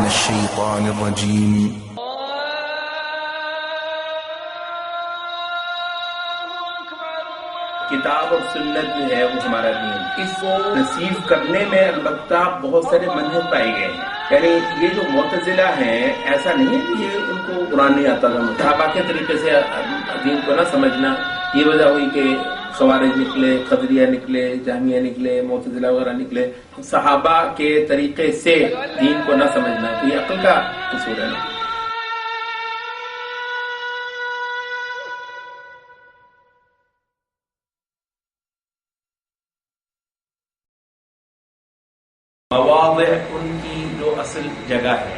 الشيطان الرجيم. کتاب اور سنت جو ہے وہ ہمارا دین، اس کو ریسیو کرنے میں البتہ بہت سارے منہج پائے گئے ہیں. یعنی یہ جو معتزلہ ہیں، ایسا نہیں ہے کہ یہ ان کو قرآن نہیں آتا تھا. صحابہ کے طریقے سے دین کو نہ سمجھنا، یہ وجہ ہوئی کہ خوارج نکلے، قدریہ نکلے، جہمیہ نکلے، معتزلہ وغیرہ نکلے. صحابہ کے طریقے سے دین کو نہ سمجھنا تو یہ عقل کا قصور ہے نا. مواضع ان کی جو اصل جگہ ہے،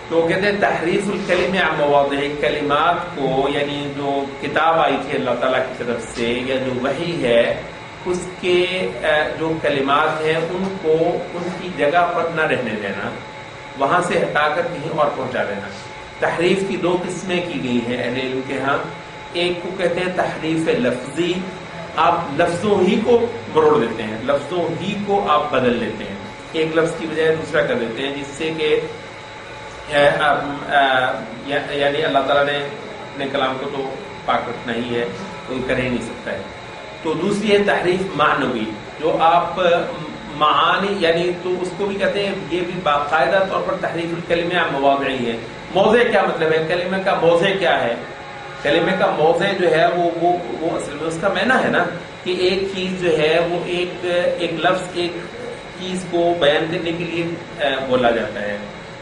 تو کہتے ہیں تحریف الکلم عن مواضع کلمات کو، یعنی جو کتاب آئی تھی اللہ تعالیٰ کی طرف سے یا جو وحی ہے، اس کے جو کلمات ہیں ان کو ان کی جگہ پر نہ رہنے دینا، وہاں سے ہٹا کر کہیں اور پہنچا دینا. تحریف کی دو قسمیں کی گئی ہیں اہل علم کے ہاں. ایک کو کہتے ہیں تحریف لفظی، آپ لفظوں ہی کو مروڑ دیتے ہیں، لفظوں ہی کو آپ بدل دیتے ہیں، ایک لفظ کی بجائے دوسرا کر دیتے ہیں، جس سے کہ یعنی اللہ تعالیٰ نے اپنے کلام کو تو پاک رکھنا ہی ہے، کوئی کر ہی نہیں سکتا ہے. تو دوسری ہے تحریف معنوی، جو آپ معانی، یعنی تو اس کو بھی کہتے ہیں، یہ بھی باقاعدہ طور پر تحریف الکلمہ عن مواضع ہی ہے. موضع کیا مطلب ہے؟ کلمہ کا موضع کیا ہے؟ کلمے کا موضع جو ہے وہ اصل میں اس کا معنی ہے نا، کہ ایک چیز جو ہے وہ ایک لفظ ایک چیز کو بیان کرنے کے لیے بولا جاتا ہے.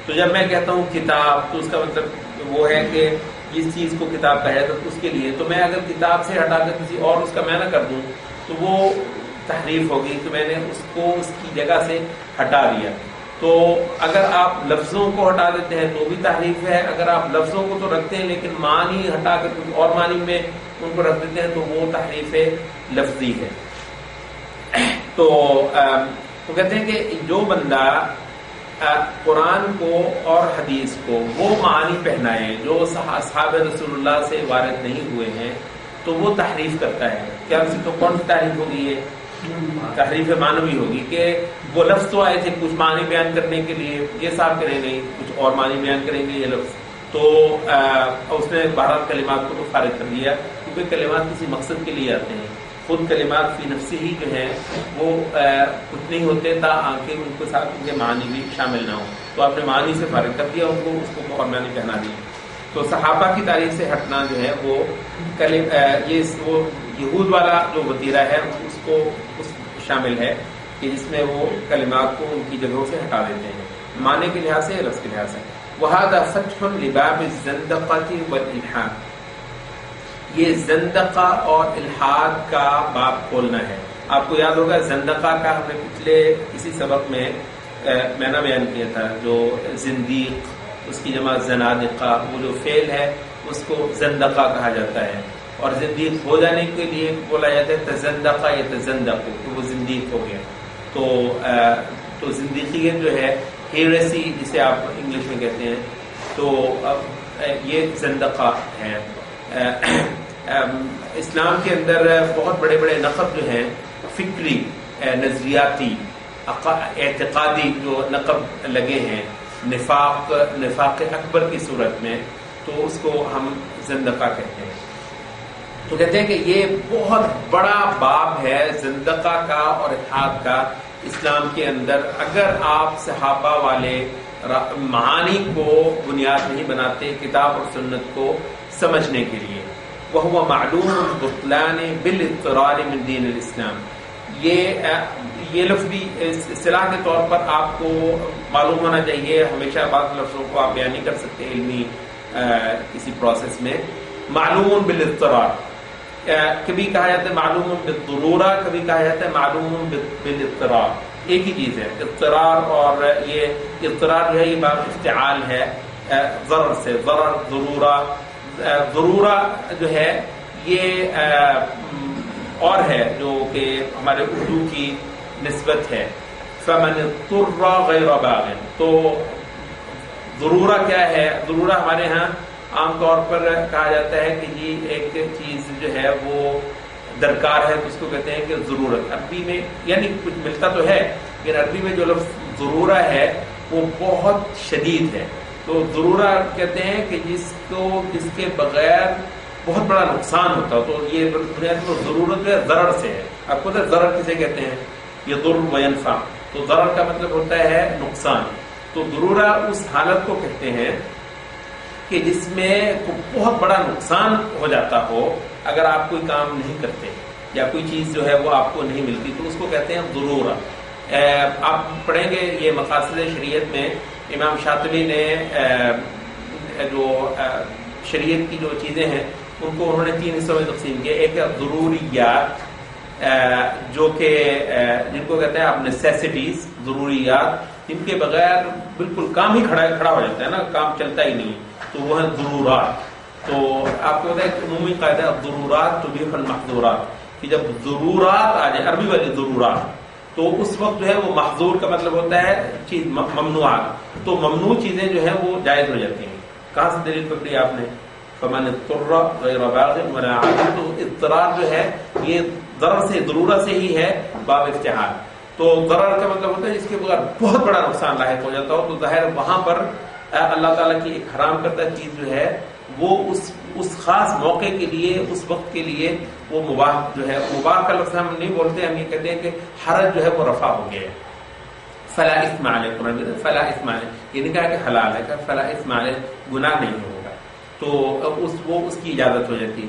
تو جب میں کہتا ہوں کتاب، تو اس کا مطلب وہ ہے کہ جس چیز کو کتاب کہا جاتا ہے اس کے لیے. تو میں اگر کتاب سے ہٹا کر کسی اور اس کا معنی کر دوں تو وہ تحریف ہوگی، کہ میں نے اس کو اس کی جگہ سے ہٹا دیا. تو اگر آپ لفظوں کو ہٹا دیتے ہیں تو بھی تحریف ہے، اگر آپ لفظوں کو تو رکھتے ہیں لیکن معنی ہٹا کر کچھ اور معنی میں ان کو رکھ دیتے ہیں تو وہ تحریف لفظی ہے. تو کہتے ہیں کہ جو بندہ قرآن کو اور حدیث کو وہ معنی پہنائے جو اصحاب رسول اللہ سے وارد نہیں ہوئے ہیں، تو وہ تحریف کرتا ہے. کیا اس تو کون سی تحریف ہوگی؟ یہ تحریف معنوی ہوگی کہ وہ لفظ تو آئے تھے کچھ معنی بیان کرنے کے لیے، یہ صاحب کریں گے کچھ اور معنی بیان کریں گے یہ لفظ، تو اس نے بہرحال کلمات کو تو خارج کر دیا، کیونکہ کلمات کسی مقصد کے لیے آتے ہیں. خود کلمات فی نفسی ہی جو ہیں وہ کچھ نہیں ہوتے تا آنکھیں ان کے ساتھ ان کے معنی بھی شامل نہ ہوں. تو آپ نے معنی سے فارغ کر دیا ان کو، اس کو اور معنی پہنا دیا. تو صحابہ کی تاریخ سے ہٹنا جو ہے وہ یہود والا جو وتیرہ ہے اس کو شامل ہے، کہ جس میں وہ کلمات کو ان کی جگہوں سے ہٹا دیتے ہیں، معنی کے لحاظ سے، لفظ کے لحاظ سے. وَهَذَا فَتْحٌ لِبَابِ الزَّنْدَقَةِ وَالْإِلْحَادِ، یہ زندقہ اور الحاد کا باب کھولنا ہے. آپ کو یاد ہوگا زندقہ کا ہم نے پچھلے کسی سبق میں معنی بیان کیا تھا، جو زندیق، اس کی جمع زنادقہ، وہ جو فعل ہے اس کو زندقہ کہا جاتا ہے، اور زندیق ہو جانے کے لیے بولا جاتا ہے تزندقہ یا تزندق، کہ وہ زندیق ہو گیا. تو زندیقیت جو ہے ہیریسی جسے آپ انگلش میں کہتے ہیں، تو یہ زندقہ ہے. اسلام کے اندر بہت بڑے بڑے نقب جو ہیں، فکری، نظریاتی، اعتقادی جو نقب لگے ہیں نفاق اکبر کی صورت میں، تو اس کو ہم زندقہ کہتے ہیں. تو کہتے ہیں کہ یہ بہت بڑا باب ہے زندقہ کا اور الحاد کا اسلام کے اندر. اگر آپ صحابہ والے معانی کو بنیاد نہیں بناتے کتاب اور سنت کو سمجھنے کے لیے. وَهُوَ مَعْلُومٌ بُطْلَانِ بِالْاضْطِرَارِ مِنْ دِينِ الْإِسْلَامِ، یہ لفظ بھی اصطلاح کے طور پر آپ کو معلوم ہونا چاہیے. ہمیشہ بعض لفظوں کو آپ بیان نہیں کر سکتے علمی کسی پروسیس میں. معلوم بالاضطرار، کبھی کہا جاتا ہے معلوم بالضرورہ، کبھی کہا جاتا ہے معلوم بالاضطرار، ایک ہی چیز ہے. اضطرار اور یہ اضطرار جو ہے یہ باب افتعال ہے، ضرر سے، ضرر، ضرورہ. ضرورہ جو ہے یہ اور ہے جو کہ ہمارے اردو کی نسبت ہے. فمن اضطر غیر باغ، تو ضرورہ کیا ہے؟ ضرورہ ہمارے ہاں عام طور پر کہا جاتا ہے کہ یہ ایک چیز جو ہے وہ درکار ہے تو اس کو کہتے ہیں کہ ضرورت. عربی میں یعنی کچھ ملتا تو ہے، لیکن عربی میں جو لفظ ضرورہ ہے وہ بہت شدید ہے. تو ضرورت کہتے ہیں کہ جس کے بغیر بہت بڑا نقصان ہوتا. تو یہ بنیادی ضرورت ہے ضرر سے ہے. آپ کو پتہ ضرر کسے کہتے ہیں؟ یہ ضرر و ینفع. تو ضرر کا مطلب ہوتا ہے نقصان. تو ضرورت اس حالت کو کہتے ہیں کہ جس میں بہت بڑا نقصان ہو جاتا ہو اگر آپ کوئی کام نہیں کرتے یا کوئی چیز جو ہے وہ آپ کو نہیں ملتی, تو اس کو کہتے ہیں ضرورت. آپ پڑھیں گے یہ مقاصد شریعت میں امام شاطبی نے جو شریعت کی جو چیزیں ہیں ان کو انہوں نے 3 حصوں میں تقسیم کیا. ایک ہے ضروریات, جو کہ جن کو کہتے ہیں آپ نیسیسٹیز, ضروریات جن کے بغیر بالکل کام ہی کھڑا ہو جاتا ہے نا, کام چلتا ہی نہیں, تو وہ ہیں ضرورات. تو آپ کو پتا ہے عمومی قاعدہ ضرورات تبیح المحظورات, کہ جب ضرورات آ جائے, عربی والی ضرورات, تو اس وقت جو ہے وہ محظور کا مطلب ہوتا ہے چیز ممنوعات. تو ممنوع چیزیں جو ہیں وہ جائز ہو جاتی ہیں. کہاں سے دلیل پکڑی آپ نے؟ فمن اضطر غیر باغ ولا عاد. تو اضطرار جو ہے یہ ضرر سے, ضرورت سے ہی ہے باب افتعال. تو ضرر کا مطلب ہوتا ہے جس کے بغیر بہت بڑا نقصان لاحق ہو جاتا ہو. تو ظاہر وہاں پر اللہ تعالیٰ کی ایک حرام کردہ چیز جو ہے وہ اس خاص موقع کے لیے, اس وقت کے لیے وہ مباح جو ہے, مباح کا لفظ ہم نہیں بولتے, ہم یہ کہتے ہیں کہ حرج جو ہے وہ رفع ہو گیا ہے. فلا اثم علیہ, قرآن کہتے ہیں فلا اثم علیہ, یہ نہیں کہا کہ حلال ہے, کہ فلا اثم علیہ, گناہ نہیں ہوگا. تو اس کی اجازت ہو جاتی ہے.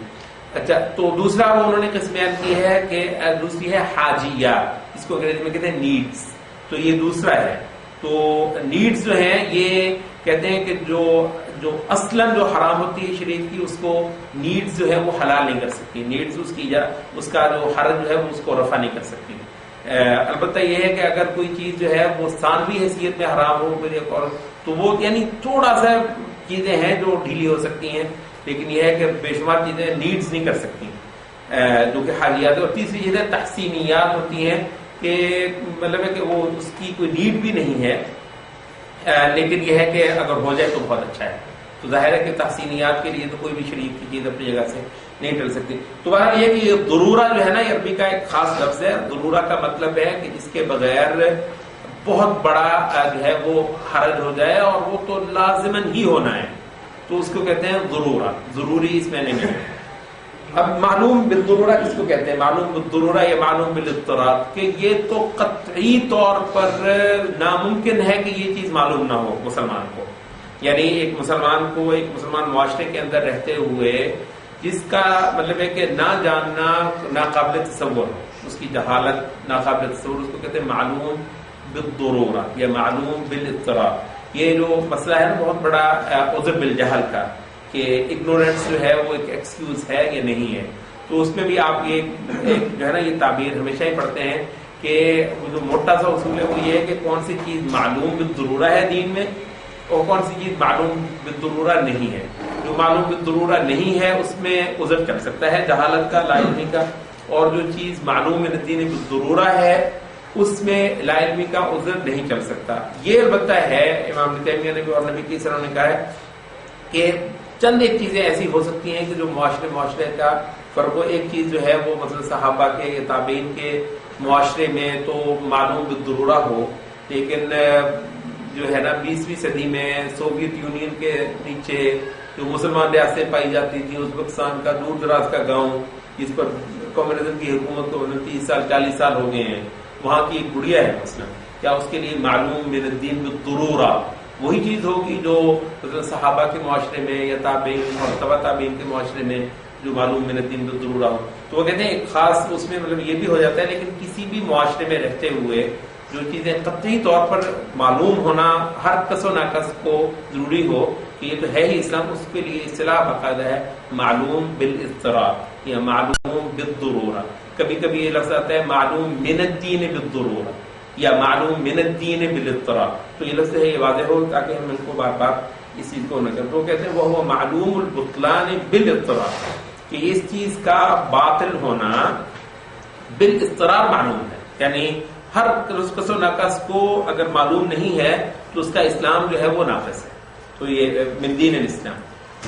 اچھا, تو دوسرا وہ انہوں نے قسم بیان کی ہے کہ دوسری ہے حاجیات, اس کو انگریزی میں کہتے ہیں نیڈس. تو یہ دوسرا ہے. تو نیڈس جو ہیں یہ کہتے ہیں کہ جو اصلاً جو حرام ہوتی ہے شریعت کی, اس کو نیڈس جو ہے وہ حلال نہیں کر سکتی. نیڈس اس کا جو حرج جو ہے وہ اس کو رفع نہیں کر سکتی. البتہ یہ ہے کہ اگر کوئی چیز جو ہے وہ ثانوی حیثیت میں حرام ہو تو وہ یعنی تھوڑا سا چیزیں ہیں جو ڈھیلی ہو سکتی ہیں, لیکن یہ ہے کہ بے شمار چیزیں نیڈس نہیں کر سکتی, جو کہ حاجیات. اور تیسری چیزیں تحسینیات ہوتی ہیں, کہ مطلب ہے کہ وہ اس کی کوئی نیڈ بھی نہیں ہے, لیکن یہ ہے کہ اگر ہو جائے تو بہت اچھا ہے. تو ظاہر ہے کہ تحسینیات کے لیے تو کوئی بھی شریعت کی چیز اپنی جگہ سے نہیں ٹل سکتی. تو بہرحال یہ کہ یہ ضرورہ جو ہے نا, یہ عربی کا ایک خاص لفظ ہے. ضرورہ کا مطلب ہے کہ جس کے بغیر بہت بڑا جو ہے وہ حرج ہو جائے, اور وہ تو لازماً ہی ہونا ہے, تو اس کو کہتے ہیں ضرورہ. ضروری اس میں نہیں ہے. اب معلوم بالضرورہ کس کو کہتے ہیں؟ معلوم بالضرورہ یا معلوم بالاضطرار, کہ یہ تو قطعی طور پر ناممکن ہے کہ یہ چیز معلوم نہ ہو مسلمان کو. یعنی ایک مسلمان معاشرے کے اندر رہتے ہوئے جس کا مطلب ہے کہ نہ جاننا ناقابل تصور, اس کی جہالت ناقابل تصور, اس کو کہتے ہیں معلوم بالضرورہ یا معلوم بالاضطرار. یہ جو مسئلہ ہے نا بہت بڑا عذر بالجہل کا, کہ اگنورینس جو ہے وہ ایک ایکسکیوز ہے یا نہیں ہے. تو اس میں بھی آپ یہ جو ہے نا یہ تعبیر ہمیشہ ہی پڑھتے ہیں کہ جو موٹا سا اصول ہے وہ یہ ہے کہ کون سی چیز معلوم بالضرورہ ہے دین میں, اور کون سی چیز معلوم بالضرورہ نہیں ہے. جو معلوم بالضرورہ نہیں ہے اس میں عذر چل سکتا ہے جہالت کا, لا علمی کا, اور جو چیز معلوم من الدین بالضرورہ ہے اس میں لا علمی کا عذر نہیں چل سکتا. یہ البتہ ہے امام ابن تیمیہ نے بھی اور نبی کی صلی اللہ علیہ وسلم نے کہا ہے کہ چند ایک چیزیں ایسی ہو سکتی ہیں کہ جو معاشرے کا فرق ہو. ایک چیز جو ہے وہ مثلا صحابہ کے یا تابعین کے معاشرے میں تو معلوم بالضرورہ ہو, لیکن جو ہے نا 20ویں صدی میں سوویت یونین کے نیچے جو مسلمان ریاستیں پائی جاتی تھیں, ازبکستان کا دور دراز کا گاؤں جس پر کمیونزم کی حکومت کو 30 سال 40 سال ہو گئے ہیں, وہاں کی ایک گڑیا ہے مثلا, کیا اس کے لیے معلوم من الدین بالضرورہ وہی چیز ہوگی جو صحابہ کے معاشرے میں یا تابعین اور تبع تابعین کے معاشرے میں جو معلوم من الدین بالضرورہ ہو. تو وہ کہتے ہیں ایک خاص اس میں مطلب یہ بھی ہو جاتا ہے, لیکن کسی بھی معاشرے میں رہتے ہوئے جو چیزیں قطعی طور پر معلوم ہونا ہر کس و ناقص کو ضروری ہو کہ یہ تو ہے ہی اسلام, اس کے لیے اصطلاح باقاعدہ ہے معلوم بالاضطرار یا معلوم بالضرورہ. کبھی کبھی یہ لفظ آتا ہے معلوم من الدین بالضرورہ یا معلوم من الدین بالاضطرار. تو یہ لفظ ہے یہ واضح ہو تاکہ ہم ان کو بار بار اس چیز کو نہ کریں. تو کہتے ہیں وہ معلوم البطلان بالاضطرار, کہ اس چیز کا باطل ہونا بالاضطرار معلوم ہے, یعنی ہر قص و ناقص کو اگر معلوم نہیں ہے تو اس کا اسلام جو ہے وہ ناقص ہے. تو یہ من دین الاسلام.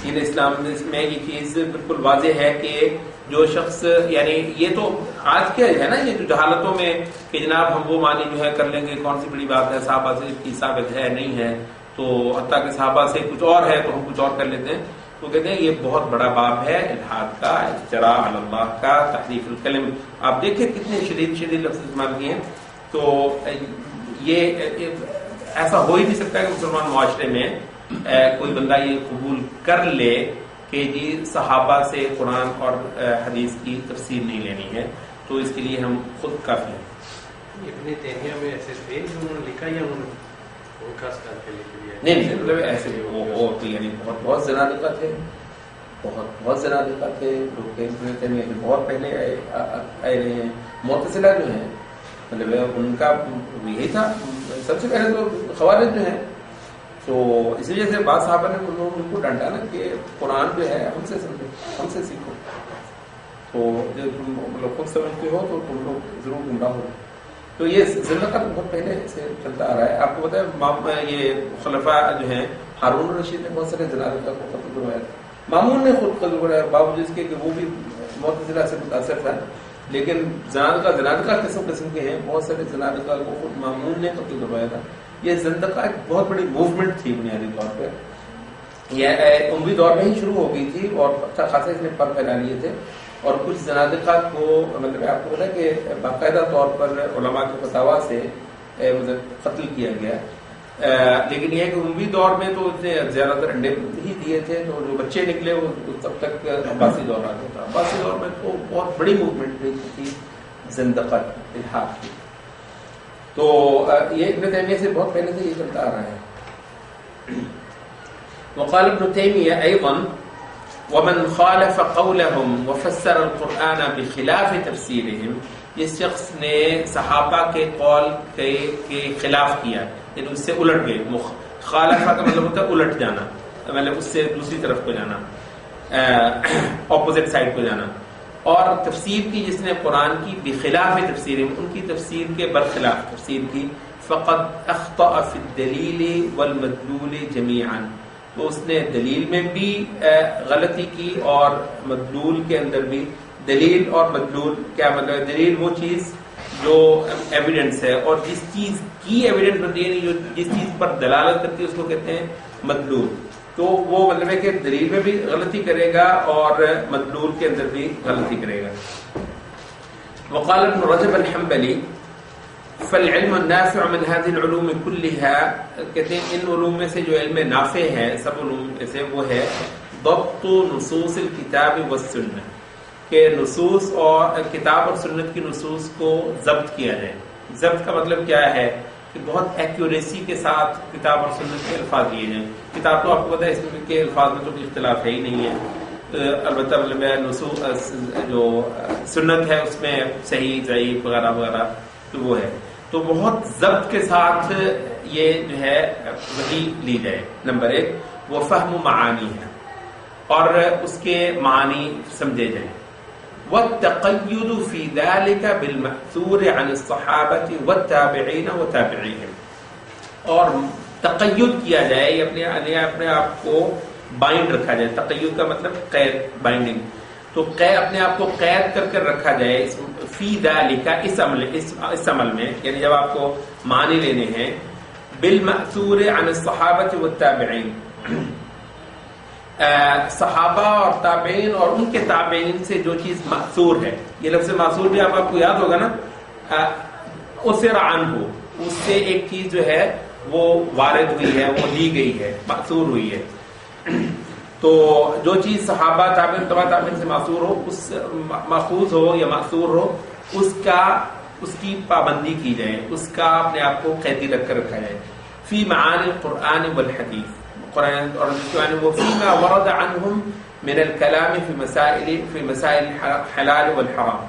دین اسلام میں یہ چیز بالکل واضح ہے کہ جو شخص یعنی یہ تو آج کیا ہے نا یہ جو جہالتوں میں کہ جناب ہم وہ معنی جو ہے کر لیں گے، کون سی بڑی بات ہے، صحابہ سے کی ثابت ہے نہیں ہے، تو حتیٰ کہ صحابہ سے کچھ اور ہے تو ہم کچھ اور کر لیتے ہیں. تو کہتے ہیں یہ بہت بڑا باب ہے الحاد کا، افتراء علی اللہ کا، تحریف الکلم. آپ دیکھیں کتنے شدید لفظ استعمال کیے ہیں. تو یہ ایسا ہو ہی نہیں سکتا کہ مسلمان معاشرے میں کوئی بندہ یہ قبول کر لے کہ جی صحابہ سے قرآن اور حدیث کی تفسیر نہیں لینی ہے. تو اس کے لیے ہم خود کافی ہیں. ابن تیمیہ میں ایسے تھے جو انہوں نے لکھا یا انہوں نے خاص کر کے لکھ لیا؟ نہیں مطلب ایسے وہ یعنی بہت زنادقہ تھے، بہت زنادقہ تھے لوگ. ابن تیمیہ سے بہت پہلے آئے رہے ہیں. معتزلہ جو ہیں مطلب ان کا یہی تھا سب سے پہلے تو خوارج جو ہیں. تو اس وجہ سے بعض صحابہ نے ان کو ڈانٹا نا کہ قرآن جو ہے ہم سے سمجھو، ہم سے سیکھو. تو جب تم مطلب خود سمجھتے ہو تو تم لوگ ضرور گمراہ ہو. تو یہ زندہ کا بہت پہلے سے چلتا آ رہا ہے. آپ کو پتا ہے یہ خلفاء جو ہیں ہارون الرشید نے بہت سارے زنادقہ کو قتل کروایا تھا. مامون نے خود قتل کروایا باوجود اس کے کہ وہ بھی معتزلہ سے متاثر تھا. لیکن زنادقہ قسم کے ہیں. بہت سارے زنادقہ کو خود مامون نے قتل کروایا تھا. یہ زندقہ ایک بہت بڑی موومنٹ تھی بنیادی طور پہ. یہ اموی دور میں ہی شروع ہو گئی تھی اور اچھا خاصا اس نے پر پھیلا لیے تھے. اور کچھ زنادقہ کو مطلب آپ کو پتا کہ باقاعدہ طور پر علماء کے فتاوا سے قتل کیا گیا. لیکن یہ کہ اموی دور میں تو اس نے زیادہ تر انڈے ہی دیے تھے. تو جو بچے نکلے وہ تب تک عباسی دور آ گیا تھا. عباسی دور میں تو بہت بڑی موومنٹ تھی زندقہ کی، الحاد کی. تو یہ ابن تیمیہ سے بہت پہلے سے یہ چلتا آ رہا ہے. وقال ابن تیمیہ ایضا ومن خالف قولهم وفسر القرآن بخلاف تفسیرهم، جس شخص نے صحابہ کے قول کے خلاف کیا یعنی اس سے الٹ گئے. خالفہ کا مطلب ہوتا ہے الٹ جانا، مطلب اس سے دوسری طرف کو جانا، اپوزٹ سائڈ کو جانا. اور تفسیر کی جس نے قرآن کی بخلاف تفسیر، ان کی تفسیر کے برخلاف تفسیر کی، فقد اخطأ فی الدلیل والمدلول جمیعا، تو اس نے دلیل میں بھی غلطی کی اور مدلول کے اندر بھی. دلیل اور مدلول کیا مطلب؟ دلیل وہ چیز جو ایویڈنس ہے، اور جس چیز کی ایویڈنس بنتی ہے جو جس چیز پر دلالت کرتی ہے اس کو کہتے ہیں مدلول. تو وہ مطلب ہے کہ دلیل میں بھی غلطی کرے گا اور مدلول کے اندر بھی غلطی کرے گا. وقال ابن رجب الحنبلی فالعلم النافع من هذه العلوم كلها، کہتے ہیں ان علوم میں سے جو علم نافع ہے سب علوم میں سے وہ ہے ضبط نصوص الکتاب والسنہ، کہ نصوص اور کتاب اور سنت کی نصوص کو ضبط کیا جائے. ضبط کا مطلب کیا ہے کہ بہت ایکوریسی کے ساتھ کتاب اور سنت کے الفاظ دیے جائیں. کتاب تو آپ کو پتا ہے اس میں کے الفاظ میں تو کوئی اختلاف ہے ہی نہیں ہے. البتہ مطلب نصوص جو سنت ہے اس میں صحیح ضعیف وغیرہ وغیرہ تو وہ ہے. تو بہت ضبط کے ساتھ یہ جو ہے وہی لی جائے. نمبر ایک وہ فہم معانی ہے اور اس کے معنی سمجھے جائیں. والتقید فی ذلک بالمأثور عن الصحابة والتابعین وتابعیہم، اور تقید کیا جائے اپنے آپ کو بائنڈ رکھا جائے. تقید کا مطلب قید، بائنڈنگ. تو اپنے آپ کو قید کر کر رکھا جائے فی ذالک، اس عمل میں، یعنی جب آپ کو معنی لینے ہیں بالمأثور عن الصحابۃ والتابعین، صحابہ اور تابعین اور ان کے تابعین سے جو چیز مأثور ہے. یہ لفظ مأثور بھی آپ کو یاد ہوگا نا، اسر عنہ، اس سے ایک چیز جو ہے وہ وارد ہوئی ہے، وہ لی گئی ہے، مأثور ہوئی ہے. تو جو چیز صحابہ تابعین تبع تابعین سے مأثور ہو، اس ماخوذ ہو یا مأثور ہو، اس کی پابندی کی جائے، اس کا اپنے آپ کو قیدی رکھ کر رکھا جائے. فی معانی القرآن والحدیث، قرآن اور وہ فیما ورد عنہم من الکلام فی مسائل الحلال والحرام،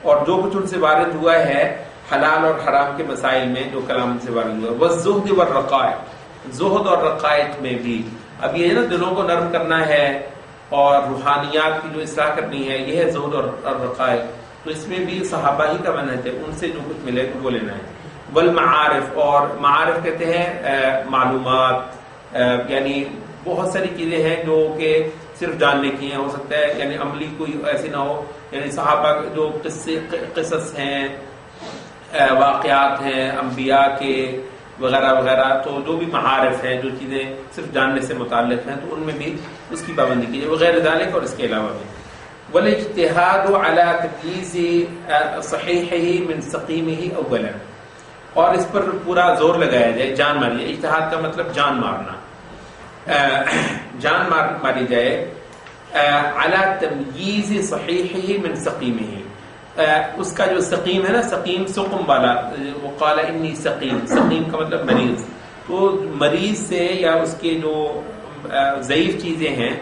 اور جو کچھ ان سے وارد ہوا ہے حلال اور حرام کے مسائل میں جو کلام سے وارد ہوا. والزہد والرقائق، زہد اور رقائق میں بھی. اب یہ نا دلوں کو نرم کرنا ہے اور روحانیات کی جو اصلاح کرنی ہے، یہ ہے زہد اور رقائق. تو اس میں بھی صحابہ ہی کا منہج ہے، ان سے جو کچھ ملے وہ لینا ہے. والمعارف، اور معارف کہتے ہیں معلومات، یعنی بہت ساری چیزیں ہیں جو کہ صرف جاننے کی ہیں، ہو سکتا ہے یعنی عملی کوئی ایسی نہ ہو، یعنی صحابہ جو قصص ہیں، واقعات ہیں انبیاء کے وغیرہ وغیرہ، تو جو بھی معارف ہیں، جو چیزیں صرف جاننے سے متعلق ہیں، تو ان میں بھی اس کی پابندی کیجیے وغیر ذالک، اور اس کے علاوہ بھی والاجتہاد علی تمییز صحیحہ من سقیمہ اولا، اور اس پر پورا زور لگایا جائے، جان ماری، اجتہاد کا مطلب جان مارنا، جان ماری جائے علی تمییز صحیحہ من سقیمہ، اس کا جو سقیم ہے نا، سقیم سقم والا، وقال انی سقیم، سقیم کا مطلب مریض، تو مریض سے یا اس کے جو ضعیف چیزیں ہیں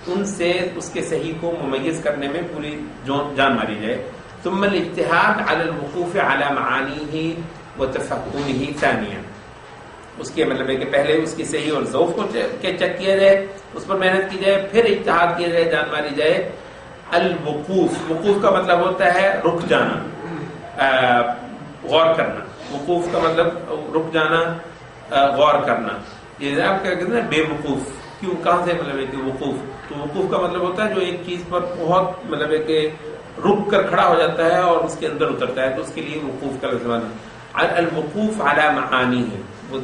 ان سے اس کے صحیح کو ممیز کرنے میں پوری جان ماری جائے. ثم الاجتهاد على الوقوف على معانيه وتفهمه ثانيا، اس کے مطلب ہے کہ پہلے اس کی صحیح اور ضعف کو چیک کیا جائے، اس پر محنت کی جائے، پھر اجتہاد کیا جائے، جان ماری جائے. الوقوف، وقوف کا مطلب ہوتا ہے رک جانا، غور کرنا. وقوف کا مطلب رک جانا، غور کرنا. یہ آپ کیا کہتے ہیں بے وقوف، کیوں کہاں سے مطلب ہے کہ وقوف، تو وقوف کا مطلب ہوتا ہے جو ایک چیز پر بہت مطلب ہے کہ رک کر کھڑا ہو جاتا ہے اور اس کے اندر اترتا ہے، تو اس کے لیے وقوف کا لفظ ہے. الوقوف علی معانی ہے،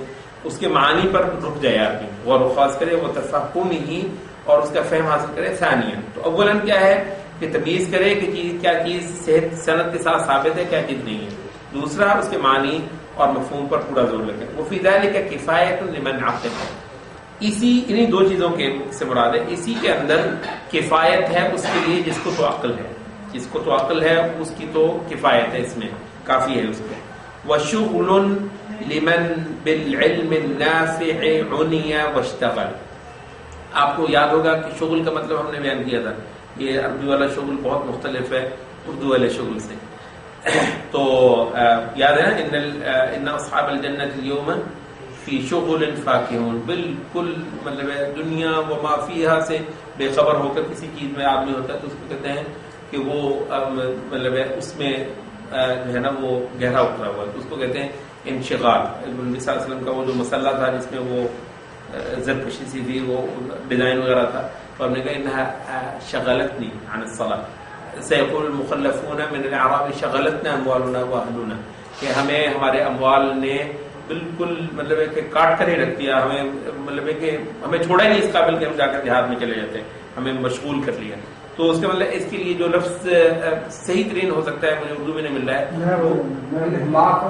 اس کے معنی پر رک جائے آدمی، غور و خوض کرے، وہ تفہمی اور اس کا فہم حاصل کرے. ثانیاً، تو اولاً کیا ہے کہ تمیز کرے کہ چیز کیا چیز صحت سند کے ساتھ ثابت ہے، کیا چیز نہیں ہے. دوسرا اس کے معنی اور مفہوم پر پورا زور لگے. وفی ذلک کفایۃ لمن عقل، اسی انہی دو چیزوں کے سے مراد ہے، اسی کے اندر کفایت ہے اس کے لیے جس کو تو عقل ہے، جس کو تو عقل ہے اس کی تو کفایت ہے، اس میں کافی ہے اس کو. وشغل لمن بالعلم النافع عنی واشتغل، آپ کو یاد ہوگا کہ شغل کا مطلب ہم نے بیان کیا تھا، یہ عربی والا شغل بہت مختلف ہے اردو والے شغل سے. تو یاد ہے ان اصحاب الجنت اليوم فی شغل فاکہون، بالکل مطلب ہے دنیا و ما فیہا سے بے خبر ہو کر کسی چیز میں آدمی ہوتا ہے تو اس کو کہتے ہیں کہ وہ مطلب ہے اس میں جو ہے نا وہ گہرا اترا ہوا ہے، تو اس کو کہتے ہیں انشغال. نبی صلی اللہ علیہ وسلم کا وہ جو مسئلہ تھا جس میں وہ زرکشی سی تھی، وہ ڈیزائن وغیرہ تھا، تو ہم نے کہا انہا شغلتنی عن الصلاۃ، سیقول المخلفون من الاعراب شغلتنا اموالنا واہلنا، کہ ہمیں ہمارے اموال نے بالکل مطلب ہے کہ کاٹ کر ہی رکھ دیا، ہمیں مطلب ہے کہ ہمیں چھوڑا ہی نہیں اس قابل کہ ہم جا کر جہاد میں چلے جاتے، ہمیں مشغول کر لیا. تو اس کا مطلب اس کے لیے جو لفظ صحیح ترین ہو سکتا ہے، مجھے اردو میں نہیں مل رہا ہے،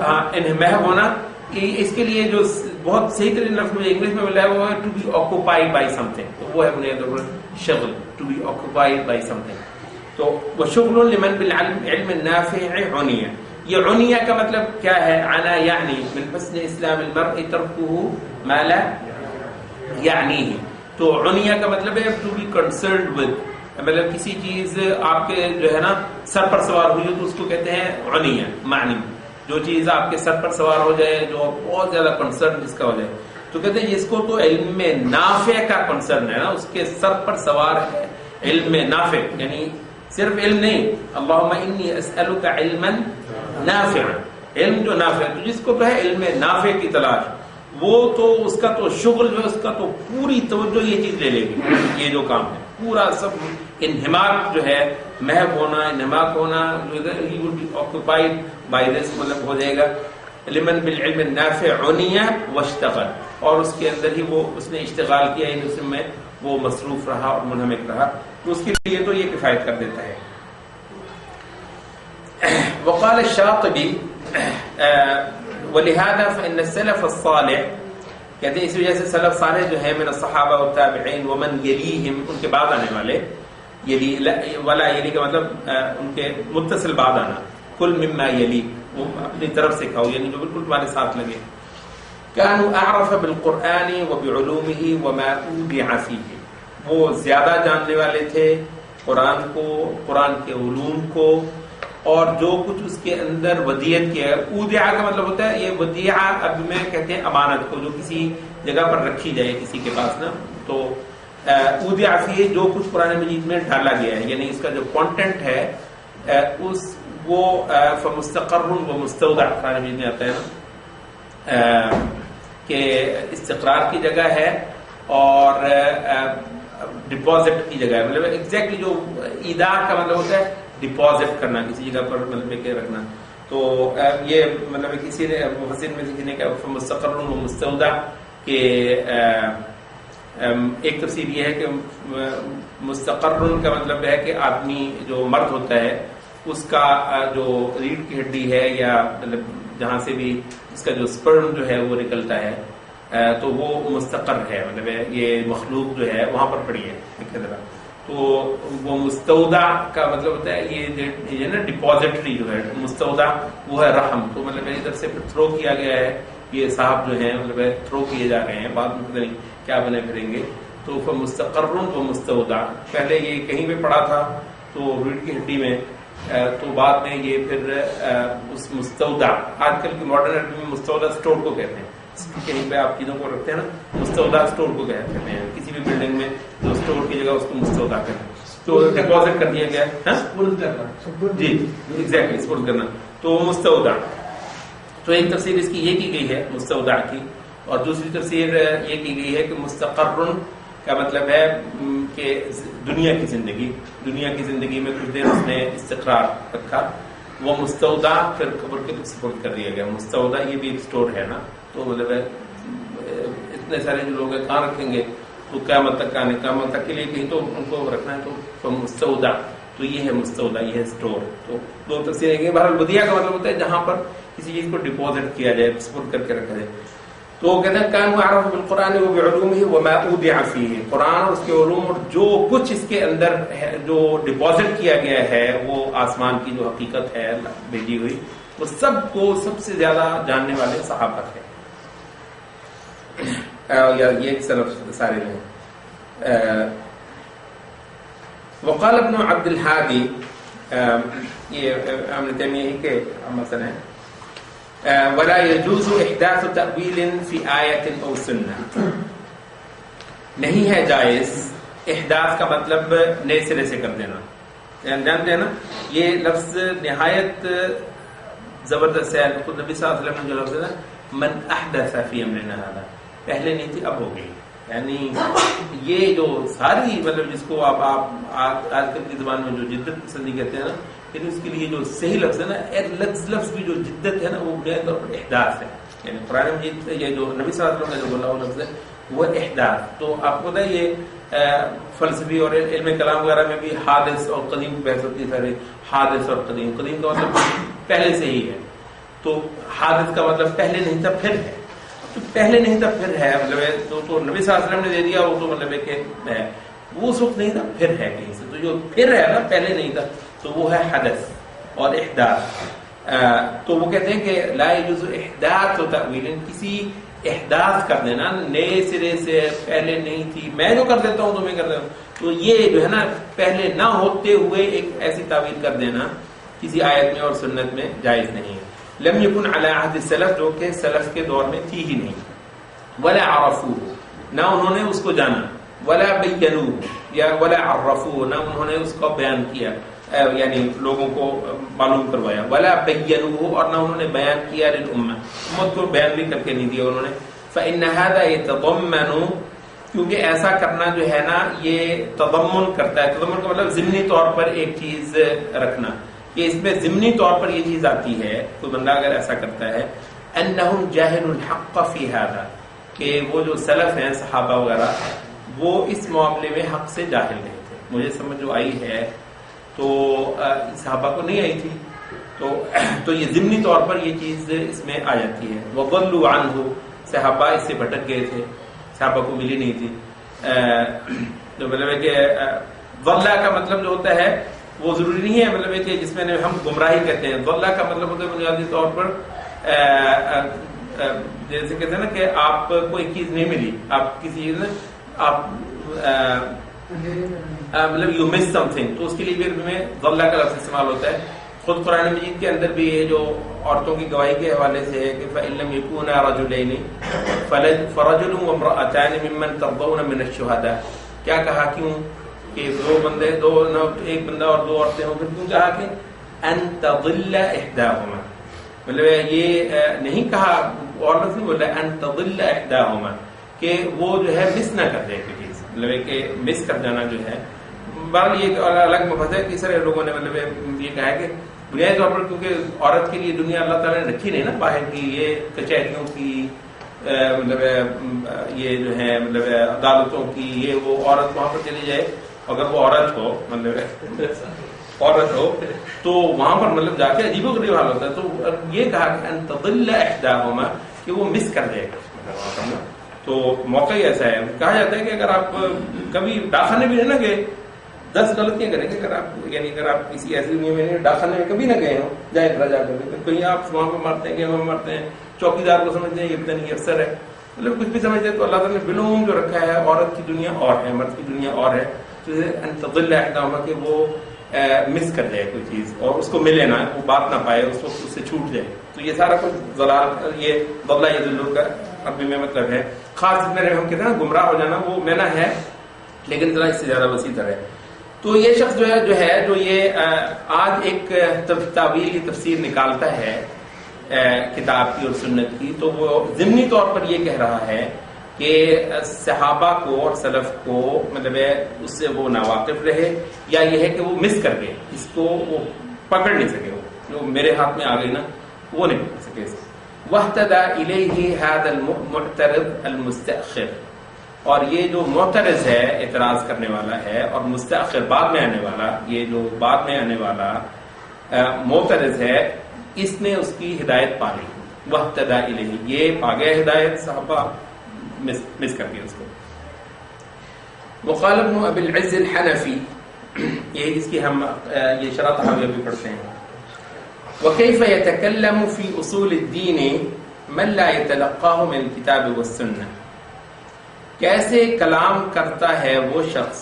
ہاں انہماک ہونا، اس کے لیے جو بہت صحیح ترین لفظ مجھے انگلش میں مل رہا ہے وہ ہے to be occupied by something, تو وہ ہے بنیاد شغل، to be occupied by something. تو وشغل لمن بالعلم النافع عنیہ، یہ عنیہ کا مطلب کیا ہے؟ عنا یعنی من حسن اسلام المرء ترکہ ما لا یعنیہ، تو عنیہ کا مطلب ہے ٹو بی کنسرنڈ ود، مطلب کسی چیز آپ کے جو ہے نا سر پر سوار ہوئی تو اس کو کہتے ہیں عنیہ معنی، جو چیز آپ کے سر پر سوار ہو جائے، جو بہت زیادہ کنسرن جس کا ہو جائے، تو کہتے ہیں جس کو تو علم نافع کا کنسرن ہے نا، اس کے سر پر سوار ہے علم نافع، یعنی صرف علم نہیں، اللہم انی اسألک علما نافعا، علم جو نافع، تو جس کو تو ہے علم نافع کی تلاش، وہ تو اس کا تو شغل جو ہے اس کا تو پوری توجہ یہ چیز لے لے گی، یہ جو کام ہے پورا سب انہماک جو ہے، محو ہونا، انہماک ہونا، he will be occupied by this، مطلب ہو جائے گا لمن بالعلم النافع عنی واشتغل، اور اس کے اندر ہی وہ اس نے اشتغال کیا، یعنی اس میں وہ مصروف رہا اور منہمک رہا، تو اس کے لیے تو یہ کفایت کر دیتا ہے. وقال الشاطبی ولہذا فإن السلف الصالح، کہتے ہیں اس وجہ سے سلف صالح جو ہے من الصحابہ والتابعین ومن یلیہم، ان کے بعد آنے والے، یلی ولا یلی کا مطلب ان کے متصل بعد آنا، کل مما یلی، وہ اپنی طرف سے کھاؤ، یعنی جو بالکل تمہارے ساتھ لگے. كانوا اعرف بالقرآن وبعلومه وما اودع فيه، وہ زیادہ جاننے والے تھے قرآن کو، قرآن کے علوم کو، اور جو کچھ اس کے اندر ودیعت کیا ہے. اودع کا مطلب ہوتا ہے، یہ ودیعہ اب میں کہتے ہیں امانت کو، جو کسی جگہ پر رکھی جائے کسی کے پاس نا، تو اودع فیہ جو کچھ قرآن مجید میں ڈالا گیا ہے، یعنی اس کا جو کانٹینٹ ہے اس وہ فمستقر و مستودع قرآن مجید میں آتا ہے نا، کہ استقرار کی جگہ ہے اور ڈپازٹ کی جگہ ہے، مطلب ایگزیکٹلی جو ایدار کا مطلب ہوتا ہے ڈپازٹ کرنا کسی جگہ پر، مطلب کہ رکھنا. تو یہ مطلب کسی نے محسن میں کسی نے کہا مستقر و مستودع کہ ایک تفسیر یہ ہے کہ مستقر کا مطلب ہے کہ آدمی جو مرد ہوتا ہے اس کا جو ریڑھ کی ہڈی ہے یا مطلب جہاں سے بھی اس کا جو سپرم جو ہے وہ نکلتا ہے تو وہ مستقر ہے، مطلب یہ مخلوق جو ہے وہاں پر پڑی ہے. تو وہ مستودع کا مطلب ہوتا ہے یہ نا ڈپازٹری جو ہے مستودع وہ ہے رحم. تو مطلب ادھر سے تھرو کیا گیا ہے، یہ صاحب جو ہیں مطلب تھرو کیے جا رہے ہیں، بعد میں پتہ نہیں کیا بنے پھریں گے. تو مستقر و مستودع پہلے یہ کہیں پہ پڑا تھا تو ریڑھ کی ہڈی میں، تو بعد میں یہ پھر اس مستودع، آج کل کی ماڈرن عربی میں مستودع اسٹور کو کہتے ہیں، کہیں پہ آپ چیزوں کو رکھتے ہیں نا مستودع اسٹور کو کہتے ہیں، کسی بھی بلڈنگ میں جو اسٹور کی جگہ اس کو مستودع کہتے ہیں. تو ڈپازٹ کر دیا گیا جی ایگزیکٹلی سپورٹ کرنا، تو مستودع. تو ایک تفسیر اس کی یہ کی گئی ہے مستودع کی، اور دوسری تفسیر یہ کی گئی ہے کہ مستقر کا مطلب ہے کہ دنیا کی زندگی میں کچھ دیر اس نے استقرار رکھا. وہ مستودع پھر قبر کے سپورٹ کر دیا گیا. مستودع یہ بھی ایک اسٹور ہے نا، تو مطلب اتنے سارے جو لوگ ہیں کہاں رکھیں گے، تو قیامت تک آنے قیامت تک کے لیے کہیں تو ان کو رکھنا ہے. تو مستودع تو یہ ہے مستودع، یہ ہے اسٹور. تو دو تفسیریں ہیں. بہرحال ودیعہ کا مطلب ہوتا ہے جہاں پر کسی چیز کو ڈپازٹ کیا جائے، سپورٹ کر کے رکھا جائے. تو کہتے ہیں کانوا اعرف بالقرآن وبعلومه وما اودع فيه، قرآن اور اس کے علوم اور جو کچھ اس کے اندر ہے جو ڈپازٹ کیا گیا ہے، وہ آسمان کی جو حقیقت ہے بھیجی ہوئی، وہ سب کو سب سے زیادہ جاننے والے صحابہ تھے. یا یہ سلف سارے ہیں. وقال ابن عبد الحادی، یہ ابن تیمیہ کے مثلا ہے، ولا يجوز احداث تأویل فی آیت او سنہ، نہیں ہے جائز احداث کا مطلب نئے سرے سے کر دینا. جانتے ہیں نا یہ لفظ نہایت زبردست ہے. خود نبی صلی اللہ علیہ وسلم نے جو لفظ ہے نا من احدث فی امرنا ھذا، پہلے نہیں تھی اب ہو گئی. یعنی یہ جو ساری مطلب جس کو آپ آج کل کی زبان میں جو جدت پسندی کہتے ہیں نا، لیکن اس کے لیے جو صحیح لفظ ہے نا، لفظ بھی جو جدت ہے نا وہ بنیادی طور پر احداث ہے. یعنی قرآن مجید یہ جو نبی صلی اللہ علیہ وسلم نے جو بولا وہ لفظ ہے وہ احداث. تو آپ کو پتہ ہے یہ فلسفی اور علم کلام وغیرہ میں بھی حادث اور قدیم بحث ہوتی ہے. سارے حادث اور قدیم کا مطلب پہلے سے ہی ہے. تو حادث کا مطلب پہلے نہیں تھا پھر ہے، تو پہلے نہیں تھا پھر ہے مطلب تو نبی صلی اللہ علیہ وسلم نے دے دیا وہ تو مطلب ہے کہ ہے وہ اس وقت نہیں تھا پھر ہے کہیں سے. تو جو پھر ہے نا پہلے نہیں تھا تو وہ ہے حدث اور احداث. تو وہ کہتے ہیں کہ لا يجوز احداث و تأویل، کسی احداث کر دینا نئے سرے سے، پہلے نہیں تھی میں جو کر دیتا ہوں تو میں کر دیتا ہوں. تو یہ جو ہے نا پہلے نہ ہوتے ہوئے ایک ایسی تعویل کر دینا کسی آیت میں اور سنت میں جائز نہیں ہے. لم یکن علی عہد السلف، جو کہ سلف کے دور میں تھی ہی نہیں. ولا عرفوه، نہ انہوں نے اس کو جانا. ولا بینوه، یا ولا عرفوه، نہ انہوں نے اس کو بیان کیا یعنی لوگوں کو معلوم کروایا. ولا بینوه، اور نہ انہوں نے بیان کیا للامه، امت کو بیان بھی کر کے نہیں دیا انہوں نے. فإن هذا يتضمن، کیونکہ ایسا کرنا جو ہے نا یہ تضمن کرتا ہے. تضمن کا مطلب ضمنی طور پر ایک چیز رکھنا، کہ اس میں ضمنی طور پر یہ چیز آتی ہے. کوئی بندہ اگر ایسا کرتا ہے انہم جاہل الحق فی ھذا، کہ وہ جو سلف ہیں صحابہ وغیرہ وہ اس معاملے میں حق سے جاہل نہیں تھے. مجھے سمجھ جو آئی ہے تو صحابہ کو نہیں آئی تھی، تو یہ ضمنی طور پر یہ چیز اس میں آ جاتی ہے. وضلوا عنہ، صحابہ اس سے بھٹک گئے تھے، صحابہ کو ملی نہیں تھی. تو مطلب ہے کہ ضلع کا مطلب جو ہوتا ہے وہ ضروری نہیں ہے مطلب ہے کہ جس میں ہم گمراہی کہتے ہیں. ضلع کا مطلب ہوتا ہے بنیادی طور پر جیسے کہتے ہیں نا کہ آپ کو ایک چیز نہیں ملی، آپ کسی چیز میں آپ مطلب یو مس سم تھنگ، تو اس کے لیے بھی میں ضلع کا لفظ استعمال ہوتا ہے. خود قرآن مجید کے اندر بھی یہ جو عورتوں کی گواہی کے حوالے سے ہے کہ فَإِن لَّمْ يَكُونَا رَجُلَيْنِ فَرَجُلٌ وَامْرَأَتَانِ مِمَّن تَرْضَوْنَ مِنَ الشُّهَدَاءِ. کیا کہا کیوں کہ دو بندے ایک بندہ اور دو عورتیں ہوں، پھر کیوں کہا کہ ان تضل احداهما، مطلب یہ نہیں کہا اور لفظ نہیں بولا ان تضل احداهما کہ وہ جو ہے مس نہ کر دے کوئی چیز، مطلب کہ مس کر جانا جو ہے بہرحال یہ الگ مبحث ہے. کس طرح لوگوں نے مطلب یہ کہا ہے کہ بنیادی طور پر کیونکہ عورت کے لیے دنیا اللہ تعالیٰ نے رکھی نہیں نا باہر کی، یہ کچہریوں کی مطلب یہ جو ہے مطلب عدالتوں کی، یہ وہ عورت وہاں پر چلی جائے، اگر وہ عورت ہو مطلب عورت ہو تو وہاں پر مطلب جا کے عجیب و غریب حال ہوتا ہے. تو یہ کہا کہ ان تضل احداہما کہ وہ مس کر دے گا. تو موقع ہی ایسا ہے، کہا جاتا ہے کہ اگر آپ کبھی ڈاکخانے بھی نہ گئے 10 غلطیاں کریں گے، اگر آپ یعنی اگر آپ کسی ایسی دنیا میں ڈاکخانے میں کبھی نہ گئے ہوں، جائیں ذرا جا کر کہیں آپ وہاں پہ مارتے ہیں کہ وہاں مارتے ہیں، چوکیدار کو سمجھتے ہیں یہ پتہ نہیں افسر ہے، مطلب کچھ بھی سمجھتے ہیں. تو اللہ تعالیٰ نے بلوم جو رکھا ہے عورت کی دنیا اور ہے، مرد کی دنیا اور ہے. ان تضل احداہما کہ وہ مس کر جائے کوئی چیز اور اس کو ملے نہ، وہ بات نہ پائے، اس وقت اس سے چھوٹ جائے. تو یہ سارا کچھ ضلال، یہ ضلع یضل کا عربی میں مطلب ہے خاص میں ہم کہتے ہیں نا گمراہ ہو جانا، وہ مینا ہے لیکن ذرا اس سے زیادہ وسیع تر ہے. تو یہ شخص جو ہے جو یہ آج ایک تعویلی تفسیر نکالتا ہے کتاب کی اور سنت کی، تو وہ ضمنی طور پر یہ کہہ رہا ہے کہ صحابہ کو اور سلف کو مطلب اس سے وہ ناواقف رہے، یا یہ ہے کہ وہ مس کر گئے، اس کو وہ پکڑ نہیں سکے، وہ جو میرے ہاتھ میں آ گئی نا وہ نہیں پکڑ سکے. وَاهْتَدَى إِلَيْهِ هَذَا الْمُعْتَرِض الْمُسْتَأْخِرُ، اور یہ جو معترض ہے اعتراض کرنے والا ہے، اور مستأخر بعد میں آنے والا، یہ جو بعد میں آنے والا معترض ہے، اس نے اس کی ہدایت پا لی. وَاهْتَدَى إِلَيْهِ، یہ پا گیا ہدایت، صحابہ مس کر دیا اس کو. وقال ابن ابی العز الحنفی، یہ اس کی ہم یہ شرح تحاویہ بھی پڑھتے ہیں. وكيف يتكلم في اصول الدين من لا يتلقاه من الكتاب والسنه، کیسے کلام کرتا ہے وہ شخص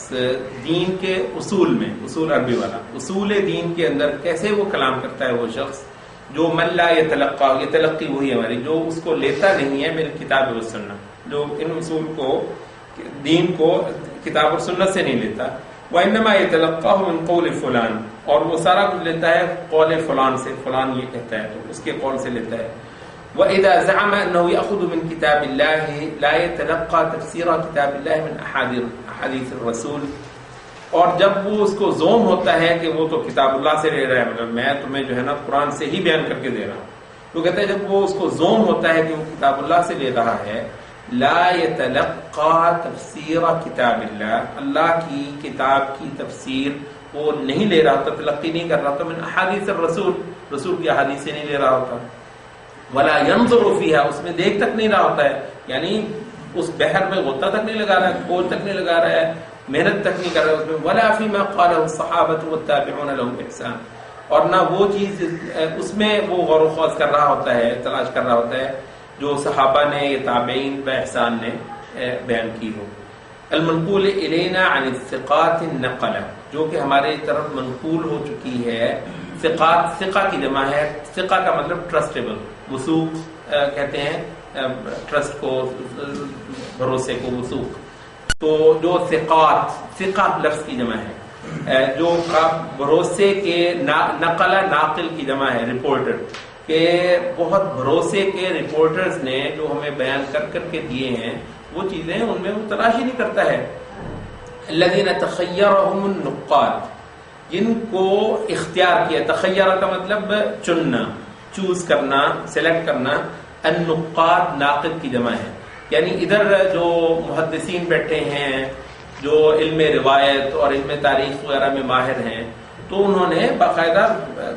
دین کے اصول میں، اصول عربی والا، اصول دین کے اندر کیسے وہ کلام کرتا ہے وہ شخص جو من لا يتلقاه، یہ تلقی وہی ہماری جو اس کو لیتا نہیں ہے من الكتاب والسنه، جو ان اصول کو دین کو کتاب اور سنت سے نہیں لیتا. وَإِنَّمَا يَتَلَقَّاهُ مِنْ قَوْلِ فُلَانٍ، اور وہ سارا کچھ لیتا ہے قول فلان سے، فلان یہ کہتا ہے تو اس کے قول سے لیتا ہے. وَإِذَا زَعَمَ أَنَّهُ يَأْخُذُ مِنْ كِتَابِ اللَّهِ لَا يَتَلَقَّى تَفْسِيرَ كِتَابِ اللَّهِ مِنْ أَحَادِيثِ الرَّسُولِ، اور جب وہ اس کو زوم ہوتا ہے کہ وہ تو کتاب اللہ سے لے رہا ہے، مطلب میں تمہیں جو ہے نا قرآن سے ہی بیان کر کے دے رہا ہوں، تو کہتے ہیں جب وہ اس کو زوم ہوتا ہے کہ وہ کتاب اللہ سے لے رہا ہے، لا يتلقى تفسیر کتاب اللہ، اللہ کی کتاب کی تفسیر وہ نہیں لے رہا ہوتا، تلقی نہیں کر رہا ہوتا، من احادیث الرسول، رسول کی احادیث سے نہیں لے رہا ہوتا. ولا ينظر فيها، اس میں دیکھ تک نہیں رہا ہوتا ہے، یعنی اس بحر میں غوطہ تک نہیں لگا رہا ہے، کھول تک نہیں لگا رہا ہے، محنت تک نہیں کر رہا ہے اس میں. ولا فيما قاله الصحابة والتابعون لهم بإحسان، اور نہ وہ چیز اس میں وہ غور و خوض کر رہا ہوتا ہے، تلاش کر رہا ہوتا ہے جو صحابہ نے یا تابعین باحسان نے بیان کی ہو. المنقول الینا عن الثقات النقلہ، جو کہ ہمارے طرف منقول ہو چکی ہے. ثقات، ثقہ کی جمع ہے، ثقہ کا مطلب ٹرسٹیبل، وثوق کہتے ہیں ٹرسٹ کو، بھروسے کو وثوق. تو جو ثقات، ثقہ لفظ کی جمع ہے، جو بھروسے کے، نقلہ ناقل کی جمع ہے، رپورٹر، کہ بہت بھروسے کے رپورٹرز نے جو ہمیں بیان کر کر کے دیے ہیں وہ چیزیں ان میں وہ تلاشی نہیں کرتا ہے. الذین تخیرهم النقاد، جن کو اختیار کیا، تخیر کا مطلب چننا، چوز کرنا، سلیکٹ کرنا. النقاد ناقد کی جمع ہے، یعنی ادھر جو محدثین بیٹھے ہیں جو علم روایت اور علم تاریخ وغیرہ میں ماہر ہیں، تو انہوں نے باقاعدہ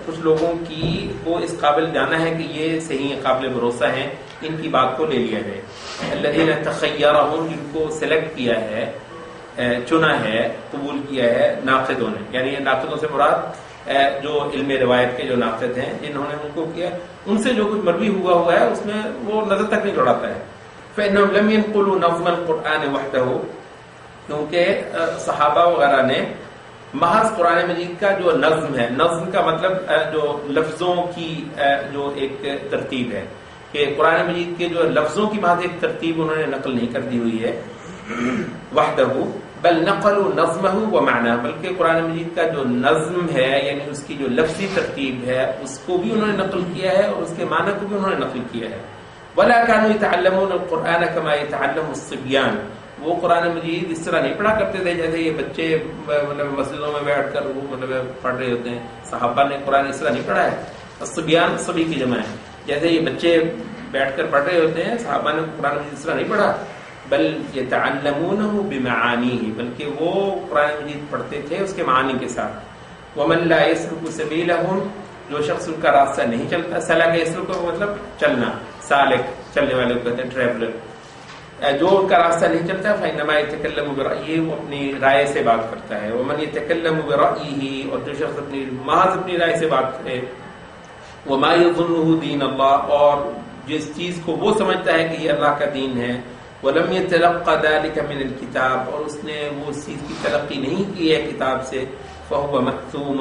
کچھ لوگوں کی کو اس قابل جانا ہے کہ یہ صحیح قابل بھروسہ ہیں، ان کی بات کو لے لیا جائے. الذین تخیرهم، جن کو سلیکٹ کیا ہے، چنا ہے، قبول کیا ہے ناقدوں نے، یعنی ناقدوں سے مراد جو علم روایت کے جو ناقد ہیں جنہوں نے ان کو کیا، ان سے جو کچھ مروی ہوا ہے اس میں وہ نظر تک نہیں دوڑاتا ہے. فإنهم لم ينقلوا نظم القرآن وحده، کیونکہ صحابہ وغیرہ نے محض قرآن مجید کا جو نظم ہے، نظم کا مطلب جو لفظوں کی جو ایک ترتیب ہے، کہ قرآن مجید کے جو لفظوں کی محض ایک ترتیب انہوں نے نقل نہیں کر دی ہوئی ہے وحدہ، بل نقلوا نظمہ و معنیہ، بلکہ قرآن مجید کا جو نظم ہے یعنی اس کی جو لفظی ترتیب ہے اس کو بھی انہوں نے نقل کیا ہے اور اس کے معنی کو بھی انہوں نے نقل کیا ہے. ولا كانوا يتعلمون القرآن كما يتعلم الصبيان، وہ قرآن مجید اس طرح نہیں پڑھا کرتے تھے جیسے یہ بچے مطلب مسجدوں میں بیٹھ کر وہ مطلب پڑھ رہے ہوتے ہیں. صحابہ نے قرآن اس طرح نہیں پڑھا ہے. الصبیان صبی کی جمع ہے، جیسے یہ بچے بیٹھ کر پڑھ رہے ہوتے ہیں، صحابہ نے قرآن مجید اس طرح نہیں پڑھا. بل يتعلمونه بمعانيه، بلکہ وہ قرآن مجید پڑھتے تھے اس کے معانی کے ساتھ. ومن لا يسلك سبيلهم، جو شخص ان کا راستہ نہیں چلتا، سلک یسلک کا مطلب چلنا، سالک چلنے والے کو کہتے ہیں ٹریولر، جو ان کا راستہ نہیں چلتا فإنما يتكلم برأيه، وہ اپنی رائے سے بات کرتا ہے. ومن يتكلم برأيه، اور جو شخص محض اپنی رائے سے بات کرے. وما يظنه دين الله، اور جس چیز کو وہ سمجھتا ہے کہ یہ اللہ کا دین ہے. ولم يتلقى ذلك من الكتاب، اور اس نے وہ چیز کی تلقی نہیں کی ہے کتاب سے. فهو مأثوم،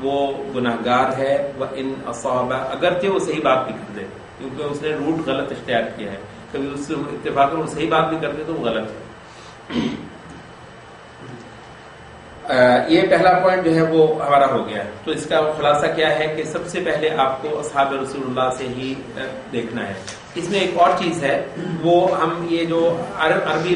وہ گناہگار ہے. وإن أصاب، اگرچہ وہ صحیح بات بھی کر دے، کیونکہ اس نے روٹ غلط اختیار کیا ہے. کبھی اس سے اتفاق وہ صحیح بات بھی کرتے تو وہ غلط ہے. یہ پہلا پوائنٹ جو ہے وہ ہمارا ہو گیا. تو اس کا خلاصہ کیا ہے کہ سب سے پہلے آپ کو اصحاب رسول اللہ سے ہی دیکھنا ہے. اس میں ایک اور چیز ہے، وہ ہم یہ جو عربی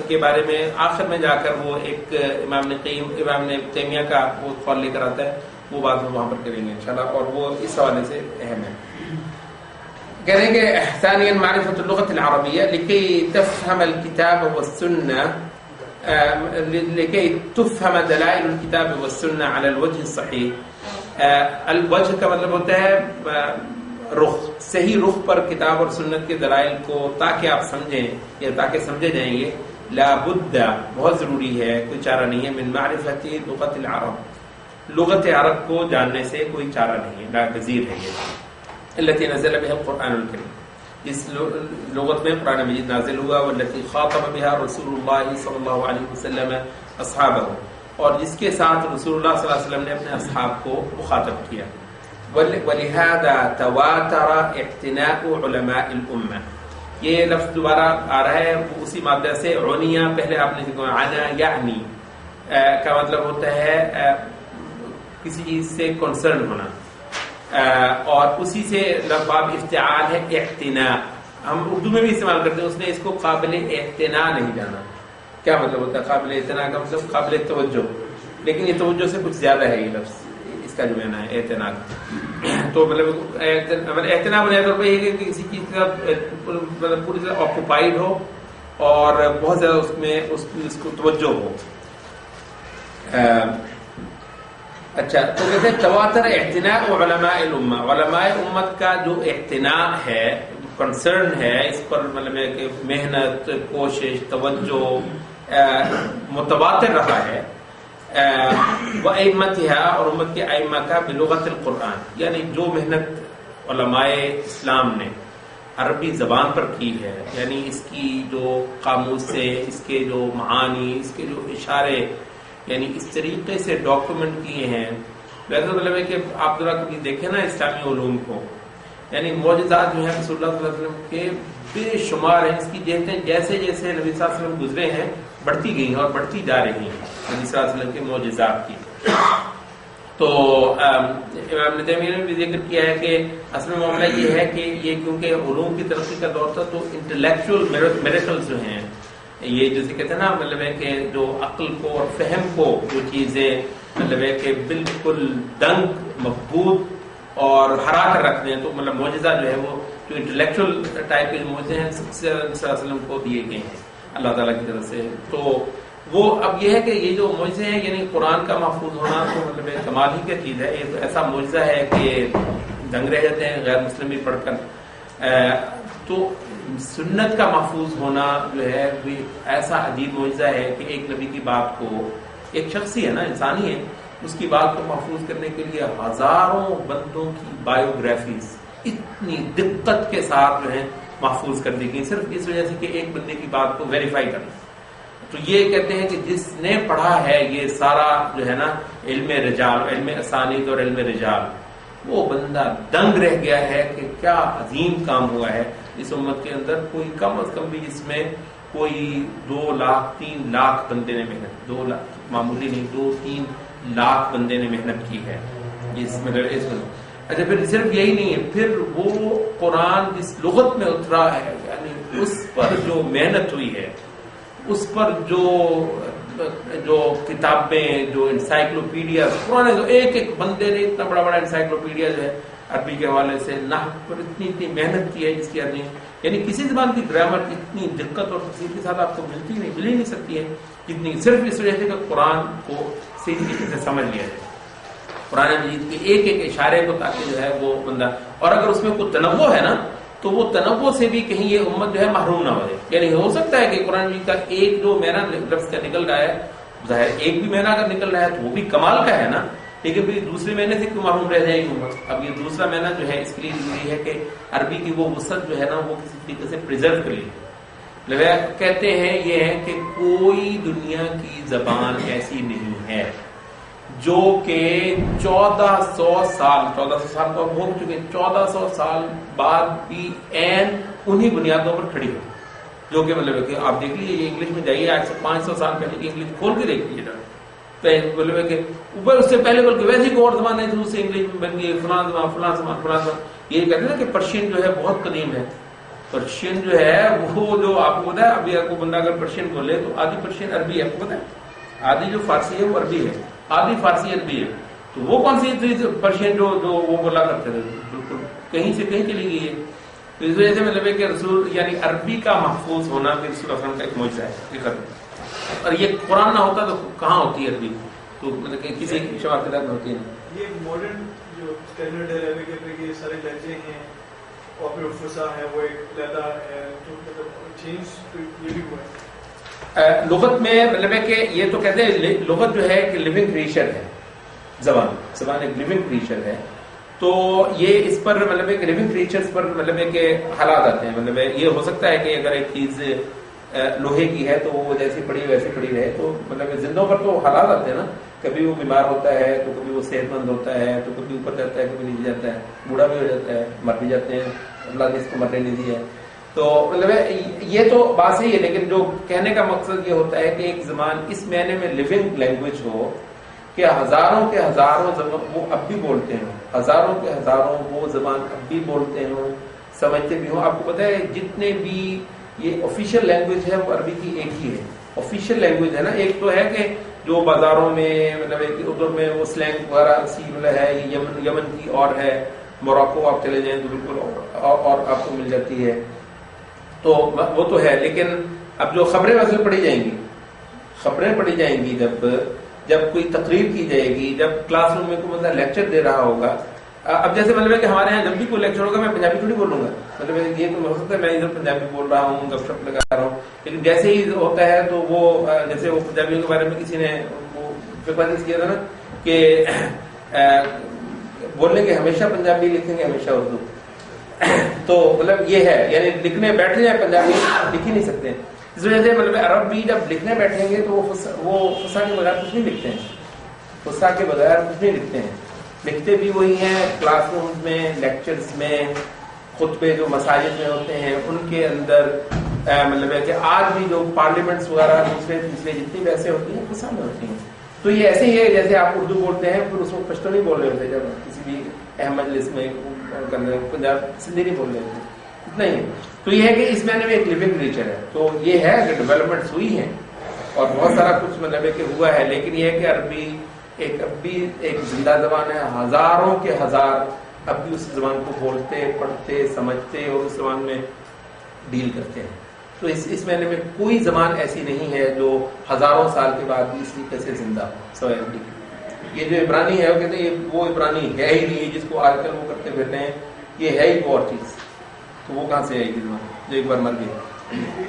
کے بارے میں آخر میں جا کر وہ ایک امام نے تیمیہ کا وہ قول لے کر آتا ہے، وہ بات ہم وہاں پر کریں گے انشاءاللہ، اور وہ اس حوالے سے اہم ہے. کہہ رہے ہیں کہ ثانيا معرفة اللغة العربية لكي تفهم الكتاب والسنة، لكي تفهم دلائل الكتاب والسنة على الوجه الصحيح. الوجه کا مطلب ہوتا ہے رخ، صحیح رخ پر کتاب اور سنت کے دلائل کو تاکہ آپ سمجھیں یا تاکہ سمجھے جائیں گے. لا بد، بہت ضروری ہے، کوئی چارہ نہیں ہے، من معرفت لغت العرب، لغت عرب کو جاننے سے کوئی چارہ نہیں ہے، ناگزیر ہے یہ. التي نزل بها القرآن الكريم، اس لغت میں قرآن مجید نازل ہوا. والتي خاطب بها رسول اللہ صلی اللہ علیہ وسلم اصحابہ، اور جس کے ساتھ رسول اللہ صلی اللہ علیہ وسلم نے اپنے اصحاب کو مخاطب کیا. ولهذا تواتر اعتناء علماء الامه، یہ لفظ دوبارہ آ رہا ہے اسی مادہ سے. عنیا، پہلے آپ نے کہا عنا یعنی کا مطلب ہوتا ہے کسی چیز سے کنسرن ہونا، اور اسی سے باب افتعال ہے اعتناء. ہم اردو میں بھی استعمال کرتے ہیں. اس نے اس کو قابل اعتناء نہیں جانا. کیا مطلب ہوتا ہے قابل اعتناء کا؟ مطلب قابل توجہ، لیکن یہ توجہ سے کچھ زیادہ ہے یہ لفظ، اس کا جو ہے نا اعتناء. تو مطلب اعتناء بنیاد طور پر یہ کہ کسی چیز کا مطلب پوری طرح آکوپائڈ ہو اور بہت زیادہ اس میں اس کو توجہ ہو. اچھا، تو کہتے ہیں تواتر اعتناء علماء الامہ، علماء امت کا جو اعتناء ہے، کنسرن ہے اس پر، مطلب ہے کہ محنت، کوشش، توجہ متواتر رہا ہے. وائمتها، اور امت کے ائمہ کا، بلغت القرآن، یعنی جو محنت علماء اسلام نے عربی زبان پر کی ہے، یعنی اس کی جو قاموس سے اس کے جو معانی، اس کے جو اشارے، یعنی اس طریقے سے ڈاکومنٹ کیے ہیں. ویسے مطلب ہے کہ آپ ذرا کبھی دیکھیں نا اسلامی علوم کو، یعنی معجزات جو ہیں رسول اللہ صلی اللہ علیہ وسلم کے بے شمار ہیں. اس کی جیسے جیسے نبی صلی اللہ علیہ وسلم گزرے ہیں بڑھتی گئی ہیں اور بڑھتی جا رہی ہیں نبی صلی اللہ علیہ وسلم کے معجزات کی. تو امام تیمیہ نے بھی ذکر کیا ہے کہ اصل میں معاملہ یہ ہے کہ یہ کیونکہ علوم کی ترقی کا دور تھا، تو انٹلیکچوئل میریکلز جو ہیں، یہ جیسے کہتے ہیں نا، مطلب ہے کہ جو عقل کو اور فہم کو جو چیزیں مطلب ہے کہ بالکل دنگ مضبوط اور ہرا کر رکھتے ہیں، تو مطلب معجزہ جو ہے وہ جو انٹلیکچوئل ٹائپ کے معجزے ہیں سب سے صلی اللہ علیہ وسلم کو دیے گئے ہیں اللہ تعالیٰ کی طرف سے. تو وہ اب یہ ہے کہ یہ جو معجزے ہیں، یعنی قرآن کا محفوظ ہونا تو مطلب کمال ہی کی چیز ہے. یہ تو ایسا معجزہ ہے کہ دنگ رہ جاتے ہیں غیر مسلم بھی پڑھ کر. تو سنت کا محفوظ ہونا جو ہے وہ ایسا عجیب معجزہ ہے کہ ایک نبی کی بات کو، ایک شخصی ہے نا، انسانی ہے، اس کی بات کو محفوظ کرنے کے لیے ہزاروں بندوں کی بایوگرافیز اتنی دقت کے ساتھ جو ہے محفوظ کر دی گئی، صرف اس وجہ سے کہ ایک بندے کی بات کو ویریفائی کرنا. تو یہ کہتے ہیں کہ جس نے پڑھا ہے یہ سارا جو ہے نا علم رجال، علم اسانید اور علم رجال، وہ بندہ دنگ رہ گیا ہے کہ کیا عظیم کام ہوا ہے اس امت کے اندر. کوئی کم از کم بھی اس میں کوئی 2 لاکھ 3 لاکھ بندے نے محنت، 2 لاکھ معمولی نہیں، 2-3 لاکھ بندے نے محنت کی ہے اس مطلب اس اچھا پھر صرف یہی نہیں ہے، پھر وہ قرآن جس لغت میں اترا ہے، یعنی اس پر جو محنت ہوئی ہے، اس پر جو کتابیں، جو انسائکلوپیڈیا، قرآن جو ایک ایک بندے نے اتنا بڑا بڑا انسائکلوپیڈیا جو ہے عربی کے حوالے سے، نحو پر اتنی محنت کی ہے جس کی آدمی، یعنی کسی زبان کی گرامر کی اتنی دقت اور تفصیل کے ساتھ آپ کو مل ہی نہیں سکتی ہے جتنی، صرف اس وجہ سے کہ قرآن کو صحیح طریقے سے سمجھ لیا جائے، قرآن مجید کے ایک ایک اشارے کو، تاکہ جو ہے وہ بندہ، اور اگر اس میں کوئی تنوع ہے نا تو وہ تنوع سے بھی کہیں یہ امت جو ہے محروم نہ ہو جائے. یعنی ہو سکتا ہے کہ قرآن مجید کا ایک جو معنی لفظ کا نکل رہا ہے، ظاہر ایک بھی معنی اگر نکل رہا ہے تو وہ بھی کمال کا ہے نا، لیکن پھر دوسرے معنی سے کیوں محروم رہ جائے گی امت. اب یہ دوسرا معنی جو ہے اس کے لیے ضروری ہے کہ عربی کی وہ وسعت جو ہے نا وہ کسی طریقے سے پریزرو کر لی. کہتے ہیں یہ ہے کہ کوئی دنیا کی زبان ایسی نہیں ہے جو کہ 1400 سال تو اب ہو چکے، 1400 سال بعد بھی عین انہی بنیادوں پر کھڑی ہو، جو کہ مطلب ہے کہ آپ دیکھ لیجیے یہ انگلش میں جائیے، آج سے 500 سال پہلے کی انگلش کھول کے دیکھ لیجیے، مطلب ہے کہ اوپر اس سے پہلے بلکہ ویسے کوئی اور زبان ہے جو اس سے انگلش میں بن گئی، فلاں زبان. یہ کہتے ہیں نا کہ پرشین جو ہے بہت قدیم ہے. پرشین جو ہے وہ جو آپ کو پتا ہے، ابھی آپ کو بندہ اگر پرشین بولے تو آدھی پرشین عربی ہے، آپ کو پتا ہے آدھی جو فارسی ہے وہ عربی ہے، آدھی فارسی عربی ہے. تو وہ کون سی پرشین جو وہ بولا کرتے تھے بالکل کہیں سے کہیں چلی گئی ہے. تو اس وجہ سے مطلب ہے کہ رسول یعنی عربی کا محفوظ ہونا بھی رسول اللہ کا ایک معجزہ ہے. اور یہ قرآن نہ ہوتا تو کہاں ہوتی ہے عربی، تو مطلب کہ کسی شباب کے میں ہوتی ہے. یہ ماڈرن جو اسٹینڈرڈ عربی کے سارے لہجے ہیں اور پھر فصیح ہے وہ ایک لہجہ ہے جو مطلب چینج یہ بھی ہوا ہے لغت میں. مطلب ہے کہ یہ تو کہتے ہیں لغت جو ہے کہ لیونگ کریچر ہے، زبان ایک لیونگ کریچر ہے. تو یہ اس پر مطلب ہے کہ لیونگ کریچرز پر مطلب ہے کہ حالات آتے ہیں. مطلب ہے یہ ہو سکتا ہے کہ اگر ایک چیز لوہے کی ہے تو وہ جیسی پڑی ویسی پڑی رہے، تو مطلب زندوں پر تو حالات آتے ہیں نا، کبھی وہ بیمار ہوتا ہے تو کبھی وہ صحت مند ہوتا ہے، تو کبھی اوپر جاتا ہے کبھی نیچے جاتا ہے، بوڑھا بھی ہو جاتا ہے، مر بھی جاتے ہیں، اللہ نے اس کو مرنے نہیں دیا ہے. تو مطلب یہ تو بات صحیح ہے، لیکن جو کہنے کا مقصد یہ ہوتا ہے کہ ایک زبان اس معنی میں لیونگ لینگویج ہو کہ ہزاروں کے ہزاروں زبان وہ اب بھی بولتے ہیں، ہزاروں کے ہزاروں وہ زبان اب بھی بولتے ہوں، سمجھتے بھی ہوں. آپ کو پتہ ہے جتنے بھی یہ آفیشیل لینگویج ہے وہ عربی کی ایک ہی ہے، آفیشیل لینگویج ہے نا. ایک تو ہے کہ جو بازاروں میں مطلب اردو میں وہ سلینگ وغیرہ ہے، یمن کی اور ہے، موراکو آپ چلے جائیں تو بالکل اور آپ کو مل جاتی ہے، تو وہ تو ہے. لیکن اب جو خبریں ویسے پڑھی جائیں گی جب کوئی تقریر کی جائے گی، جب کلاس روم میں کوئی مطلب لیکچر دے رہا ہوگا. اب جیسے مطلب ہے کہ ہمارے یہاں جب بھی کوئی لیکچر ہوگا میں پنجابی تھوڑی بولوں گا، مطلب یہ تو ہو سکتا ہے میں ادھر پنجابی بول رہا ہوں، گپ شپ لگا رہا ہوں، لیکن جیسے ہی ہوتا ہے تو وہ جیسے وہ پنجابیوں کے بارے میں کسی نے وہ فکر کیا تھا نا کہ بولنے کے ہمیشہ پنجابی، لکھیں گے ہمیشہ اردو. تو مطلب یہ ہے، یعنی لکھنے بیٹھ جائیں پنجابی لکھ ہی نہیں سکتے. اس وجہ سے مطلب عرب بھی جب لکھنے بیٹھیں گے تو وہ فصیح کے بغیر کچھ نہیں لکھتے ہیں، فصیح کے بغیر کچھ نہیں لکھتے ہیں. لکھتے بھی وہی ہیں کلاس روم میں، لیکچرز میں، خطبے جو مساجد میں ہوتے ہیں ان کے اندر. مطلب ہے کہ آج بھی جو پارلیمنٹس وغیرہ دوسرے جتنی ویسے ہوتی ہیں فصیح میں ہوتی ہیں. تو یہ ایسے ہی ہے جیسے آپ اردو بولتے ہیں پھر اس وقت پشتو نہیں بول رہے ہوتے، جب کسی بھی اہم مجلس میں پنجاب سندھی نہیں بول رہے ہوتے، اتنا ہی ہے. تو یہ ہے کہ اس معنی میں ایک لیونگ نیچر ہے. تو یہ ہے کہ ڈیولپمنٹس ہوئی ہیں اور بہت سارا کچھ مطلب ہے کہ ہوا ہے، لیکن یہ ہے کہ عربی اب بھی ایک زندہ زبان ہے. ہزاروں کے ہزار اب بھی اس زبان کو بولتے، پڑھتے، سمجھتے اور اس زبان میں ڈیل کرتے ہیں. تو اس معنی میں کوئی زبان ایسی نہیں ہے جو ہزاروں سال کے بعد بھی اس طریقے سے زندہ ہو سوائے عربی کی. یہ جو عبرانی ہے وہ کہتے ہیں وہ عبرانی ہے ہی نہیں، جس کو آج کل وہ کرتے پھرتے ہیں، یہ ہے ہی وہ اور چیز. تو وہ کہاں سے آئے گی زبان جو ایک بار مر گئی؟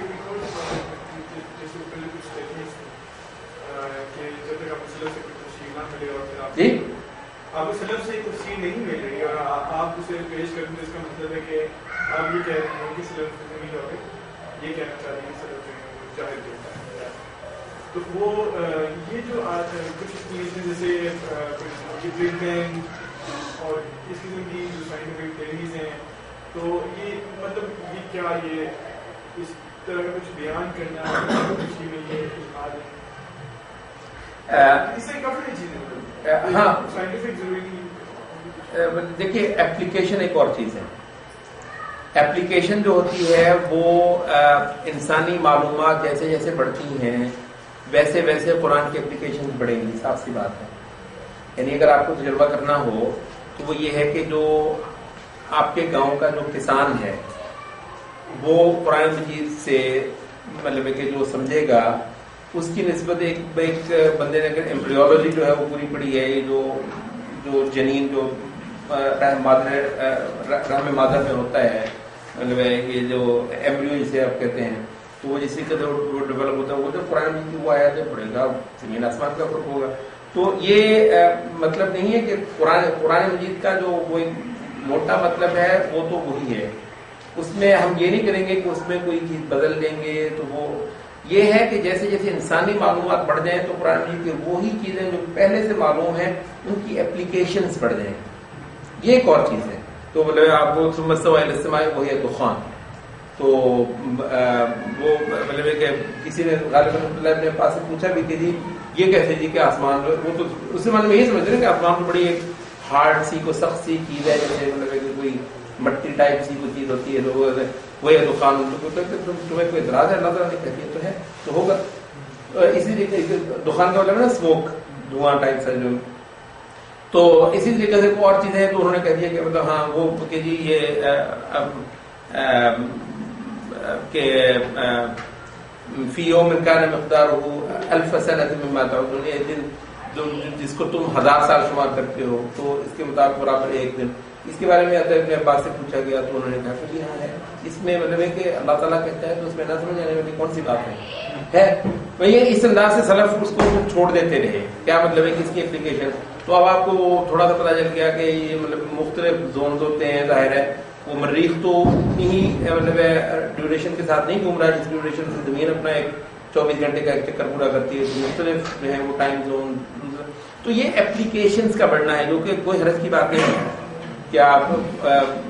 جی آپ کو سلف سے تفسیر نہیں مل رہی اور آپ اسے پیش کریں تو اس کا مطلب ہے کہ آپ یہ کہہ رہے ہیں کہ سلف نہیں جاؤ گے، یہ کہنا چاہ رہے ہیں سلف جو ہے وہ ظاہر دیتا ہے. تو وہ یہ جو آج کچھ چیزیں جیسے ٹریٹمنٹ اور اس قسم کی جو سائنٹیفک تھیریز ہیں، تو یہ مطلب یہ کیا یہ اس طرح کا کچھ بیان کرنا کچھ میں یہ اجتہاد ہے، اس سے کافی چیزیں ہاں سائنٹیفک ضروری دیکھیے ایپلیکیشن ایک اور چیز ہے. ایپلیکیشن جو ہوتی ہے وہ انسانی معلومات جیسے جیسے بڑھتی ہیں ویسے ویسے قرآن کی ایپلیکیشن بڑھیں گی، صاف سی بات ہے. یعنی اگر آپ کو تجربہ کرنا ہو تو وہ یہ ہے کہ جو آپ کے گاؤں کا جو کسان ہے وہ قرآن مجید سے مطلب ہے کہ جو سمجھے گا اس کی نسبت ایک بندے نے اگر ایمبریولوجی جو ہے وہ پوری پڑھی ہے، یہ جو جنین جو رحم مادر میں ہوتا ہے، مطلب یہ جو ایمبریو جسے آپ کہتے ہیں، تو وہ جس قدر وہ ڈیولپ ہوتا ہے وہ تو قرآن مجید کی وہ آیات پڑھے گا، زمین آسمان کا فرق ہوگا. تو یہ مطلب نہیں ہے کہ قرآن مجید کا جو وہ موٹا مطلب ہے وہ تو وہی ہے. اس میں ہم یہ نہیں کریں گے کہ اس میں کوئی چیز بدل دیں گے. تو وہ یہ ہے کہ جیسے جیسے انسانی معلومات بڑھ جائیں تو قرآن مجید کی وہی چیزیں جو پہلے سے معلوم ہیں ان کی اپلیکیشنز بڑھ جائیں. یہ ایک اور چیز ہے. تو مطلب آپ کو وہی دخان، تو وہ مطلب ہے کہ کسی نے غالباً اللہ نے پاس سے پوچھا بھی کہ جی یہ کیسے جی کہ آسمان، وہ تو اس سے مطلب یہی سمجھ رہے ہیں کہ آسمان تو بڑی ایک ہارڈ سی کو سخت سی چیز ہے، جیسے مطلب ہے کہ کوئی مٹی ٹائپ سی کوئی چیز ہوتی ہے. تو وہی دکان تمہیں کوئی اعتراض ہے؟ اللہ تعالیٰ نے کہتی تو ہے تو ہوگا. اسی طریقے دکان کا مطلب نا اسموک، دھواں ٹائپ سے جو. تو اسی طریقے سے اور چیزیں تو انہوں نے کہہ دیا کہ مطلب ہاں وہ کہ جی یہ کہ فی یوم کان مقدارہ الف سنۃ مما تعدون، ایک دن جس کو تم 1000 سال شمار کرتے ہو تو اس کے مطابق برابر ایک دن. اس کے بارے میں ابن عباس سے پوچھا گیا تو انہوں نے کہا کہ ہاں ہے. اس میں مطلب ہے کہ اللہ تعالیٰ کہتا ہے تو اس میں نہ سمجھ آنے والی کون سی بات ہے. یہ اس انداز سے سلف اس کو چھوڑ دیتے رہے. کیا مطلب ہے کہ اس کی اپلیکیشن. تو اب آپ کو تھوڑا سا پتہ چل گیا کہ یہ مطلب مختلف زونز ہوتے ہیں. ظاہر ہے وہ مریخ تو اتنی ہی مطلب ڈیوریشن کے ساتھ نہیں گھوم رہا ہے جس ڈیوریشن سے زمین اپنا ایک 24 گھنٹے کا ایک چکر پورا کرتی ہے. مختلف جو ہے وہ ٹائم زون. تو یہ اپلیکیشنز کا بڑھنا ہے جو کہ کوئی حرج کی بات نہیں ہے. کیا آپ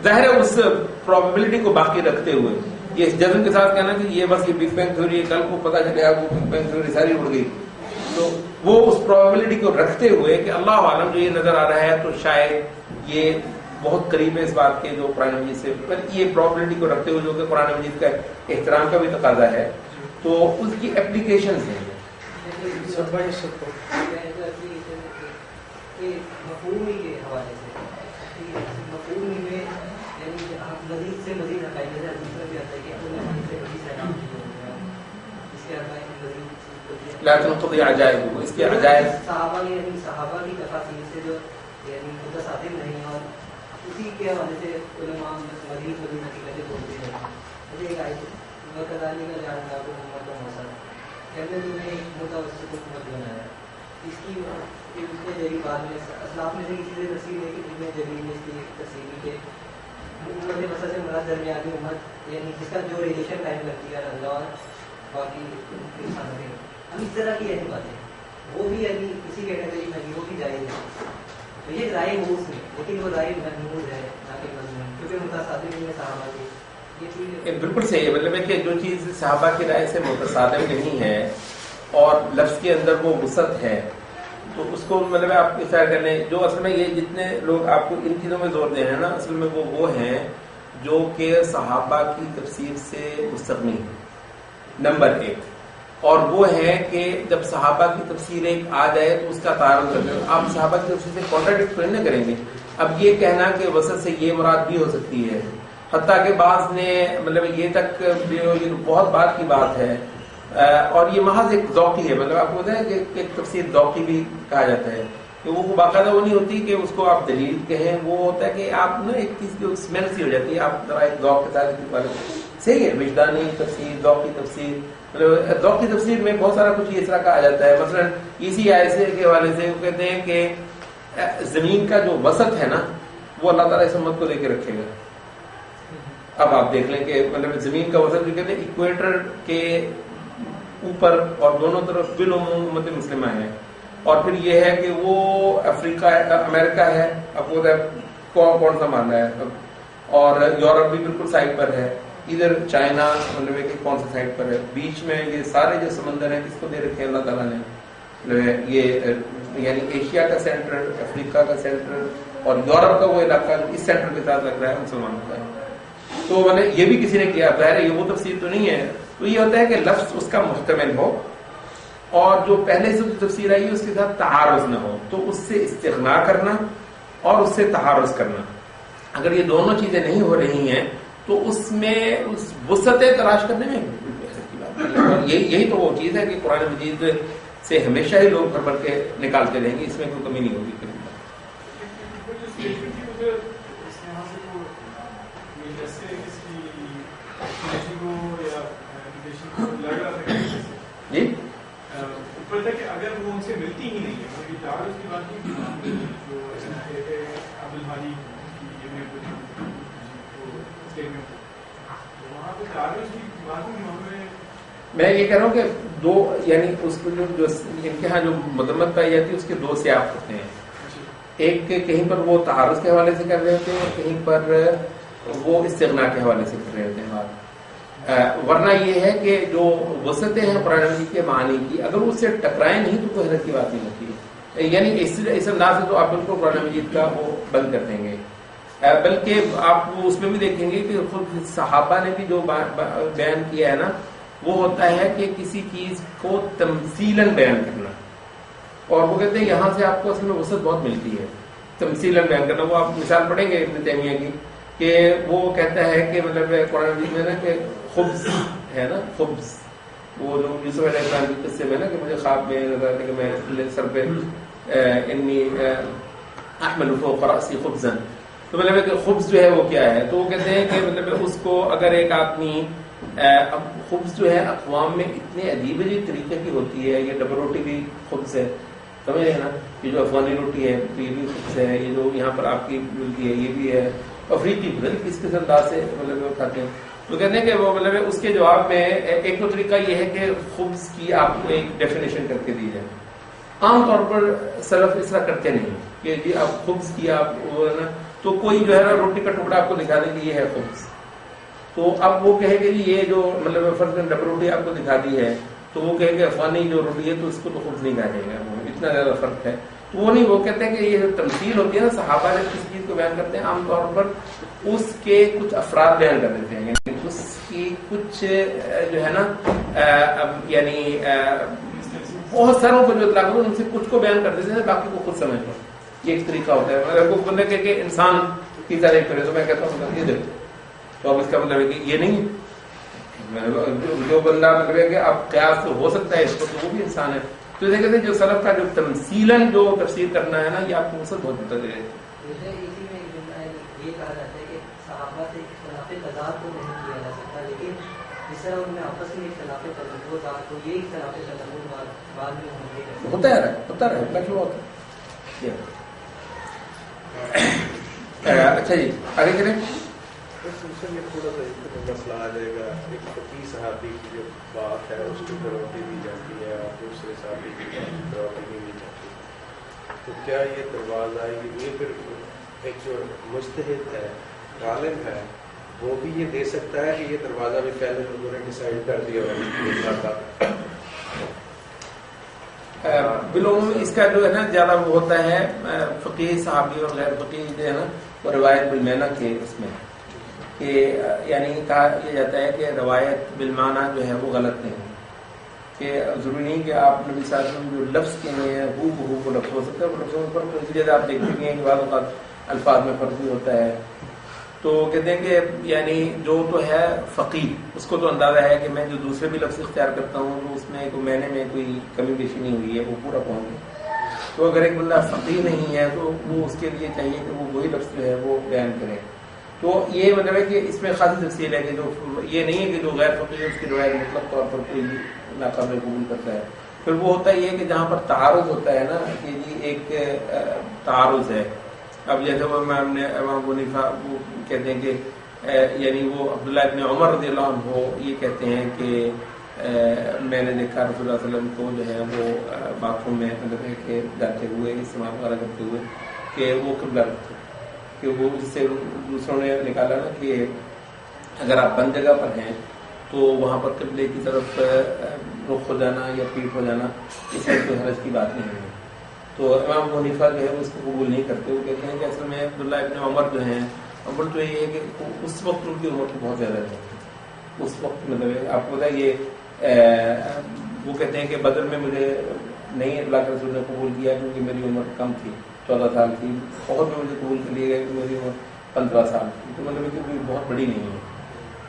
ظاہر ہے اس پروبیبلٹی کو باقی رکھتے ہوئے یہ اس جزم کے ساتھ کہنا کہ یہ بس یہ بگ بینگ تھیوری ہے، کل کو پتہ چلے گا وہ بگ بینگ تھیوری ساری اڑ گئی. تو وہ اس پروبیبلٹی کو رکھتے ہوئے کہ اللہ عالم جو یہ نظر آ رہا ہے تو شاید یہ بہت قریب ہے اس بات کے جو قرآن مجید سے، پر یہ پروبیبلٹی کو رکھتے ہوئے جو کہ قرآن مجید کا احترام کا بھی تقاضا ہے تو اس کی اپلیکیشنز ہیں. مزید سے مزید عقائد بھی آتا ہے کہ لا تنقضي عجائب، اس کے عجائب صحابہ کی تفاصیل سے جو یعنی متصادم نہیں اور اسی کے حوالے سے علماء مزید حقیقتیں بولتے ہیں. مجھے ایک آیت وکذالک جعلناکم امۃ وسطا، کہ ہم نے تمہیں ایک متوسط امت بنایا. اس کی اس کے ذریعے بعد میں اسلاف میں سے کسی سے تفسیر ہے کہ ابن جریر نے اس کی تفسیر کی امت وسط سے مراد درمیانی امت یعنی جس کا جو ریلیشن قائم کرتی ہے اللہ اور باقی انسانوں کے. ہم اس طرح کی ایسی باتیں وہ بھی یعنی اسی کیٹیگری میں وہ بھی جائز ہے. تو یہ رائے ہو اس میں، لیکن وہ رائے محمود ہے نہ کہ مضمون، کیونکہ متصادم میں صحابہ کی یہ چیز بالکل صحیح ہے. مطلب ہے کہ جو چیز صحابہ کی رائے سے متصادم نہیں ہے اور لفظ کے اندر وہ وسعت ہے تو اس کو مطلب آپ اس طرح کر لیں. جو اصل میں یہ جتنے لوگ آپ کو ان چیزوں میں زور دے رہے ہیں نا اصل میں وہ ہیں جو کہ صحابہ کی تفسیر سے مستغنی ہیں نمبر 1، اور وہ ہے کہ جب صحابہ کی تفسیر ایک آ جائے تو اس کا تعارف کرتے ہیں. آپ صحابہ کی تفسیر سے کانٹراڈکٹ نہیں کریں گے. اب یہ کہنا کہ وسط سے یہ مراد بھی ہو سکتی ہے، حتیٰ کہ بعض نے مطلب یہ تک یہ بہت بات کی بات ہے اور یہ محض ایک ذوقی ہے. مطلب آپ کو پتہ ہے کہ ایک تفسیر ذوقی بھی کہا جاتا ہے کہ وہ باقاعدہ وہ نہیں ہوتی کہ اس کو آپ دلیل کہیں، وہ ہوتا ہے کہ آپ نا ایک چیز کی اسمیل سی ہو جاتی ہے، آپ ذرا ایک ذوق کے ساتھ صحیح ہے. وجدانی تفسیر، ذوقی تفسیر، مطلب ذوقی تفسیر میں بہت سارا کچھ اس طرح کہا جاتا ہے. مثلا اسی آیت کے حوالے سے وہ کہتے ہیں کہ زمین کا جو وسط ہے نا وہ اللہ تعالیٰ اس امت کو دے کے رکھے گا. اب آپ دیکھ لیں کہ مطلب زمین کا وسط جو کہتے ہیں ایکویٹر کے اوپر اور دونوں طرف بالعموم امت مسلمہ ہے، اور پھر یہ ہے کہ وہ افریقہ امریکہ ہے، اب وہ کون سا ماننا ہے، اور یورپ بھی بالکل سائڈ پر ہے، ادھر چائنا مطلب کہ کون سا سائڈ پر ہے، بیچ میں یہ سارے جو سمندر ہیں کس کو دے رکھے اللہ تعالیٰ نے. یہ یعنی ایشیا کا سینٹر، افریقہ کا سینٹر اور یورپ کا وہ علاقہ جو اس سینٹر کے ساتھ لگ رہا ہے مسلمانوں کا ہے. تو میں نے یہ بھی کسی نے کیا، ظاہر ہے یہ وہ تفسیر تو نہیں ہے. تو یہ ہوتا ہے کہ لفظ اس کا محتمل ہو اور جو پہلے سے تفسیر آئی ہے اس کے ساتھ تعارض نہ ہو، تو اس سے استغنا کرنا اور اس سے تعارض کرنا. اگر یہ دونوں چیزیں نہیں ہو رہی ہیں تو اس میں اس وسعت تلاش کرنے میں کی بات ہے. یہی تو وہ چیز ہے کہ قرآن مجید سے ہمیشہ ہی لوگ بھر بھر کے نکالتے رہیں گے، اس میں کوئی کمی نہیں ہوگی. جی اوپر تک اگر وہ ان سے ملتی ہی نہیں ہے، تعارض کی بات نہیں جو عبد الحالی وہاں پہ تعارض کی بات نہیں. میں یہ کہہ رہا ہوں کہ دو یعنی اس کو جو ان کے ہاں جو مذمت پائی جاتی ہے اس کے دو سیاق ہوتے ہیں. ایک کہیں پر وہ تعارض کے حوالے سے کر رہے ہوتے ہیں، کہیں پر وہ استغنا کے حوالے سے کر رہے ہوتے ہیں بات. ورنہ یہ ہے کہ جو وسعتیں ہیں قرآن مجید کے معنی کی، اگر اس سے ٹکرائیں نہیں تو کوئی حیرت کی بات نہیں ہوتی. یعنی اس انداز سے تو آپ بالکل قرآن مجید کا وہ بند کر دیں گے. بلکہ آپ اس میں بھی دیکھیں گے کہ خود صحابہ نے بھی جو بیان کیا ہے نا، وہ ہوتا ہے کہ کسی چیز کو تمثیلاً بیان کرنا. اور وہ کہتے ہیں یہاں سے آپ کو اصل میں وسعت بہت ملتی ہے تمثیلاً بیان کرنا. وہ آپ مثال پڑھیں گے ابن تیمیہ کی کہ وہ کہتا ہے کہ مطلب قرآن مجید میں نا کہ خبز ہے نا، خبز وہ جو یوسف علیہ السلام کے قصے میں نا کہ مجھے خواب میں نظر آتا کہ میں سر پہ انی احمل فوق رأسی خبزا. تو مطلب کہ خبز جو ہے وہ کیا ہے، تو وہ کہتے ہیں کہ مطلب اس کو اگر ایک آدمی اب خبز جو ہے اقوام میں اتنے عجیب عجیب طریقے کی ہوتی ہے. یہ ڈبل روٹی بھی خبز ہے، سمجھ رہے ہیں نا، یہ جو افغانی روٹی ہے تو یہ بھی خبز ہے، یہ جو یہاں پر آپ کی ملتی ہے یہ بھی ہے، افریقی بدل کس قسم انداز سے مطلب کھاتے ہیں. تو کہتے ہیں کہ وہ مطلب اس کے جواب میں ایک تو طریقہ یہ ہے کہ خبز کی آپ کو ایک ڈیفینیشن کر کے دی جائے. عام طور پر سلف اس طرح کرتے نہیں کہ جی آپ خبز کی آپ وہ نا، تو کوئی جو ہے نا روٹی کا ٹکڑا آپ کو دکھا دیں کہ یہ ہے خبز. تو اب وہ کہے کہ جی یہ جو مطلب فرض میں ڈبل روٹی آپ کو دکھا دی ہے، تو وہ کہے کہ افغانی جو روٹی ہے تو اس کو تو خبز نہیں کہا جائے گا، وہ اتنا زیادہ فرق ہے. تو وہ نہیں، وہ کہتے ہیں کہ یہ جو تمثیل ہوتی ہے نا، صحابہ نے کسی چیز کو بیان کرتے ہیں عام طور پر اس کے کچھ افراد بیان کر دیتے ہیں، یعنی اس کی کچھ جو ہے نا یعنی بہت ساروں کو جو اطلاق ان سے کچھ کو بیان کر دیتے ہیں، باقی کو خود سمجھ لو. یہ ایک طریقہ ہوتا ہے. اگر کوئی بندہ کہ انسان کی تعریف کرے تو میں کہتا ہوں یہ دیکھو، تو اب اس کا مطلب ہے کہ یہ نہیں جو بندہ مطلب ہے کہ اب قیاس تو ہو سکتا ہے اس کو، تو وہ بھی انسان ہے. تو یہ کہتے ہیں جو سلف کا جو تمثیلاً جو تفسیر کرنا ہے نا، یہ آپ کو وسعت بہت بتا دے رہے ہیں. اسی میں یہ کہا جاتا ہے کہ صحابہ سے اختلاف تضاد کو نہیں کیا جا سکتا، لیکن جس طرح ان میں آپس میں اختلاف تنوع تھا تو یہ اختلاف تنوع بعد میں ہوتا ہے کیا ہوتا ہے. اچھا جی آگے کریں. اس سلسلے میں تھوڑا سا ایک مسئلہ آ جائے گا. ایک فقیہ صحابی کی جو بات ہے اس کی کروٹی دی جاتی ہے اور دوسرے صحابی کی کروٹی نہیں دی جاتی، تو کیا یہ دروازہ یہ پھر ایک جو مجتہد ہے عالم ہے وہ بھی یہ دے سکتا ہے کہ یہ دروازہ بھی پہلے لوگوں نے ڈیسائیڈ کر دیا تھا؟ بالعموم اس کا جو ہے نا زیادہ وہ ہوتا ہے فقیہ صحابی اور غیر فقیہ جو ہے نا وہ روایت بالمعنی کے اس میں کہ یعنی کہا یہ جاتا ہے کہ روایت بالمعنی جو ہے وہ غلط نہیں ہے، کہ ضروری نہیں کہ آپ نبی صلی اللہ علیہ وسلم جو لفظ کے ہیں ہو بہو کو لفظ ہو سکتا ہے، وہ لفظوں میں فرق اسی جگہ آپ دیکھتے ہیں کہ بعض اوقات الفاظ میں فرق بھی ہوتا ہے. تو کہتے ہیں کہ یعنی جو تو ہے فقیہ اس کو تو اندازہ ہے کہ میں جو دوسرے بھی لفظ اختیار کرتا ہوں تو اس میں میں نے کوئی کمی بیشی نہیں ہوئی ہے، وہ پورا پہنچ گیا. تو اگر ایک بندہ فقیہ نہیں ہے تو وہ اس کے لیے چاہیے کہ وہ وہی لفظ جو ہے وہ بیان کرے. تو یہ مطلب ہے کہ اس میں خاصی تفصیل ہے کہ جو یہ نہیں ہے کہ جو غیر فقیہ اس کی روایت مطلق طور پر کوئی ناقابل قبول کرتا ہے. پھر وہ ہوتا یہ کہ جہاں پر تعارض ہوتا ہے نا کہ جی ایک تعارض ہے. اب جیسے وہ امام حنیفہ وہ کہتے ہیں کہ یعنی وہ عبداللہ ابن عمر رضی اللہ عنہ یہ کہتے ہیں کہ میں نے دیکھا رسول اللہ علیہ وسلم کو جو ہے وہ باتھ روم میں مطلب ہے کہ جاتے ہوئے استعمال وغیرہ کرتے ہوئے کہ وہ قبلہ رکھتے کہ وہ جس سے دوسروں نے نکالا نا کہ اگر آپ بند جگہ پر ہیں تو وہاں پر قبلے کی طرف رخ ہو جانا یا پیٹ ہو جانا اس میں کوئی حرج کی بات نہیں ہے. تو امام ابو حنیفہ جو ہے وہ اس کو قبول نہیں کرتے. وہ کہتے ہیں کہ اصل میں عبداللہ ابن عمر جو ہیں، عمر جو یہ ہے کہ اس وقت ان کی عمر تو بہت زیادہ ہے. اس وقت مطلب آپ کو بتائیے وہ کہتے ہیں کہ بدر میں مجھے نہیں اللہ کے رسول نے قبول کیا کیونکہ میری عمر کم تھی، 14 سال تھی. بہت میں مجھے قبول کر لیا گیا کہ میری عمر 15 سال تھی. تو مطلب کہ کوئی بہت بڑی نہیں ہے.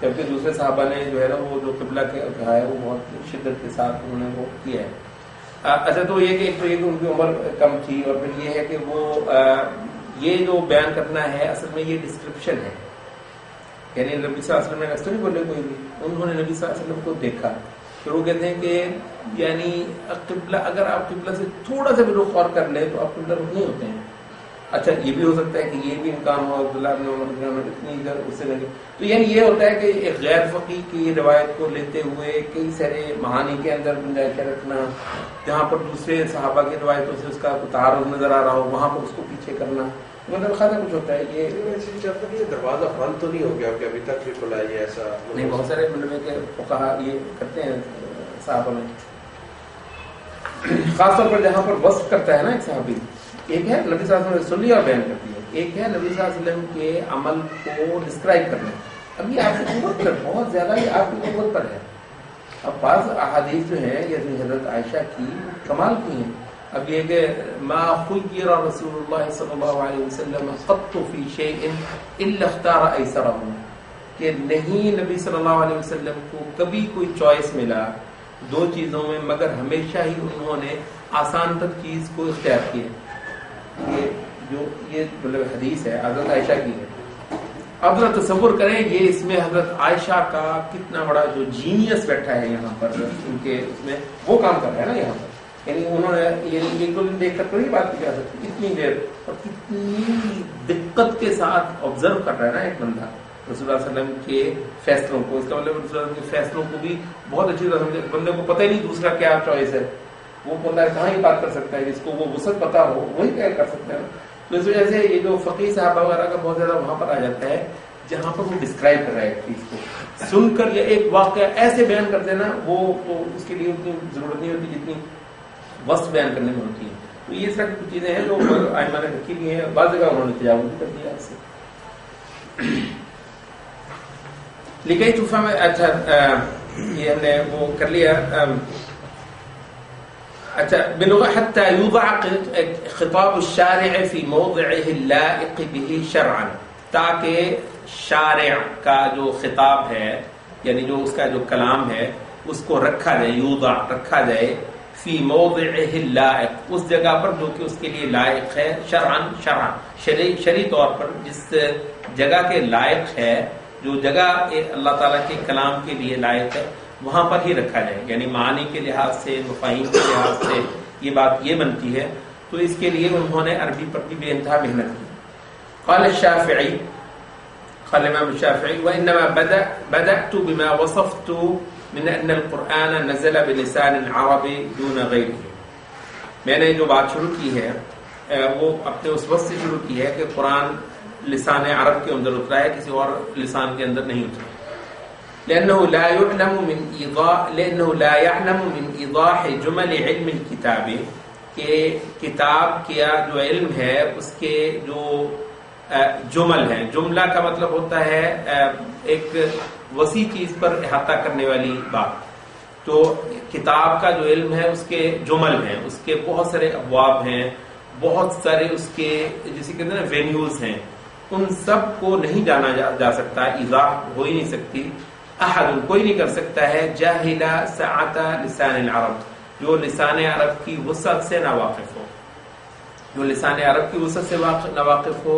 جبکہ دوسرے صحابہ نے جو ہے نا وہ جو قبلہ کے کہا ہے وہ بہت شدت کے ساتھ انہوں نے وہ کیا ہے. اچھا تو یہ کہ ایک تو یہ کہ ان کی عمر کم تھی، اور پھر یہ ہے کہ وہ یہ جو بیان کرنا ہے اصل میں یہ ڈسکرپشن ہے. یعنی نبی صلی اللہ علیہ وسلم نے ایسا نہیں بولے کوئی بھی، انہوں نے نبی صلی اللہ علیہ وسلم کو دیکھا. پھر وہ کہتے ہیں کہ یعنی قبلہ اگر آپ قبلہ سے تھوڑا سا بھی رخ اور کر لیں تو آپ قبلہ رخ نہیں ہوتے ہیں. اچھا یہ بھی ہو سکتا ہے کہ یہ بھی امکان ہو عبداللہ بن عمر اتنی ادھر اس سے لگے. تو یعنی یہ ہوتا ہے کہ ایک غیر فقیہ کی روایت کو لیتے ہوئے کئی سارے معانی کے اندر گنجائش رکھنا، جہاں پر دوسرے صحابہ کی روایتوں سے اس کا تعارض نظر آ رہا ہو وہاں پر اس کو پیچھے کرنا، مطلب خاصا کچھ ہوتا ہے. یہ دروازہ بند تو نہیں ہو گیا کہ ابھی تک بھی کھلا ہے ایسا نہیں. بہت سارے مطلب کہ فقہا یہ کرتے ہیں صحابہ میں، خاص طور پر جہاں پر وصف کرتا ہے نا ایک صحابی. ایک ہے نبی صلی اللہ علیہ وسلم سنی اور بیان کرتی ہے، ایک ہے نبی صلی اللہ علیہ وسلم کے عمل کو ڈسکرائب کرنا. اب یہ آپ کی قوت پر بہت زیادہ یہ آپ کی قوت پر ہے. اب بعض احادیث جو ہیں جیسے حضرت عائشہ کی کمال کی ہیں. اب یہ کہ ما خیر رسول اللہ صلی اللہ علیہ وسلم قط فی شیء الا اختار ایسرہ، کہ نہیں نبی صلی اللہ علیہ وسلم کو کبھی کوئی چوائس ملا دو چیزوں میں مگر ہمیشہ ہی انہوں نے آسان تر چیز کو اختیار کیا. یہ جو یہ مطلب حدیث ہے حضرت عائشہ کی ہے. اب ذرا تصور کریں یہ اس میں حضرت عائشہ کا کتنا بڑا جو جینیس بیٹھا ہے یہاں پر ان کے اس میں وہ کام کر رہا ہے نا یہاں پر. یعنی انہوں نے یہ ایک دو دن دیکھ کر تو نہیں بات کی جا سکتی اتنی دیر، اور کتنی دقت کے ساتھ آبزرو کر رہا ہے نا ایک بندہ رسول اللہ علیہ وسلم کے فیصلوں کو. اس کا مطلب رسول اللہ علیہ وسلم کے فیصلوں کو بھی بہت اچھی طرح سمجھے. بندے کو پتہ ہی نہیں دوسرا کیا چوائس ہے، وہ بندہ کہاں ہی بات کر سکتا ہے، جس کو وہ وسعت پتا ہو وہی کیا کر سکتا ہے. تو اس وجہ سے یہ جو فقیہ صحابہ وغیرہ کا بہت زیادہ وہاں پر آ جاتا ہے جہاں پر وہ ڈسکرائب کر رہا ہے ایک چیز کو سن کر یا ایک واقعہ ایسے بیان کر دینا، وہ تو اس کے لیے اتنی ضرورت نہیں ہوتی جتنی وصف بیان کرنے میں ہوتی ہے. تو یہ طرح کی کچھ چیزیں ہیں جو ائمہ نے رکھی ہوئی ہیں. بعض جگہ انہوں نے تجاوز بھی کر دیا اس سے. لکھائی طوفہ میں اچھا یہ ہم نے وہ کر لیا. اچھا بلغة حتى يوضع خطاب الشارع في موضعه اللائق به شرعا، تاکہ شارع کا جو خطاب ہے یعنی جو اس کا جو کلام ہے اس کو رکھا جائے، یوضع رکھا جائے، فی موضعه اللائق اس جگہ پر جو کہ اس کے لیے لائق ہے، شرعا شرعی طور پر جس جگہ کے لائق ہے، جو جگہ اللہ تعالیٰ کے کلام کے لیے لائق ہے وہاں پر ہی رکھا جائے. یعنی معانی کے لحاظ سے مفاہیم کے لحاظ سے یہ بات یہ بنتی ہے. تو اس کے لیے انہوں نے عربی پر بھی بے انتہا محنت کی. قال الشافعی، قال امام الشافعی وانما بدأت بما وصفت من ان القرآن نزل بلسان عربی دون غیره. میں نے جو بات شروع کی ہے وہ اپنے اس وقت سے شروع کی ہے کہ قرآن لسان عرب کے اندر اترا ہے، کسی اور لسان کے اندر نہیں اترا. لأنه لا يعلم من إيضاح جمل علم الكتاب، کہ کتاب کیا جو علم ہے اس کے جو جمل ہیں، جملہ کا مطلب ہوتا ہے ایک وسیع چیز پر احاطہ کرنے والی بات. تو کتاب کا جو علم ہے اس کے جمل ہیں، اس کے بہت سارے ابواب ہیں، بہت سارے اس کے جسے کہتے ہیں نا وینیوز ہیں، ان سب کو نہیں جانا جا سکتا، ایضاح ہو ہی نہیں سکتی. احد کوئی نہیں کر سکتا ہے جاہل سعت لسان العرب، جو لسان عرب کی وسعت سے ناواقف ہو، جو لسان عرب کی وسعت سے ناواقف ہو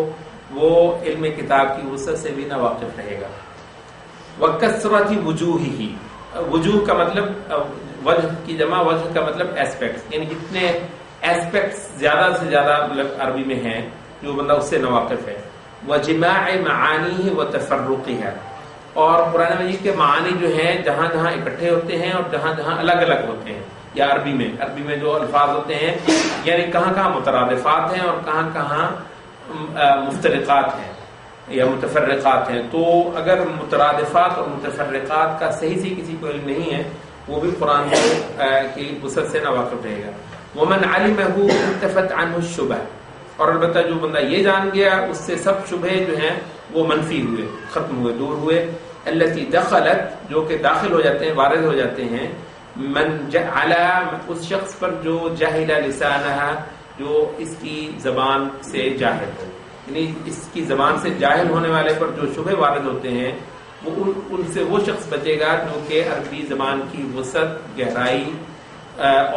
وہ علم کتاب کی وسعت سے بھی ناواقف رہے گا. وکثرت وجوہہ، وجوہ کا مطلب وجہ کی جمع، وجہ کا مطلب ایسپیکٹس، یعنی جتنے ایسپیکٹس زیادہ سے زیادہ مطلب عربی میں ہیں جو بندہ اس سے ناواقف ہے. وجماع معانیہ وتفرقہ، اور قرآن مجید کے معانی جو ہیں جہاں جہاں اکٹھے ہوتے ہیں اور جہاں جہاں الگ الگ ہوتے ہیں، یا عربی میں جو الفاظ ہوتے ہیں یعنی کہاں کہاں مترادفات ہیں اور کہاں کہاں مفترقات ہیں یا متفرقات ہیں. تو اگر مترادفات اور متفرقات کا صحیح سے کسی کو علم نہیں ہے وہ بھی قرآن کی وسعت سے ناواقف رہے گا. ومن علمه انتفت عنه الشبہ، اور البتہ جو بندہ یہ جان گیا اس سے سب شبہے جو ہیں وہ منفی ہوئے، ختم ہوئے، دور ہوئے. التي دخلت، جو کہ داخل ہو جاتے ہیں، وارد ہو جاتے ہیں، من جعل، اس شخص پر جو جاہل لسانہ، جو اس کی زبان سے جاہل ہو، یعنی اس کی زبان سے جاہل ہونے والے پر جو شبہ وارد ہوتے ہیں وہ ان سے وہ شخص بچے گا جو کہ عربی زبان کی وسعت، گہرائی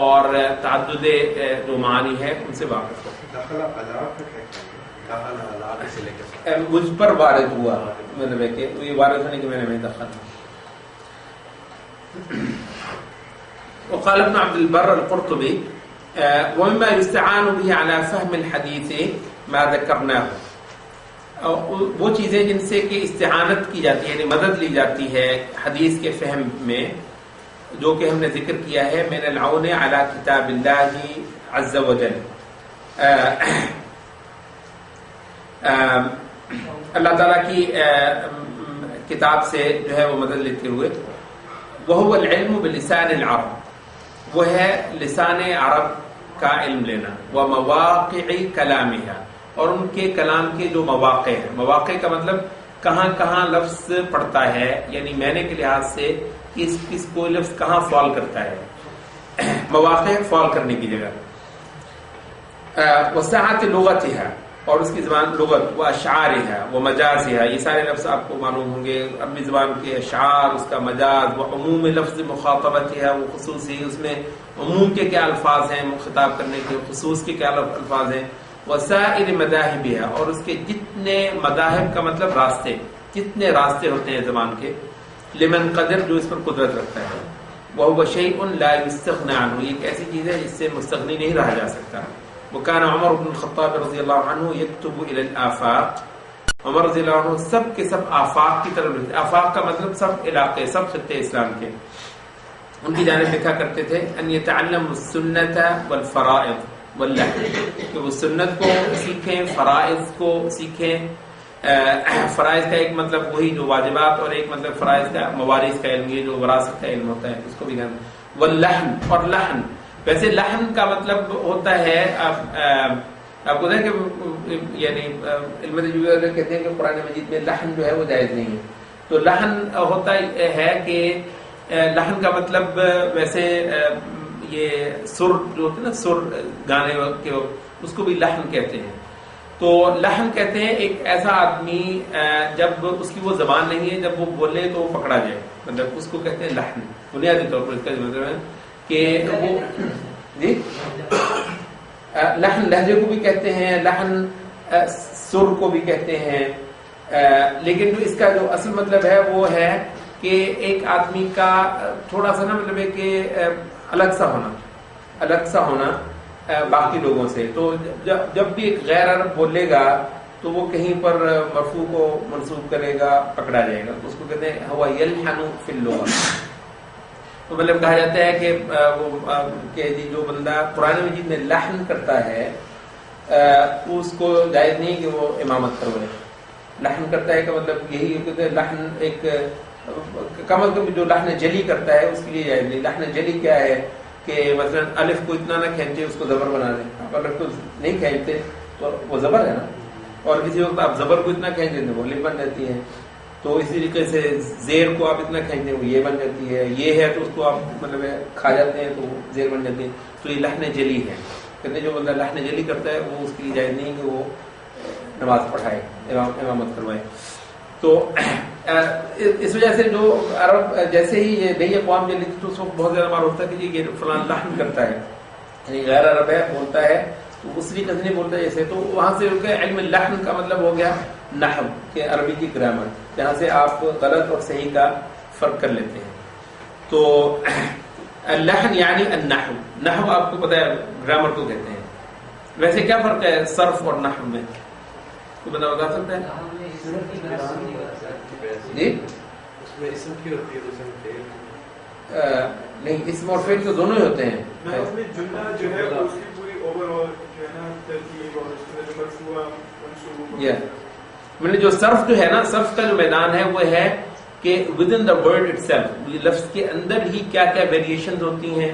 اور تعدد جو معنی ہے ان سے واقف ہو. مجھ پر وارد ہوا، مطلب ہے کہ یہ وارد ہونے کے میں دخل. وقال ابن عبد البر القرطبي ومما يستعان به على فهم الحديث ما ذكرناه، وہ چیزیں جن سے کہ استعانت کی جاتی ہے، یعنی مدد لی جاتی ہے حدیث کے فہم میں، جو کہ ہم نے ذکر کیا ہے. من العون على کتاب اللہ عز وجل، اللہ تعالیٰ کی کتاب سے جو ہے وہ مدد لیتے ہوئے. وهو العلم بلسان العرب، وہ ہے لسان عرب کا علم لینا. ومواقع کلامها، اور ان کے کلام کے جو مواقع ہیں، مواقع کا مطلب کہاں کہاں لفظ پڑتا ہے، یعنی معنی کے لحاظ سے کس کو لفظ کہاں فال کرتا ہے، مواقع فال کرنے کی جگہ. وسعت لغتها، اور اس کی زبان لغت، وہ اشعارها وہ مجازها، یہ سارے لفظ آپ کو معلوم ہوں گے. عربی زبان کے اشعار، اس کا مجاز، وہ عموم لفظ مخاطبتها، وہ خصوصی، اس میں عموم کے کیا الفاظ ہیں خطاب کرنے کے، خصوص کے کیا الفاظ ہیں. وسائر مذاہبها، اور اس کے جتنے مذاہب کا مطلب راستے، جتنے راستے ہوتے ہیں زبان کے. لمن قدر، جو اس پر قدرت رکھتا ہے. وهو شيء لا يستغنى عنه، یہ ایک ایسی چیز ہے جس سے مستغنی نہیں رہا جا سکتا. وكان عمر بن الخطاب رضی اللہ عنہ يكتب الى الآفاق، عمر رضی اللہ عنہ سب کے سب آفاق کی طرف لکھتے. آفاق کا مطلب سب علاقے، سب خطے اسلام کے، ان کی جانب لکھا کرتے تھے. ان يتعلم السنة والفرائض واللحن، کہ وہ سنت کو سیکھیں، فرائض کو سیکھیں. فرائض کا ایک مطلب وہی جو واجبات، اور ایک مطلب فرائض کا موارث کا علم، یہ جو وراثت کا علم ہوتا ہے اس کو بھی جانیں. واللحن، اور لحن، ویسے لحن کا مطلب ہوتا ہے آپ کو کہ یعنی علم تجوید کہتے ہیں کہ قرآن مجید میں لحن جو ہے وہ جائز نہیں ہے. تو لحن ہوتا ہے کہ لحن کا مطلب ویسے یہ سر جو ہوتے ہیں نا، سر گانے کے وقت، اس کو بھی لحن کہتے ہیں. تو لحن کہتے ہیں ایک ایسا آدمی جب اس کی وہ زبان نہیں ہے، جب وہ بولے تو وہ پکڑا جائے، مطلب اس کو کہتے ہیں لحن. بنیادی طور پر اس کا مطلب ہے کہ وہ جی لحن لہجے کو بھی کہتے ہیں، لحن سر کو بھی کہتے ہیں. لیکن جو اس کا جو اصل مطلب ہے وہ ہے کہ ایک آدمی کا تھوڑا سا نا مطلب ہے کہ الگ سا ہونا باقی لوگوں سے. تو جب بھی ایک غیر عرب بولے گا تو وہ کہیں پر مرفوع کو منسوب کرے گا، پکڑا جائے گا. اس کو کہتے ہیں ہوا یلحن فی اللغہ. تو مطلب کہا جاتا ہے کہ وہ کہ جو بندہ قرآن مجید میں لحن کرتا ہے اس کو جائز نہیں کہ وہ امامت کروائے. لحن کرتا ہے کہ مطلب یہی کہتے ہیں لحن ایک کم از کم جو لحن جلی کرتا ہے اس کے لیے جائز نہیں. لحن جلی کیا ہے کہ مثلا الف کو اتنا نہ کھینچے، اس کو زبر بنا دیں. آپ الف کو نہیں کھینچتے تو وہ زبر ہے نا، اور کسی وقت آپ زبر کو اتنا کھینچ دیتے وہ الف بن جاتی ہے. تو اسی طریقے سے زیر کو آپ اتنا کھینچتے ہیں وہ یہ بن جاتی ہے. یہ ہے تو اس کو آپ مطلب کھا جاتے ہیں تو زیر بن جاتی ہے. تو یہ لحن جلی ہے. کہتے ہیں جو بندہ لحن جلی کرتا ہے وہ اس کی جائز نہیں کہ وہ نماز پڑھائے، امامت کروائے. تو اس وجہ سے جو عرب جیسے ہی یہ نئی اقوام چلی تھی تو اس وقت بہت زیادہ معروف ہوتا ہے کہ یہ فلاں لحن کرتا ہے، یعنی غیر عرب ہے بولتا ہے تو اس طریقے سے نہیں بولتا جیسے. تو وہاں سے علم لحن کا مطلب ہو گیا نحو کہ عربی کی گرامر، جہاں سے آپ غلط اور صحیح کا فرق کر لیتے ہیں. تو لحن یعنی النحو، نحو آپ کو پتہ ہے گرامر کو کہتے ہیں. ویسے کیا فرق ہے صرف اور نحو میں؟ کوئی بندہ بتا سکتا ہے؟ جی اس میں اسم کی ہوتی ہے نہیں، اسم اور فعل تو دونوں ہی ہوتے ہیں. اس میں جملہ جو ہے اس کی پوری اوور آل جو ہے نا ترتیب اور اس میں جو مرفوع منصوب میں نے جو صرف جو ہے نا، صرف کا جو میدان ہے وہ ہے کہ with in the word it self, لفظ کے اندر ہی کیا کیا ویریشنز ہوتی ہیں.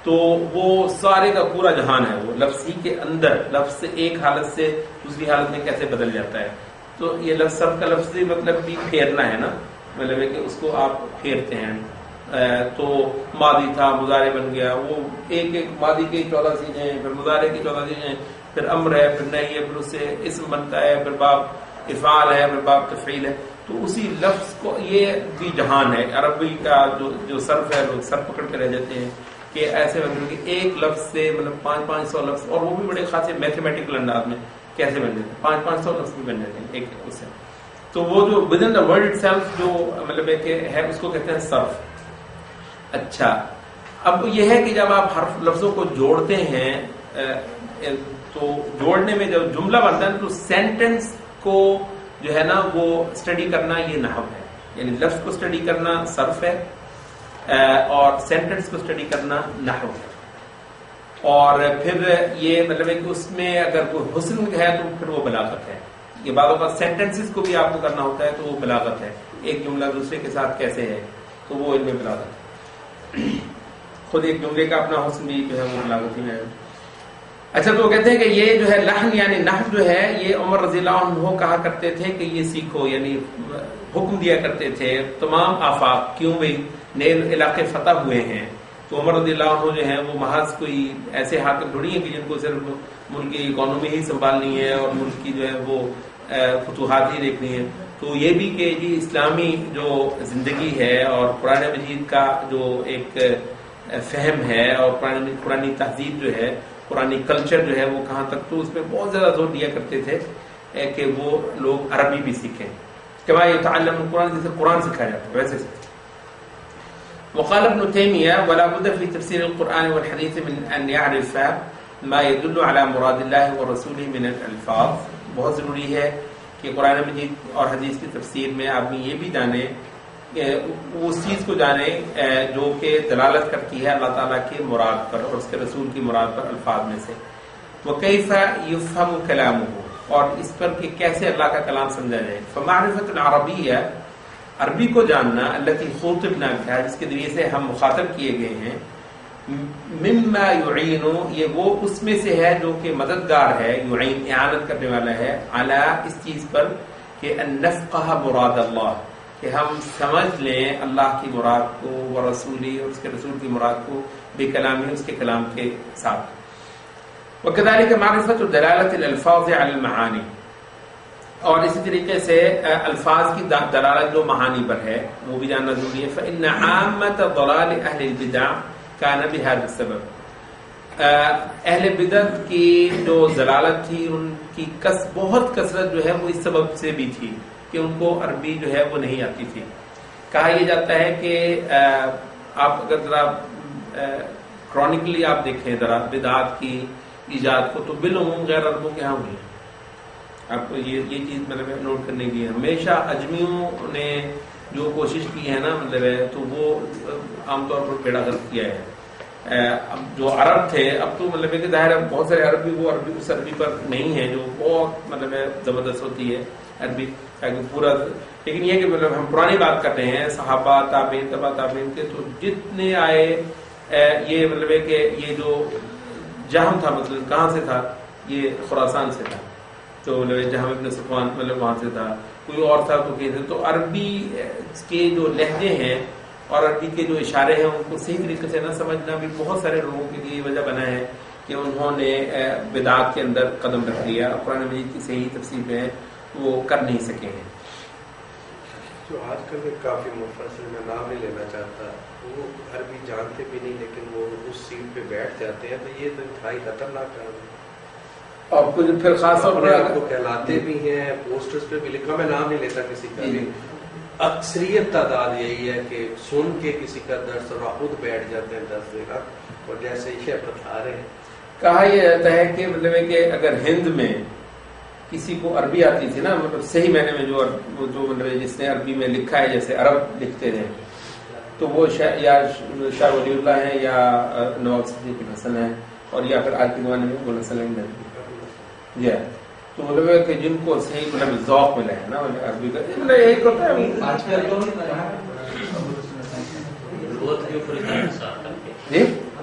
تو وہ سارے کا پورا جہان ہے، وہ لفظ ہی کے اندر لفظ ایک حالت سے دوسری حالت میں کیسے بدل جاتا ہے. تو یہ لفظ صرف کا لفظی مطلب بھی پھیرنا ہے نا، مطلب ہے کہ اس کو آپ پھیرتے ہیں. تو ماضی تھا مضارع بن گیا، وہ ایک ایک ماضی کے 14 چیزیں، پھر مضارع کی 14 چیزیں، پھر امر ہے، پھر نہیں ہے، پھر اس سے اسم بنتا ہے، پھر باب افعال ہے، پھر باب تفعیل ہے. تو اسی لفظ کو یہ بھی جہان ہے. عربی کا جو صرف ہے لوگ سر پکڑ کے رہ جاتے ہیں کہ ایسے مطلب کہ ایک لفظ سے مطلب 500 لفظ، اور وہ بھی بڑے خاصے میتھمیٹیکل انداز میں کیسے بن جاتے ہیں، 500 لفظ بھی بن جاتے ہیں ایک اس سے. تو وہ جو with in the word it self جو مطلب ہے کہ ہے اس کو کہتے ہیں صرف. اچھا، اب یہ ہے کہ جب آپ حرف لفظوں کو جوڑتے ہیں تو جوڑنے میں جب جملہ بنتا ہے تو سینٹنس کو جو ہے نا وہ اسٹڈی کرنا یہ نحو ہے. یعنی لفظ کو اسٹڈی کرنا صرف ہے اور سینٹنس کو اسٹڈی کرنا نحو ہے. اور پھر یہ مطلب ہے کہ اس میں اگر کوئی حسن ہے تو پھر وہ بلاغت ہے. یہ بعض اوقات سینٹنسز کو بھی آپ کو کرنا ہوتا ہے تو وہ بلاغت ہے. ایک جملہ دوسرے کے ساتھ کیسے ہے تو وہ علم بلاغت ہے. خود ایک جملے کا اپنا حسن بھی جو ہے وہ بلاغت ہی ہے. اچھا، تو وہ کہتے ہیں کہ یہ جو ہے لحن یعنی نحو جو ہے یہ عمر رضی اللہ عنہ کہا کرتے تھے کہ یہ سیکھو، یعنی حکم دیا کرتے تھے تمام آفاق. کیوں بھائی نئے علاقے فتح ہوئے ہیں تو عمر رضی اللہ عنہ جو ہیں وہ محض کوئی ایسے حاکم تھوڑی ہیں کہ جن کو صرف ملک کی اکانومی ہی سنبھالنی ہے اور ملک کی جو ہے وہ فتوحات ہی دیکھنی ہے. تو یہ بھی کہ جی اسلامی جو زندگی ہے اور قرآن مجید کا جو ایک فہم ہے اور قرآنی تہذیب جو ہے، قرآنی کلچر جو ہے وہ کہاں تک، تو اس میں بہت زیادہ زور دیا کرتے تھے کہ وہ لوگ عربی بھی سیکھیں. کما یتعلم القرآن، جیسے قرآن سکھایا جاتا ہے ویسے سیکھیں. وقال ابن تیمیہ ولا بد في تفسير القرآن والحديث من ان يعرف ما يدل على مراد الله ورسوله من الالفاظ. بہت ضروری ہے کہ قرآن مجید اور حدیث کی تفسیر میں آدمی یہ بھی جانے، اس چیز کو جانے جو کہ دلالت کرتی ہے اللہ تعالیٰ کے مراد پر اور اس کے رسول کی مراد پر الفاظ میں سے. وَكَيْفَ يُفْهَمُ كَلَامُهُ، اور اس پر کہ کیسے اللہ کا کلام سمجھا جائے. فَمَعْرِفَةُ الْعَرَبِيَّةِ، عربی کو جاننا، التي خُوطِبْنَا بِهَا، جس کے ذریعے سے ہم مخاطب کیے گئے ہیں. مما يعين، یہ وہ اس میں سے ہے جو کہ مددگار ہے، يعين اعانت کرنے والا ہے، علی اس چیز پر کہ ان نفقه مراد اللہ، کہ ہم سمجھ لیں اللہ کی مراد کو، ورسولی اور اس کے رسول کی مراد کو، بکلامی اس کے کلام کے ساتھ. وكذلك معرفة دلالة الالفاظ على المعانی، اور اسی طریقے سے الفاظ کی دلالت جو معانی پر ہے وہ بھی جاننا ضروری ہے. فإن عامة ضلال اہل البدع كان بهذا السبب، اہل بدعت کی جو ضلالت تھی ان کی بہت کثرت جو ہے وہ اس سبب سے بھی تھی کہ ان کو عربی جو ہے وہ نہیں آتی تھی. کہا یہ جاتا ہے کہ آپ اگر ذرا کرونیکلی آپ دیکھیں ذرا بدعات کی ایجاد کو تو بالعموم غیر عربوں کے ہاں ہوئی. آپ کو یہ چیز مطلب نوٹ کرنے کی ہے. ہمیشہ اجمیوں نے جو کوشش کی ہے نا مطلب ہے تو وہ عام طور پر بیڑا غرق کیا ہے. اب جو عرب تھے اب تو مطلب ہے کہ ظاہر ہے بہت سارے عربی وہ عربی اس عربی پر نہیں ہے جو بہت مطلب ہے زبردست ہوتی ہے عربی پورا. لیکن یہ کہ مطلب ہم پرانی بات کر رہے ہیں صحابہ تابعین تبع تابعین کے، تو جتنے آئے یہ مطلب ہے کہ یہ جو جہم تھا مطلب کہاں سے تھا، یہ خراسان سے تھا. تو جہم ابن صفوان مطلب وہاں سے تھا، کوئی اور تھا تو کہیں. تو عربی کے جو لہجے ہیں اور عربی کے جو اشارے ہیں ان کو صحیح طریقے سے نہ سمجھنا بھی بہت سارے لوگوں کے لیے وجہ بنا ہے کہ انہوں نے بدعات کے اندر قدم رکھ لیا، قرآن مجید کی صحیح تفسیر میں وہ کر نہیں سکے ہیں. جو آج کل کے کافی مفسر، میں نام نہیں لینا چاہتا، وہ عربی جانتے بھی نہیں لیکن وہ اس سیٹ پہ بیٹھ جاتے ہیں، تو یہ تو انتہائی خطرناک کام ہے. اور کچھ پھر خاص طور پر آپ کو کہلاتے بھی ہیں، پوسٹرز پہ بھی لکھا، میں نام نہیں لیتا کسی کا بھی. اکثریت تعداد یہی ہے کہ سن کے کسی کا درس اور خود بیٹھ جاتے ہیں درس دینا، اور جیسے یہ بتا رہے ہیں. کہا یہ جاتا ہے کہ مطلب ہے کہ اگر ہند میں کسی کو عربی آتی تھی نا، مطلب صحیح معنی میں جو مطلب جس نے عربی میں لکھا ہے جیسے عرب لکھتے تھے، تو وہ یا شاہ ولی اللہ ہیں یا نواب صدیق حسن ہیں، اور یا پھر آج کے زمانے میں مولانا سلیم ندوی. تو مطلب ہے کہ جن کو صحیح مطلب ذوق ملا ہے نا عربی کا، مطلب ایک ہوتا ہے آج کل جی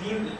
3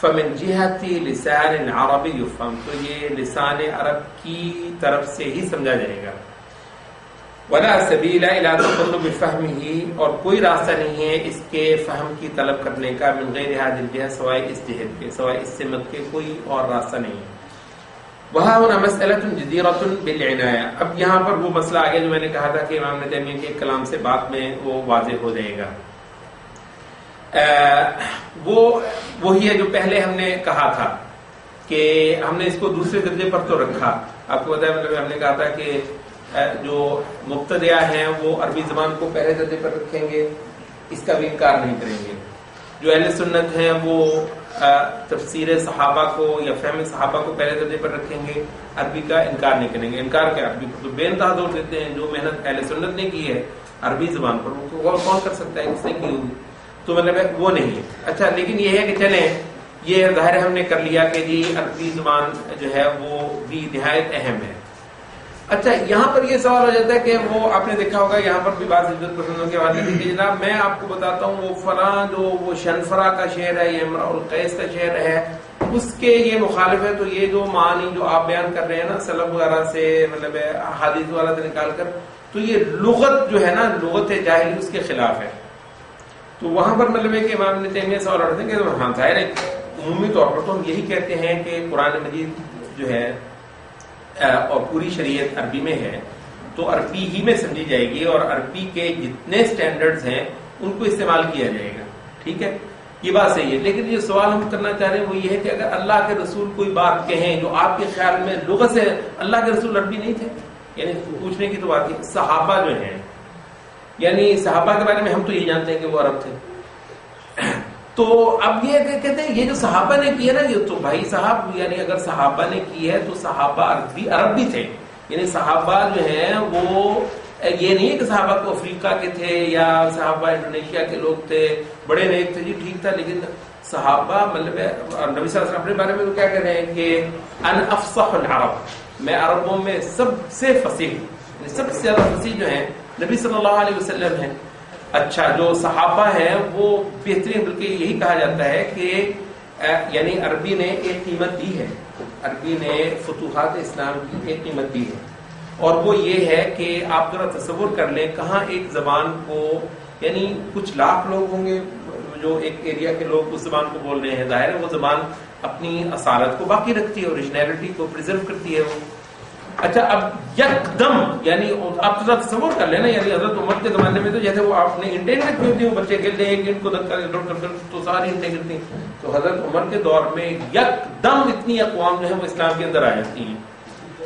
فمن جہتی لسان عربی یفہم، تو یہ لسان عرب کی طرف سے ہی سمجھا جائے گا. ولا سبیل الی تطلب فہمہ، اور کوئی راستہ نہیں ہے اس کے فہم کی طلب کرنے کا، من غیر هذه الجهة، سوائے اس جہت کے، سوائے اس سمت کے کوئی اور راستہ نہیں ہے. وہاں ہونا مسئلۃ جدیرۃ بالعنایہ. اب یہاں پر وہ مسئلہ آگے جو میں نے کہا تھا کہ امام ابن تیمیہ کے کلام سے بعد میں وہ واضح ہو جائے گا. وہی ہے جو پہلے ہم نے کہا تھا کہ ہم نے اس کو دوسرے درجے پر تو رکھا. آپ کو پتا ہے مطلب ہم نے کہا تھا کہ جو مبتدیہ ہیں وہ عربی زبان کو پہلے درجے پر رکھیں گے، اس کا بھی انکار نہیں کریں گے. جو اہل سنت ہیں وہ تفسیر صحابہ کو یا فہم صحابہ کو پہلے درجے پر رکھیں گے، عربی کا انکار نہیں کریں گے. انکار کیا، عربی کو تو بے انتہا زور دیتے ہیں. جو محنت اہل سنت نے کی ہے عربی زبان پر وہ کون کر سکتا ہے، کس نے کی ہوگی، تو مطلب وہ نہیں ہے. اچھا لیکن یہ ہے کہ چلیں یہ ظاہر ہم نے کر لیا کہ جی عربی زبان جو ہے وہ بھی نہایت اہم ہے. اچھا یہاں پر یہ سوال ہو جاتا ہے کہ وہ آپ نے دیکھا ہوگا یہاں پر بھی بعض عزت پسندوں کے حوالے سے کہ جناب میں آپ کو بتاتا ہوں وہ فلاں جو وہ شنفرا کا شعر ہے یا امراء القیس کا شعر ہے اس کے یہ مخالف ہے. تو یہ جو معانی جو آپ بیان کر رہے ہیں نا سلف وغیرہ سے مطلب حدیث وغیرہ سے نکال کر، تو یہ لغت جو ہے نا لغت جاہلی اس کے خلاف ہے. تو وہاں پر مطلب ہے کہ امام ابن تیمیہ سوال اٹھتے ہیں کہ ہاں ظاہر ہے عمومی طور پر تو ہم یہی کہتے ہیں کہ قرآن مجید جو ہے اور پوری شریعت عربی میں ہے تو عربی ہی میں سمجھی جائے گی اور عربی کے جتنے سٹینڈرڈز ہیں ان کو استعمال کیا جائے گا. ٹھیک ہے یہ بات صحیح ہے. لیکن یہ سوال ہم کرنا چاہ رہے ہیں وہ یہ ہے کہ اگر اللہ کے رسول کوئی بات کہیں جو آپ کے خیال میں لغت سے اللہ کے رسول عربی نہیں تھے، یعنی پوچھنے کی تو بات ہے. صحابہ جو ہیں یعنی صحابہ کے بارے میں ہم تو یہ جانتے ہیں کہ وہ عرب تھے. تو اب یہ کہتے ہیں یہ جو صحابہ نے کیا نا یہ تو بھائی صاحب یعنی اگر صحابہ نے کی ہے تو صحابہ عرب بھی تھے. یعنی صحابہ جو ہیں وہ یہ نہیں ہے کہ صحابہ کو افریقہ کے تھے یا صحابہ انڈونیشیا کے لوگ تھے، بڑے نیک تھے، جی ٹھیک تھا. لیکن صحابہ مطلب نبی صلی اللہ علیہ وسلم اپنے بارے میں تو کیا کہہ رہے ہیں کہ ان افصح العرب، میں عربوں میں سب سے فصیح ہوں، سب سے زیادہ فصیح جو ہیں نبی صلی اللہ علیہ وسلم ہیں. اچھا جو صحابہ ہیں وہ بہترین، بلکہ یہی کہا جاتا ہے کہ یعنی عربی نے ایک قیمت دی ہے، عربی نے فتوحات اسلام کی ایک قیمت دی ہے اور وہ یہ ہے کہ آپ ذرا تصور کر لیں کہاں ایک زبان کو یعنی کچھ لاکھ لوگ ہوں گے جو ایک ایریا کے لوگ اس زبان کو بول رہے ہیں. ظاہر ہے وہ زبان اپنی اصالت کو باقی رکھتی ہے، اوریجنلٹی کو پریزرو کرتی ہے وہ. اچھا اب یک دم یعنی آپ ذرا تصور کر لینا یعنی حضرت عمر کے زمانے میں تو جیسے وہ آپ نے انٹیں نہیں رکھی ہوتی وہ بچے کھیلتے ہیں ایک اینٹ کو دھکا تو ساری انٹیں گرتی ہیں. تو حضرت عمر کے دور میں یک دم اتنی اقوام جو ہے وہ اسلام کے اندر آ جاتی ہیں.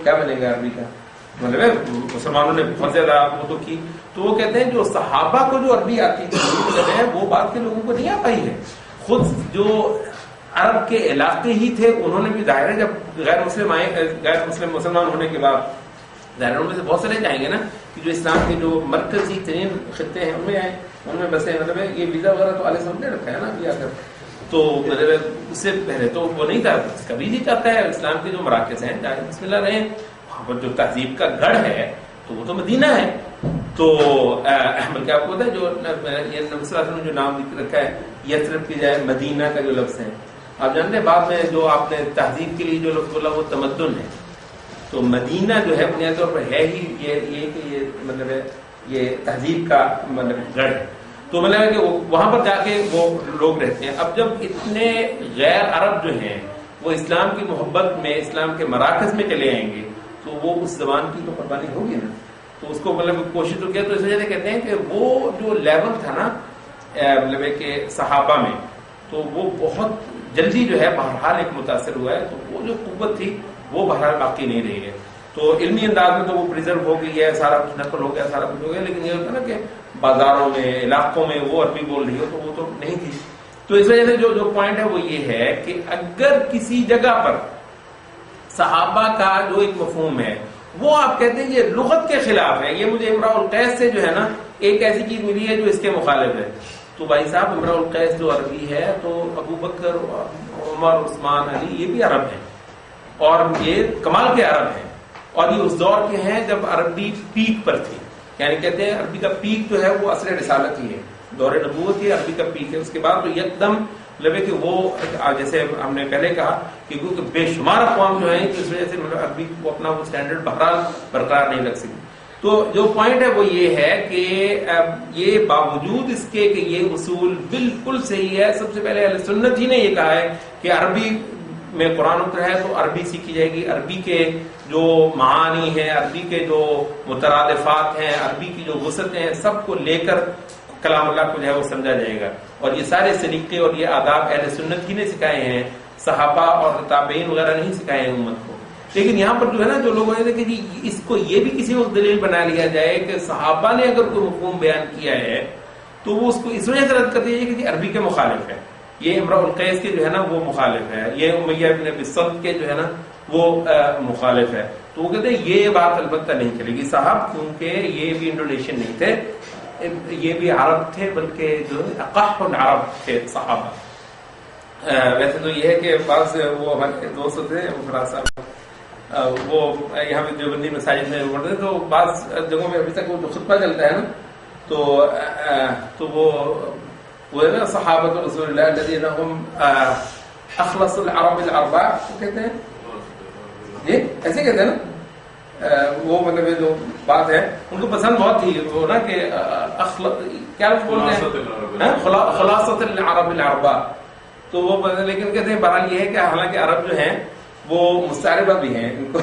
کیا بنے گا عربی کا مطلب مسلمانوں نے بہت زیادہ وہ تو کی. تو وہ کہتے ہیں جو صحابہ کو جو عربی آتی تھی وہ بات کے لوگوں کو نہیں آ پائی ہے. خود جو عرب کے علاقے ہی تھے انہوں نے بھی ظاہر ہے جب غیر مسلم آئے، غیر مسلم مسلمان ہونے کے بعد ظاہر ان میں سے بہت سارے جائیں گے نا کہ جو اسلام کے جو مرکزی ترین خطے ہیں ان میں آئے، ان میں بسے مطلب یہ ویزا وغیرہ تو علیہ السلام نے رکھا ہے نا ابھی آ کر. تو مطلب اس سے پہلے تو وہ نہیں تھا. کبھی نہیں چاہتا ہے اسلام کے جو مراکز ہیں چاہے بسم اللہ رہے، وہاں پر جو تہذیب کا گڑھ ہے تو وہ تو مدینہ ہے. تو بلکہ آپ کو پتا ہے جو نبی صلی اللہ علیہ وسلم نے جو نام رکھا ہے یثرب کی جائے مدینہ کا جو لفظ ہے، آپ جانتے ہیں بعد میں جو آپ نے تہذیب کے لیے جو لفظ بولا وہ تمدن ہے. تو مدینہ جو ہے بنیادی طور پر ہے ہی یہ کہ یہ مطلب ہے یہ تہذیب کا مطلب گڑھ ہے. تو مطلب ہے کہ وہاں پر جا کے وہ لوگ رہتے ہیں. اب جب اتنے غیر عرب جو ہیں وہ اسلام کی محبت میں اسلام کے مراکز میں چلے آئیں گے تو وہ اس زبان کی تو قربانی ہوگی نا. تو اس کو مطلب کوشش تو کیا. تو اس وجہ سے کہتے ہیں کہ وہ جو لیول تھا نا مطلب ہے کہ صحابہ میں تو وہ بہت جلدی جو ہے بہرحال ایک متاثر ہوا ہے. تو وہ جو قوت تھی وہ بہرحال باقی نہیں رہی ہے. تو علمی انداز میں تو وہ پریزرو ہو گئی ہے، سارا کچھ نقل ہو گیا، سارا کچھ ہو گیا. لیکن یہ ہوتا ہے نا کہ بازاروں میں علاقوں میں وہ عربی بول رہی ہو تو وہ تو نہیں تھی. تو اس وجہ سے جو پوائنٹ ہے وہ یہ ہے کہ اگر کسی جگہ پر صحابہ کا جو ایک مفہوم ہے وہ آپ کہتے ہیں یہ لغت کے خلاف ہے، یہ مجھے امراء القیس سے جو ہے نا ایک ایسی چیز ملی ہے جو اس کے مخالف ہے. تو بھائی صاحب امراء القیس جو عربی ہے تو ابو بکر عمر عثمان علی یہ بھی عرب ہیں اور یہ کمال کے عرب ہیں اور یہ اس دور کے ہیں جب عربی پیک پر تھی. یعنی کہتے ہیں عربی کا پیک جو ہے وہ عصر رسالت ہی ہے. دور نبوت کی عربی کا پیک ہے. اس کے بعد تو یکدم مطلب ہے کہ وہ جیسے ہم نے پہلے کہا کہ بے شمار اقوام جو ہیں اس وجہ سے مطلب عربی کو اپنا وہ اسٹینڈرڈ بہرحال برقرار نہیں رکھ سکتی. تو جو پوائنٹ ہے وہ یہ ہے کہ یہ باوجود اس کے کہ یہ اصول بالکل صحیح ہے. سب سے پہلے اہل سنت ہی نے یہ کہا ہے کہ عربی میں قرآن اترا ہے تو عربی سیکھی جائے گی, عربی کے جو معانی ہیں, عربی کے جو مترادفات ہیں, عربی کی جو وسعتیں ہیں, سب کو لے کر کلام اللہ کو جو ہے وہ سمجھا جائے گا. اور یہ سارے سلیقے اور یہ آداب اہل سنت ہی نے سکھائے ہیں, صحابہ اور تابعین وغیرہ نہیں سکھائے ہیں امت کو. لیکن یہاں پر جو ہے نا جو لوگوں نے کہ جی اس کو یہ بھی کسی وقت دلیل بنا لیا جائے کہ صحابہ نے اگر کوئی مفہوم بیان کیا ہے تو وہ اس کو اس وجہ سے رد کر دیا جائے کہ جی عربی کے مخالف ہے, یہ امرؤ القیس کے جو ہے نا وہ مخالف ہے, یہ امیہ بن ابی صلت کے جو ہے نا وہ مخالف ہے. تو وہ کہتے ہیں یہ بات البتہ نہیں چلے گی صاحب, کیونکہ یہ بھی انڈونیشین نہیں تھے, یہ بھی عرب تھے, بلکہ جو اقح العرب تھے صحابہ. ویسے تو یہ ہے کہ بعض وہ ہمارے دوست تھے فراز صاحب, وہ یہاں پہ دیوبندی مساجد میں پڑھتے ہیں, تو بعض جگہوں میں ابھی تک وہ جو خطبہ چلتا ہے نا تو وہ ہے نا صحابۃ رسول اللہ الذین هم اخلص العرب الاربع کہتے ہیں, جی ایسے کہتے ہیں نا. وہ مطلب جو بات ہے ان کو پسند بہت تھی وہ نا کہ کیا بولتے ہیں خلاصۃ العرب الاربع. تو وہ لیکن کہتے ہیں بہرحال یہ ہے کہ حالانکہ عرب جو ہیں وہ مستعربہ بھی ہیں, ان کو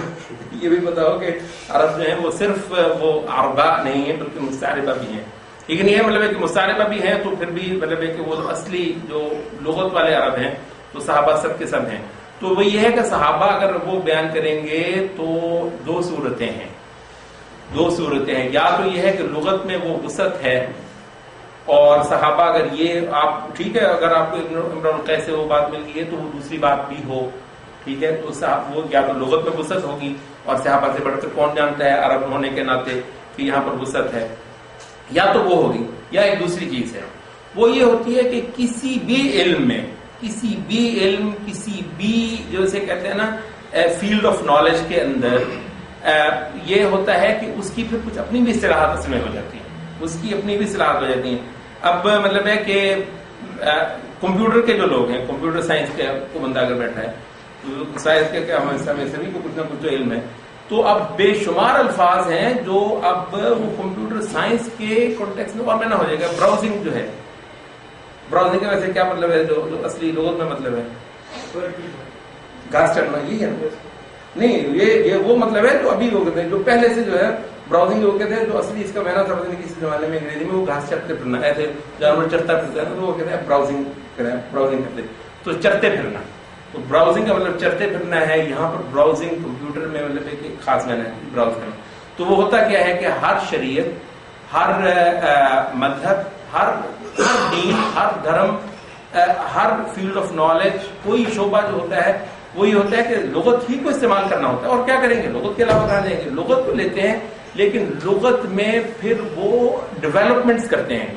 یہ بھی پتا ہو کہ عرب جو ہیں وہ صرف وہ اربع نہیں ہیں بلکہ مستعربہ بھی ہیں. لیکن یہ مطلب ہے کہ مستعربہ بھی ہیں تو پھر بھی مطلب ہے کہ وہ اصلی جو لغت والے عرب ہیں تو صحابہ سب کے سب ہیں. تو وہ یہ ہے کہ صحابہ اگر وہ بیان کریں گے تو دو صورتیں ہیں, یا تو یہ ہے کہ لغت میں وہ وسعت ہے, اور صحابہ اگر یہ آپ ٹھیک ہے اگر آپ کو امرؤ القیس سے وہ بات مل گئی ہے تو وہ دوسری بات بھی ہو, ٹھیک ہے, تو وہ یا تو لغت میں وسعت ہوگی, اور صحابہ سے بڑھ کر کون جانتا ہے عرب ہونے کے ناطے کہ یہاں پر وسعت ہے, یا تو وہ ہوگی. یا ایک دوسری چیز ہے وہ یہ ہوتی ہے کہ کسی بھی علم کسی بھی جو اسے کہتے ہیں نا فیلڈ آف نالج کے اندر یہ ہوتا ہے کہ اس کی پھر کچھ اپنی بھی اصطلاحات اس میں ہو جاتی ہیں, اب مطلب ہے کہ کمپیوٹر کے جو لوگ ہیں, کمپیوٹر سائنس کے کو بندہ اگر بیٹھا ہے تو سائنس کے ہمیں سبھی کو کچھ نہ کچھ جو علم ہے, تو اب بے شمار الفاظ ہیں جو اب وہ کمپیوٹر سائنس کے کانٹیکس میں اور میں نہ ہو جائے گا. براؤزنگ جو ہے, براؤزنگ کا ویسے کیا مطلب ہے جو اصلی لغت میں مطلب ہے گھاس چڑھنا, یہی ہے نہیں, یہ وہ مطلب ہے جو ابھی وہ کہتے ہیں جو پہلے سے جو ہے براؤزنگ وہ کہتے ہیں, جو اصلی اس کا معنی تھا کسی زمانے میں انگریزی میں وہ گھاس چرتے پھرنا, ایسے جانور چرتا پھرتا ہے تو وہ کہتے ہیں براؤزنگ کرتے, تو چرتے پھرنا. تو براؤزنگ کا مطلب چرتے پھرنا ہے. یہاں پر براؤزنگ کمپیوٹر میں مطلب ایک خاص معنی ہے براؤز کرنا. تو وہ ہوتا کیا ہے کہ ہر شریعت, ہر مذہب, ہر دین, ہر دھرم, ہر فیلڈ آف نالج, کوئی شعبہ جو ہوتا ہے وہ یہ ہوتا ہے کہ لغت ہی کو استعمال کرنا ہوتا ہے. اور کیا کریں گے, لغت کے علاوہ کہاں جائیں گے, لغت کو لیتے ہیں لیکن لغت میں پھر وہ ڈیولپمنٹس کرتے ہیں.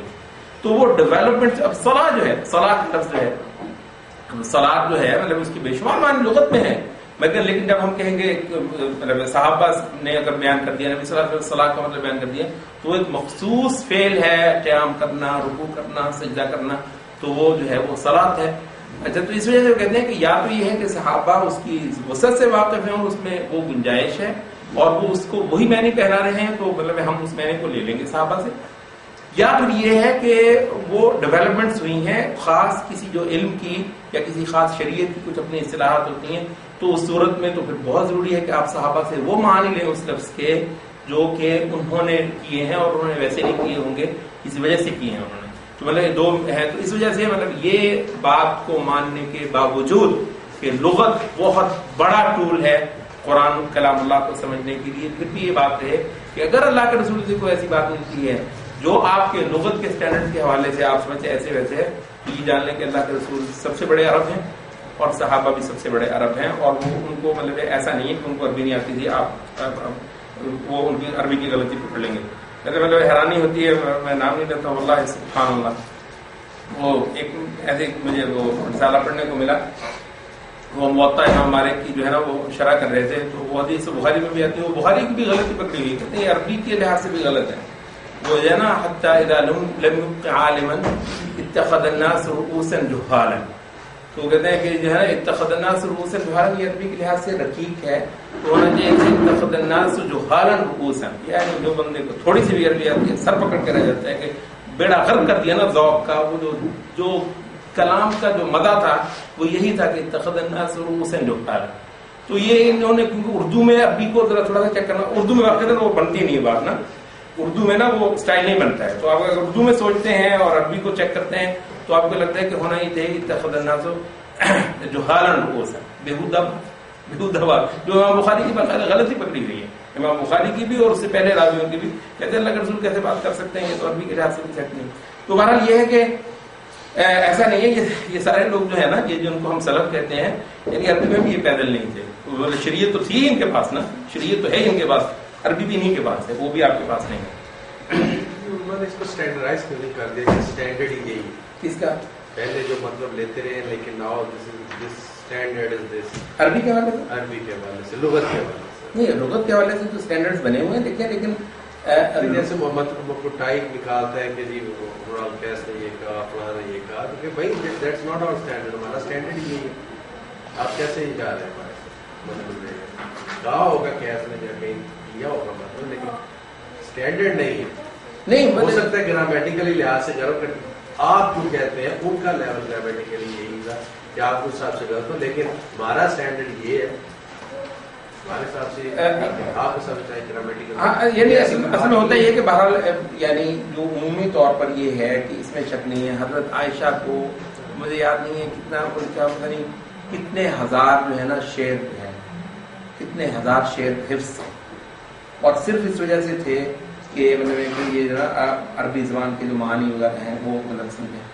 تو وہ ڈیولپمنٹس, اب صلاح جو ہے, صلاح کا لفظ جو ہے, صلاح جو ہے مطلب اس کی بے شمار معنی لغت میں ہے, مگر لیکن جب ہم کہیں گے مطلب صحابہ نے اگر بیان کر دیا, نبی صلی اللہ علیہ وسلم صلاح کا مطلب بیان کر دیا, تو وہ ایک مخصوص فعل ہے, قیام کرنا, رکوع کرنا, سجدہ کرنا, تو وہ جو ہے وہ صلاح ہے. اچھا, تو اس وجہ سے کہتے ہیں کہ یا تو یہ ہے کہ صحابہ اس کی وسعت سے واقف ہیں اور اس میں وہ گنجائش ہے اور وہ اس کو وہی معنی پہنا رہے ہیں, تو مطلب ہم اس معنی کو لے لیں گے صحابہ سے, یا پھر یہ ہے کہ وہ ڈیولپمنٹس ہوئی ہیں خاص کسی جو علم کی یا کسی خاص شریعت کی کچھ اپنی اصطلاحات ہوتی ہیں, تو اس صورت میں تو پھر بہت ضروری ہے کہ آپ صحابہ سے وہ معنی لیں اس لفظ کے جو کہ انہوں نے کیے ہیں, اور انہوں نے ویسے نہیں کیے ہوں گے, کسی وجہ سے کیے ہیں انہوں نے. تو مطلب دو ہے, تو اس وجہ سے مطلب یہ بات کو ماننے کے باوجود کہ لغت بہت بڑا ٹول ہے قرآن کلام اللہ کو سمجھنے کے لیے, پھر بھی یہ بات ہے کہ اگر اللہ کے رسول سے کوئی ایسی بات ملتی ہے جو آپ کے لغت کے سٹینڈرڈ کے حوالے سے آپ سمجھتے ایسے ویسے ہے, تو یہ جان لیں کہ اللہ کے رسول سب سے بڑے عرب ہیں اور صحابہ بھی سب سے بڑے عرب ہیں, اور وہ ان کو مطلب ایسا نہیں ہے کہ ان کو عربی نہیں آتی تھی, آپ وہ ان کی عربی کی غلطی پکڑ لیں گے. مطلب حیرانی ہوتی ہے, میں نام نہیں لیتا ہوں, اللہ سبحان اللہ. وہ ایک ایسے مجھے وہ رسالہ پڑھنے کو ملا, وہ موطا امام مالک کی جو ہے نا وہ شرح کر رہے تھے, تو وہ حدیث بخاری میں بھی آتی ہے, وہ بخاری کی بھی غلطی پکڑی ہوئی, کہتے ہیں عربی کے لحاظ سے بھی غلط ہے. وہ جو ہے نا حتی اذا لم یبق عالما اتخذ الناس رؤوسا جهالا، تو کہتے ہیں کہ جو ہے اتخذ الناس رؤوسا جهالا یہ عربی کے لحاظ سے رقیق ہے، تو ہونا چاہیے کہ اتخذ الناس جهالا رؤوسا، یعنی جو بندے کو تھوڑی سی بھی عربی آتی ہے سر پکڑ کے رہ جاتا ہے کہ بیڑا غرق کر دیا نا ذوق کا، وہ جو کلام کا جو مزہ تھا وہ یہی تھا کہ اتخذ الناس رؤوسا جهالا. تو یہ انہوں نے کیونکہ اردو میں عربی کو ذرا تھوڑا سا چیک کرنا، اردو میں واقعی وہ بنتی نہیں ہے بات نا، اردو میں نا وہ اسٹائل نہیں بنتا ہے، تو آپ اگر اردو میں سوچتے ہیں اور عربی کو چیک کرتے ہیں تو آپ کو لگتا ہے کہ ہونا ہی چاہیے اتخذ الناس جهالا رؤوسا، بیہودہ بات، جو امام بخاری کی بات غلطی پکڑی گئی ہے، امام بخاری کی بھی اور اس سے پہلے راویوں کی بھی، کہتے ہیں اللہ کے رسول کیسے بات کر سکتے ہیں، یہ تو عربی کے لحاظ سے بھی سیٹ نہیں. تو بہرحال یہ ہے کہ ایسا نہیں ہے، یہ سارے لوگ جو ہے نا یہ جن کو ہم سلف کہتے ہیں، یعنی عربی میں بھی یہ پیدل نہیں تھے، شریعت تو تھی ان کے پاس نا، شریعت تو ہے ان کے پاس، عربی بھی انہیں کے پاس ہے، وہ بھی آپ کے پاس نہیں ہے. انہوں نے اس کو اسٹینڈرڈائز کیوں نہیں کر دیا؟ اسٹینڈرڈ ہی یہی کس کا؟ پہلے جو مطلب لیتے رہے، لیکن ناؤ دس اسٹینڈرڈ از دس. عربی کے حوالے سے؟ عربی کے حوالے سے، لغت کے حوالے سے نہیں، لغت کے حوالے سے تو اسٹینڈرڈز بنے ہوئے ہیں، دیکھیں لیکن جیسے محمد کو ٹائپ نکالتا ہے کہ جی عمران قیس نے یہ کہا، فلاں نے یہ کہا، کہ بھائی دیٹس ناٹ آور اسٹینڈرڈ، ہمارا اسٹینڈرڈ یہی ہے. آپ کیسے ہی جا رہے ہیں ہمارے مطلب کہا ہوگا قیس نے یا کہیں کیا ہوگا مطلب، لیکن اسٹینڈرڈ نہیں ہے. نہیں ہو سکتا ہے گرامیٹیکلی لحاظ سے غلط کر، آپ کیوں کہتے ہیں ان کا لیول گرامیٹیکلی یہی تھا کہ آپ اس حساب سے غلط ہو، لیکن ہمارا اسٹینڈرڈ یہ ہے ہمارے حساب سے آپ حساب سے گرامیٹیکل. یعنی اصل میں ہوتا یہ ہے کہ بہرحال یعنی جو عمومی طور پر یہ ہے کہ اس میں شک نہیں ہے، حضرت عائشہ کو مجھے یاد نہیں ہے کتنا کیا پتہ نہیں کتنے ہزار جو ہے نا شعر جو ہے، کتنے ہزار شعر حفظ، اور صرف اس وجہ سے تھے کہ مطلب یہ جو عربی زبان کے جو معانی وغیرہ ہیں وہ مطلب سمجھیں.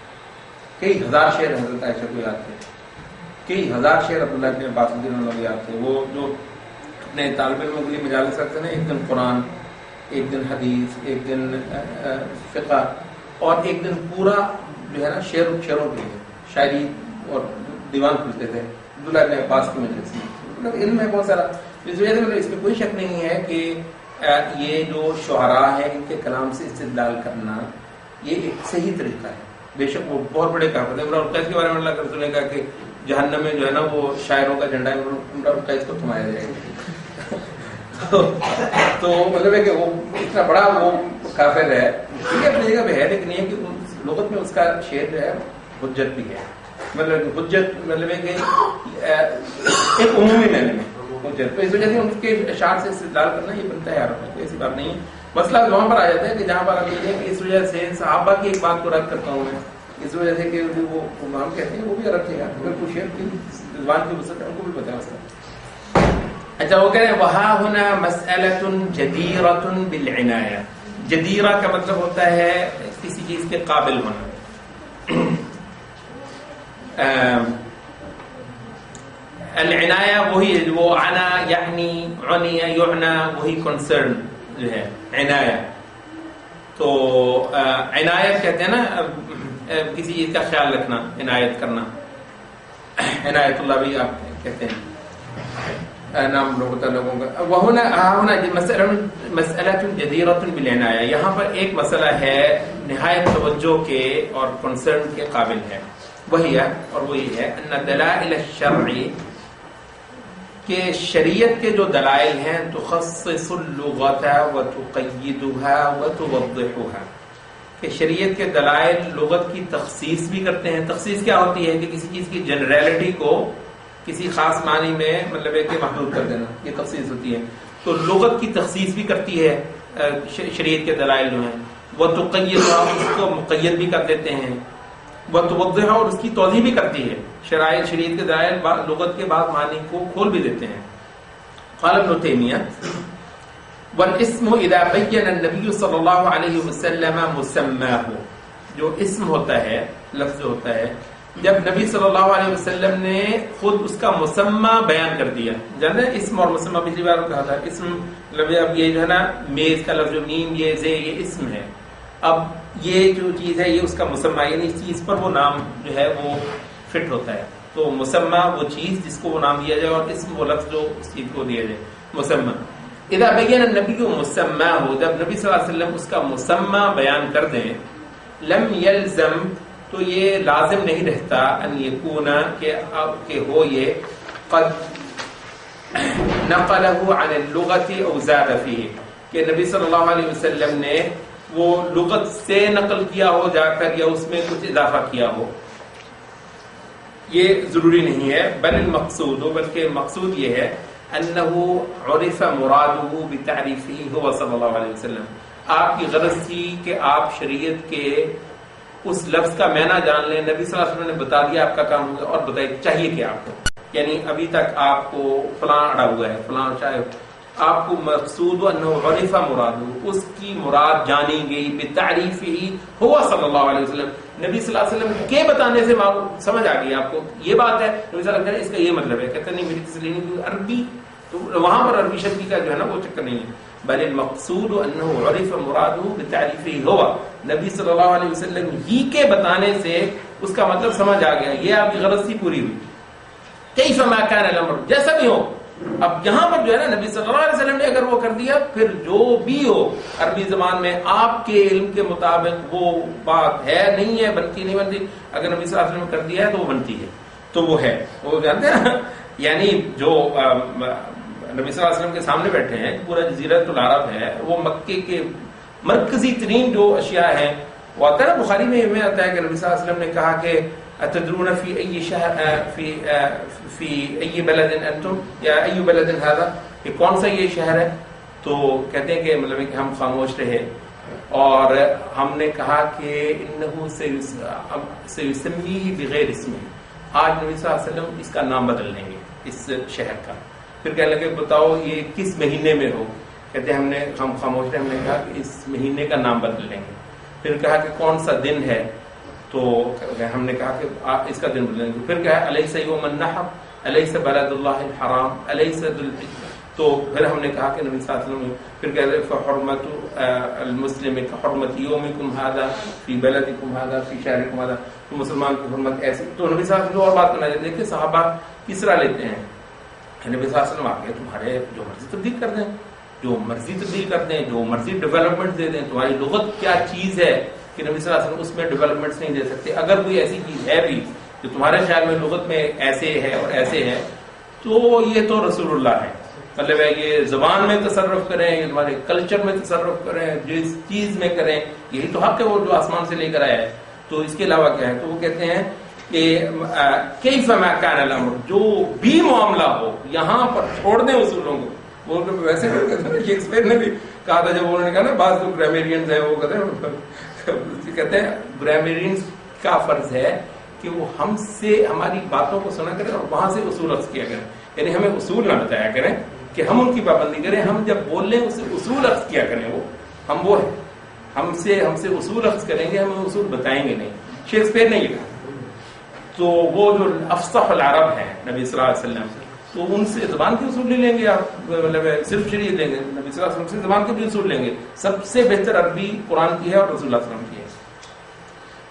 کئی ہزار شعر حضرت عائشہ کو یاد تھے، کئی ہزار شعر عبداللہ ابن عباس رضی اللہ عنہ یاد تھے. وہ جو اپنے طالب علموں کے لیے مجالس رکھتے ہیں، ایک دن قرآن، ایک دن حدیث، ایک دن فقہ، اور ایک دن پورا جو ہے نا شعروں کے لیے شاعری اور دیوان کھلتے تھے عبداللہ ابن عباس کی مجلس میں. مطلب علم ہے بہت سارا، اس وجہ سے مطلب اس میں کوئی شک نہیں ہے کہ یہ جو شعراء ہیں ان کے کلام سے استدلال کرنا یہ ایک صحیح طریقہ ہے. بے شک وہ بہت بڑے کافر ہیں. عمرہ القیس کے بارے میں اللہ کے رسول نے کہا کہ جہنم میں جو ہے نا وہ شاعروں کا جھنڈا ہے، عمرہ القیس کو تھمایا جائے گا. تو مطلب ہے کہ وہ اتنا بڑا وہ کافر ہے، ٹھیک ہے اپنی جگہ پہ ہے، لیکن یہ کہ لغت میں اس کا شعر جو ہے حجت بھی ہے. مطلب حجت مطلب ہے کہ ایک عمومی معنی میں حجت، تو اس وجہ سے ان کے اشعار سے استدلال کرنا یہ بنتا ہے یار، کوئی ایسی بات نہیں ہے. مسئلہ وہاں پر آ جاتا ہے کہ جہاں پر آپ یہ کہ اس وجہ سے صحابہ کی ایک بات کو رد کرتا ہوں میں، اس وجہ سے کہ وہ ہم کہتے ہیں وہ بھی رد تھے، اگر کوئی شعر کی زبان کی وسعت ان کو بھی پتہ ہے مسئلہ. اچھا وہ کہہ رہے ہیں وہاں ہونا مسئلۃ جدیرۃ بالعنایہ. جدیرہ کا مطلب ہوتا ہے کسی چیز کے قابل ہونا. العنایہ وہی ہے وہ عنا یعنی عنی یعنا، وہی کنسرن جو ہے عنایہ. تو عنایت کہتے ہیں نا کسی چیز کا خیال رکھنا، عنایت کرنا. عنایت اللہ بھی آپ کہتے ہیں نام لوگوں کا. وہنا مسئلۃ جدیرۃ بالعنایہ، یہاں پر ایک مسئلہ ہے نہایت توجہ کے اور کنسرن کے قابل ہے. وہی ہے اور وہی ہے ان دلائل الشرع، کہ شریعت کے جو دلائل ہیں تخصص اللغت وتقیدها وتوضحها، کہ شریعت کے دلائل لغت کی تخصیص بھی کرتے ہیں. تخصیص کیا ہوتی ہے کہ کسی چیز کی جنرالٹی کو کسی خاص معنی میں مطلب ہے کہ محدود کر دینا، یہ تخصیص ہوتی ہے. تو لغت کی تخصیص بھی کرتی ہے شریعت کے دلائل جو ہیں. وتقیدها، اس کو مقید بھی کر دیتے ہیں. وتوضحها، اور اس کی توضیح بھی کرتی ہے. شریعت کے دلائل لغت کے بعض معنی کو کھول بھی دیتے ہیں. قال ابن تیمیہ والاسم اذا بین النبی صلی اللہ علیہ وسلم مسماه، جو اسم ہوتا ہے، لفظ ہوتا ہے، جب نبی صلی اللہ علیہ وسلم نے خود اس کا مسمى بیان کر دیا. جانتے ہیں اسم اور مسمى پچھلی بار کہا تھا. اسم مطلب اب یہ جو ہے نا میز کا لفظ میم یہ زے یہ اسم ہے. اب یہ جو چیز ہے یہ اس کا مسمى، یعنی اس چیز پر وہ نام جو ہے وہ فٹ ہوتا ہے. تو مسمى وہ چیز جس کو وہ نام دیا جائے، اور اسم وہ لفظ جو اس چیز کو دیا جائے، مسمى. اذا بین النبی مسمہ ہو، جب نبی صلی اللہ علیہ وسلم اس کا مسمہ بیان کر دیں، لم یلزم تو یہ لازم نہیں رہتا ان یکون کہ ہو یہ قد نقلہ عن اللغت او زاد فیہ، کہ نبی صلی اللہ علیہ وسلم نے وہ لغت سے نقل کیا ہو جا کر یا اس میں کچھ اضافہ کیا ہو، یہ ضروری نہیں ہے. بل المقصود، بلکہ مقصود یہ ہے انه عرف مراده بتعریفه هو صلی اللہ علیہ وسلم، آپ کی غرض تھی کہ آپ شریعت کے اس لفظ کا معنی جان لیں. نبی صلی اللہ علیہ وسلم نے بتا دیا آپ کا کام ہوگا، اور بتائیے چاہیے کہ آپ کو، یعنی ابھی تک آپ کو فلاں اڑا ہوا ہے، فلاں شاید آپ کو مقصود انه عرف مراده، اس کی مراد جانی گئی بتعریفه هو صلی اللہ علیہ وسلم، نبی صلی اللہ علیہ وسلم کے بتانے سے سمجھ آ گئی آپ کو یہ بات ہے. نبی صلی اللہ علیہ وسلم اس کا یہ مطلب ہے، کہتے نہیں میری تسلی نہیں، عربی تو وہاں پر عربی شبی کا جو ہے نا وہ چکر نہیں ہے. بل المقصود انه عرف مراده بتعریفه هو، نبی صلی اللہ علیہ وسلم ہی کے بتانے سے اس کا مطلب سمجھ آ گیا، یہ آپ کی غرض تھی پوری ہوئی. کیف ما كان الامر، جیسا بھی ہو. اب یہاں پر جو ہے نا نبی صلی اللہ علیہ وسلم نے اگر وہ کر دیا، پھر جو بھی ہو عربی زبان میں آپ کے علم کے مطابق وہ بات ہے نہیں ہے، بنتی نہیں بنتی، اگر نبی صلی اللہ علیہ وسلم نے کر دیا ہے تو وہ بنتی ہے، تو وہ ہے. وہ جانتے ہیں نا، یعنی جو نبی صلی اللہ علیہ وسلم کے سامنے بیٹھے ہیں، پورا جزیرۃ العرب ہے، وہ مکے کے مرکزی ترین جو اشیاء ہیں، وہ آتا ہے نا بخاری میں آتا ہے کہ نبی صلی اللہ علیہ وسلم نے کہا کہ اتدرون فی ای شہر فی ای بلد انتم یا ای بلد هذا، کہ کون سا یہ شہر ہے؟ تو کہتے ہیں کہ مطلب کہ ہم خاموش رہے اور ہم نے کہا کہ انه سیسمیہ بغیر اسمہ، آج نبی صلی اللہ علیہ وسلم اس کا نام بدل لیں گے اس شہر کا. پھر کہنے لگے بتاؤ یہ کس مہینے میں ہو؟ کہتے ہیں ہم خاموش رہے، ہم نے کہا کہ اس مہینے کا نام بدل لیں گے. پھر کہا کہ کون سا دن ہے؟ تو ہم نے کہا کہ اس کا دن بدلیں گے. پھر کہا الیس یوم النحر، الیس بلد اللہ الحرام، الیس ذو الحجہ. تو پھر ہم نے کہا کہ نبی صلی اللہ علیہ وسلم پھر کہتے ہیں فحرمت المسلم کحرمت یومکم هذا فی بلدکم هذا فی شہرکم هذا، تو مسلمان کی حرمت ایسی. تو نبی صلی اللہ علیہ وسلم اور بات کرنا چاہتے ہیں کہ صحابہ کس طرح لیتے ہیں. نبی صلی اللہ علیہ وسلم آگے تمہارے جو مرضی تبدیل کر دیں، جو مرضی تبدیل کر دیں، جو مرضی ڈیولپمنٹ دے دیں. تمہاری لغت کیا چیز ہے کہ نبی صلی اللہ علیہ وسلم اس میں ڈیولپمنٹس نہیں دے سکتے. اگر کوئی ایسی چیز ہے بھی جو تمہارے خیال میں لغت میں ایسے ہے اور ایسے ہے، تو یہ تو رسول اللہ ہے. مطلب ہے یہ زبان میں تصرف کریں، یہ تمہارے کلچر میں تصرف کریں، جس چیز میں کریں، یہی تو حق ہے وہ جو آسمان سے لے کر آیا ہے. تو اس کے علاوہ کیا ہے؟ تو وہ کہتے ہیں کہ کیف ما کان الامر، جو بھی معاملہ ہو یہاں پر چھوڑ دیں اصولوں کو. وہ ویسے شیکسپیئر نے بھی کہا تھا، جب انہوں نے کہا نا بعض جو گرامیرینز ہیں وہ کہتے ہیں گرامیرینز کا فرض ہے کہ وہ ہم سے ہماری باتوں کو سنا کریں اور وہاں سے اصول اخذ کیا کریں. یعنی ہمیں اصول نہ بتایا کریں کہ ہم ان کی پابندی کریں، ہم جب بول لیں اسے اصول اخذ کیا کریں. وہ ہیں ہم سے اصول اخذ کریں گے، ہمیں اصول بتائیں گے نہیں. شیکسپیئر نے یہ کہا. تو وہ جو افصح العرب ہیں نبی صلی اللہ علیہ وسلم، تو ان سے زبان کے اصول نہیں لیں گے آپ، مطلب صرف شریعت لیں گے. نبی صلی اللہ علیہ وسلم سے زبان کے بھی اصول لیں گے. سب سے بہتر عربی قرآن کی ہے اور رسول اللہ صلی اللہ علیہ وسلم کی ہے.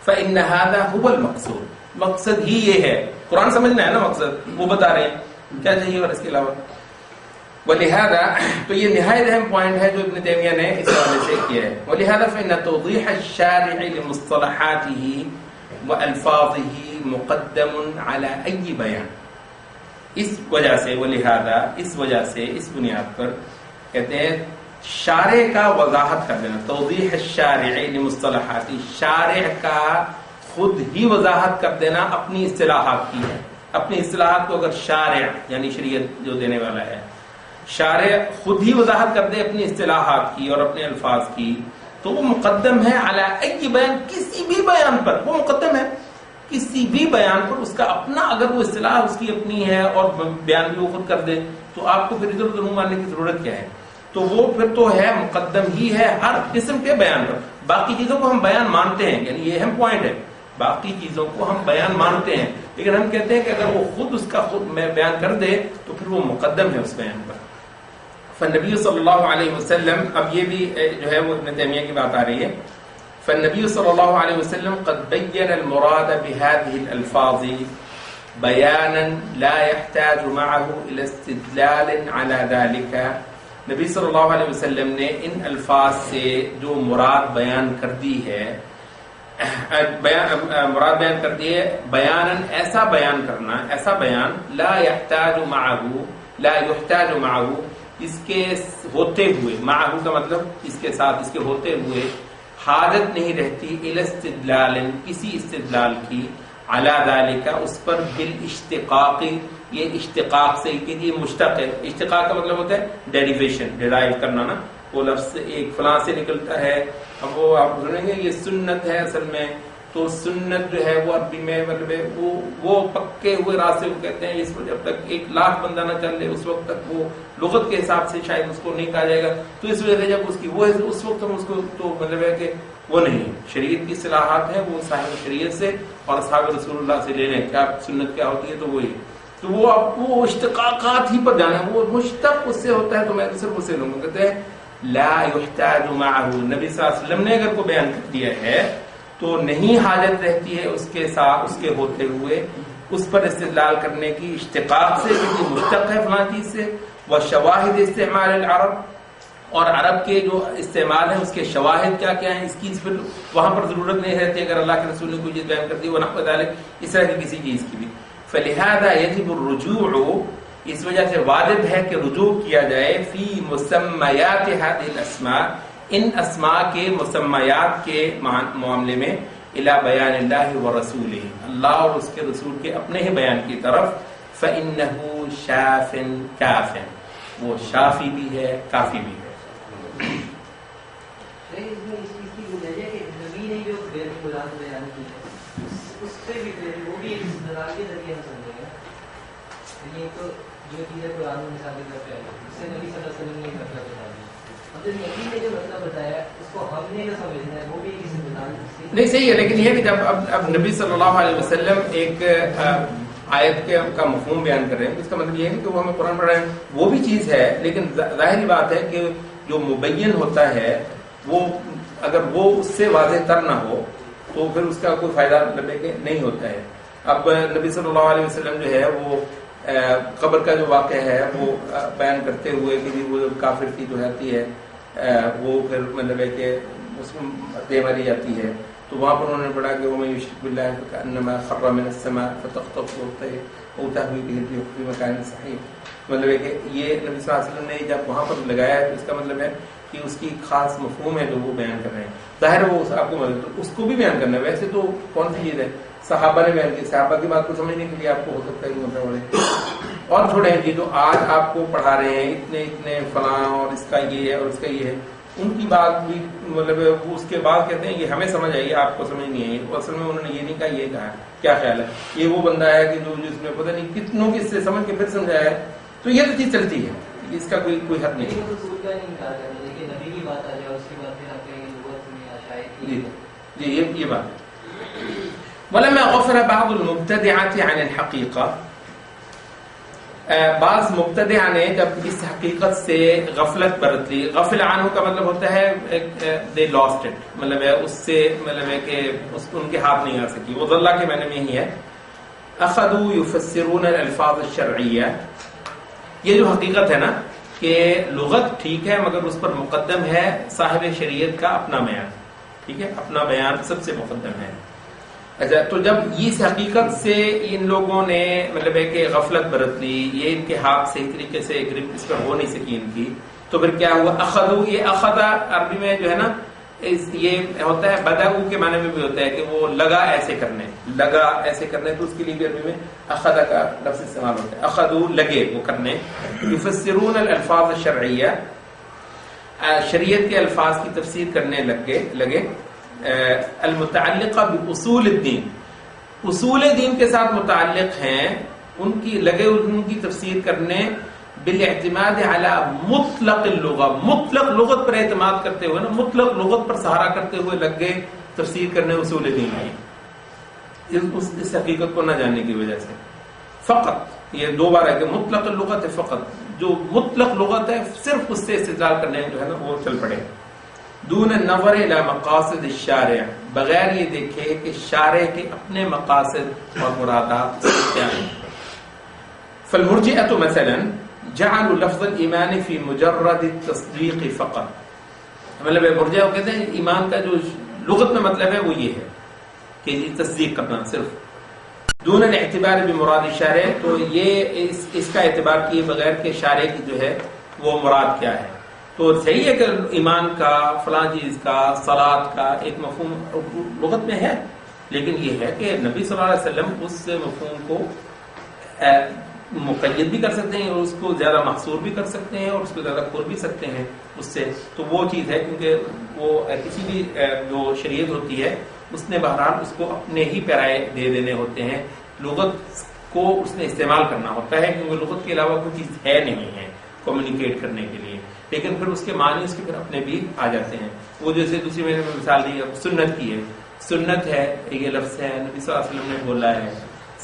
فإن هذا هو المقصود، مقصد ہی یہ ہے. قرآن سمجھنا ہے نا مقصد، وہ بتا رہے ہیں کیا چاہیے اور اس کے علاوہ. ولہذا تو یہ نہایت اہم پوائنٹ ہے جو ابن تیمیہ نے اس حوالے سے کیا ہے. ولہذا فإن توضیح الشارع لمصطلحاته والفاظه مقدم على اي بیان. اس وجہ سے ولہذا اس وجہ سے اس بنیاد پر کہتے ہیں شارع کا وضاحت کر دینا. توضیح الشارع لمصطلحات، شارع کا خود ہی وضاحت کر دینا اپنی اصطلاحات کی. اپنی اصطلاحات کو اگر شارع یعنی شریعت جو دینے والا ہے، شارع خود ہی وضاحت کر دے اپنی اصطلاحات کی اور اپنے الفاظ کی، تو وہ مقدم ہے علی ای بیان، کسی بھی بیان پر وہ مقدم ہے. کسی بھی بیان پر اس کا اپنا اگر وہ اصطلاح اس کی اپنی ہے اور بیان بھی وہ خود کر دے، تو آپ کو پھر ادھر ادھر منہ مارنے کی ضرورت کیا ہے؟ تو وہ پھر تو ہے مقدم ہی ہے ہر قسم کے بیان پر. باقی چیزوں کو ہم بیان مانتے ہیں، یعنی یہ اہم پوائنٹ ہے. باقی چیزوں کو ہم بیان مانتے ہیں، لیکن ہم کہتے ہیں کہ اگر وہ خود اس کا خود بیان کر دے تو پھر وہ مقدم ہے اس بیان پر. فالنبی صلی اللہ علیہ وسلم، اب یہ بھی جو ہے وہ ابن تیمیہ کی بات آ رہی ہے. فالنبی صلی اللہ علیہ وسلم قد بین المراد بهذه الالفاظ بیانا لا يحتاج معه الى استدلال على ذلك نبی صلی اللہ علیہ وسلم نے ان الفاظ سے جو مراد بیان کر دی ہے، مراد بیان کر دی ہے بیاناً، ایسا بیان کرنا، ایسا بیان لا يحتاج معه، اس کے ہوتے ہوئے، معه کا مطلب اس کے ساتھ، اس کے ہوتے ہوئے حاجت نہیں رہتی الی استدلال، کسی استدلال کی، علی ذالک، اس پر، بالاشتقاق، یہ اشتقاق سے، کہ یہ مشتق ہے، اشتقاق کا مطلب ہوتا ہے ڈیریویشن، ڈیرائیو کرنا نا، وہ لفظ ایک فلاں سے نکلتا ہے، اب وہ آپ سنیں گے یہ سنت ہے اصل میں، تو سنت جو ہے وہ عربی میں مطلب وہ پکے ہوئے راستے کو کہتے ہیں، اس کو جب تک 1,00,000 بندہ نہ چل لے اس وقت تک وہ لغت کے حساب سے شاید اس کو نہیں کہا جائے گا، تو اس وجہ سے جب اس کی وہ ہے اس وقت ہم اس کو، تو مطلب ہے کہ وہ نہیں، شریعت کی اصطلاحات ہیں وہ صاحب شریعت سے اور اصحاب رسول اللہ سے لینے، کیا سنت کیا ہوتی ہے، تو وہی، تو وہ اب وہ اشتقاقات ہی پر جانا ہے، وہ مشتق اس سے ہوتا ہے، تو میں صرف اسے لوں گا، کہتے ہیں لا يحتاج معه، نبی صلی اللہ علیہ وسلم نے اگر کو بیان کر دیا ہے تو نہیں حاجت رہتی ہے اس کے ساتھ، اس کے ہوتے ہوئے اس پر استدلال کرنے کی، اشتقاق سے، کیونکہ مشتق ہے فلاں چیز سے، وشواہد استعمال العرب، اور عرب کے جو استعمال ہیں اس کے شواہد کیا کیا ہیں، اس کی پھر وہاں پر ضرورت نہیں رہتی اگر اللہ کے رسول نے کوئی چیز بیان کر دی، ونحو ذلک، اس طرح کی کسی چیز کی بھی، فلہذا یجب الرجوع، اس وجہ سے واجب ہے کہ رجوع کیا جائے فی مسمیات هذه الاسماء، ان اسماء کے مسمیات کے معاملے میں، الی بیان اللہ ورسولہ، اللہ اور اس کے رسول کے اپنے ہی بیان کی طرف، فإنه شاف کاف، وہ شافی بھی ہے کافی بھی ہے۔ اس چیز کی وجہ ہے کہ نبی نے جو قرآن بیان کی ہے اس سے بھی وہ بھی ایک استدلال کے ذریعے ہم سمجھیں گے، یہ تو جو چیزیں قرآن میں ثابت کرتے ہیں اس سے نبی صلی اللہ علیہ وسلم نے مطلب بتا دیا، اب جو نبی نے جو مطلب بتایا اس کو ہم نے جو سمجھنا ہے وہ بھی ایک استدلال نہیں، صحیح ہے، لیکن یہ کہ جب اب نبی صلی اللہ علیہ وسلم ایک آیت کا مفہوم بیان کر رہے ہیں، اس کا مطلب یہ ہے کہ وہ ہمیں قرآن پڑھ رہے ہیں، وہ بھی چیز ہے، لیکن ظاہری بات ہے کہ جو مبین ہوتا ہے وہ اگر وہ اس سے واضح تر نہ ہو تو پھر اس کا کوئی فائدہ نہیں ہوتا ہے۔ اب نبی صلی اللہ علیہ وسلم جو ہے وہ قبر کا جو واقعہ ہے وہ بیان کرتے ہوئے کہ وہ کافر کی جو آتی ہے وہ پھر مطلب ہے کہ اس میں دے ماری جاتی ہے، تو وہاں پر انہوں نے پڑھا کہ وَمَن يُشْرِكْ بِاللَّهِ فَكَأَنَّمَا خَرَّ مِنَ السَّمَاءِ فَتَخْطَفُهُ الطَّيْرُ أَوْ تَهْوِي بِهِ الرِّيحُ فِي مَكَانٍ صَحِيحٍ، مطلب ہے کہ یہ نبی صلی اللہ علیہ وسلم نے جب وہاں پر لگایا ہے تو اس کا مطلب ہے کہ اس کی خاص مفہوم ہے جو وہ بیان کر رہے ہیں، ظاہر ہے وہ آپ کو مطلب تو اس کو بھی بیان کرنا ہے، ویسے تو کون سی چیز ہے صحابہ نے بیان کی، صحابہ کی بات کو سمجھنے کے لیے آپ کو ہو سکتا ہے کہ مطلب بڑے اور چھوڑے ہیں جی جو آج آپ کو پڑھا رہے ہیں اتنے فلاں اور اس کا یہ ہے اور اس کا یہ ہے، ان کی بات بھی مطلب اس کے بعد کہتے ہیں یہ ہمیں سمجھ آئی آپ کو سمجھ نہیں آئی، اصل میں انہوں نے یہ نہیں کہا، یہ کہا، کیا خیال ہے، یہ وہ بندہ ہے کہ جو جس میں پتہ نہیں کتنوں کی سے سمجھ کے پھر سمجھایا ہے، تو یہ تو چیز چلتی ہے، اس کا کوئی حد نہیں جی یہ بات۔ ولما غفل بعض المبتدعة عن الحقیقہ، بعض مبتدع نے جب اس حقیقت سے غفلت برت لی، غفل عنہ کا مطلب ہوتا ہے they lost it، مطلب ہے اس سے مطلب ہے کہ ان کے ہاتھ نہیں آ سکی، وہ ضلع کے معنی میں ہی ہے، اخذوا يفسرون الالفاظ الشرعیہ، یہ جو حقیقت ہے نا کہ لغت ٹھیک ہے مگر اس پر مقدم ہے صاحب شریعت کا اپنا بیان، ٹھیک ہے، اپنا بیان سب سے مقدم ہے۔ اچھا، تو جب اس حقیقت سے ان لوگوں نے مطلب ہے کہ غفلت برت لی، یہ ان کے ہاتھ صحیح طریقے سے گرپ اس پر ہو نہیں سکی ان کی، تو پھر کیا ہوا، اخذو، یہ اخذا عربی میں جو ہے نا یہ ہوتا ہے، بدعو کے معنی میں بھی ہوتا ہے کہ وہ لگا ایسے کرنے، لگا ایسے کرنے، تو اس کے لیے بھی عربی میں اخذا کا لفظ استعمال ہوتا ہے، اخذو لگے وہ کرنے، یفسرون الالفاظ الشرعیہ، شریعت کے الفاظ کی تفسیر کرنے لگے، المتعلقہ باصول الدین، اصول دین کے ساتھ متعلق ہیں، ان کی تفسیر کرنے، بالاعتماد علی مطلق اللغہ، مطلق لغت پر اعتماد کرتے ہوئے نا، مطلق لغت پر سہارا کرتے ہوئے لگ گئے تفسیر کرنے اصول دین کی، اس حقیقت کو نہ جاننے کی وجہ سے، فقط یہ دو بار ہے کہ مطلق اللغت ہے، فقط جو مطلق لغت ہے صرف اس سے استدلال کرنے جو ہے نا وہ چل پڑے، دون النظر الى مقاصد الشارع، بغیر یہ دیکھے کہ شارع کے اپنے مقاصد اور مرادات کیا ہیں۔ فالمرجئہ مثلا، جعلوا لفظ الایمان فی مجرد التصدیق فقط. مطلب مرجئہ کہتے ہیں ایمان کا جو لغت میں مطلب ہے وہ یہ ہے کہ یہ تصدیق کرنا صرف دون الاعتبار بمراد شارع. تو یہ اس کا اعتبار کیے بغیر کہ شارع کی جو ہے وہ مراد کیا ہے. تو صحیح ہے کہ ایمان کا فلاں چیز کا صلاۃ کا ایک مفہوم لغت میں ہے، لیکن یہ ہے کہ نبی صلی اللہ علیہ وسلم اس مفہوم کو مقید بھی کر سکتے ہیں اور اس کو زیادہ محصور بھی کر سکتے ہیں اور اس کو زیادہ کھول بھی سکتے ہیں اس سے. تو وہ چیز ہے کیونکہ وہ کسی بھی جو شریعت ہوتی ہے اس نے بہرحال اس کو اپنے ہی پیرائے دے دینے ہوتے ہیں، لغت کو اس نے استعمال کرنا ہوتا ہے کیونکہ لغت کے علاوہ کوئی چیز ہے نہیں ہے کمیونیکیٹ کرنے کے لیے. لیکن پھر اس کے معنی اس کے پھر اپنے بھی آ جاتے ہیں. وہ جیسے دوسری میں نے مثال دی سنت کی ہے، سنت ہے یہ لفظ ہے نبی صلی اللہ علیہ وسلم نے بولا ہے،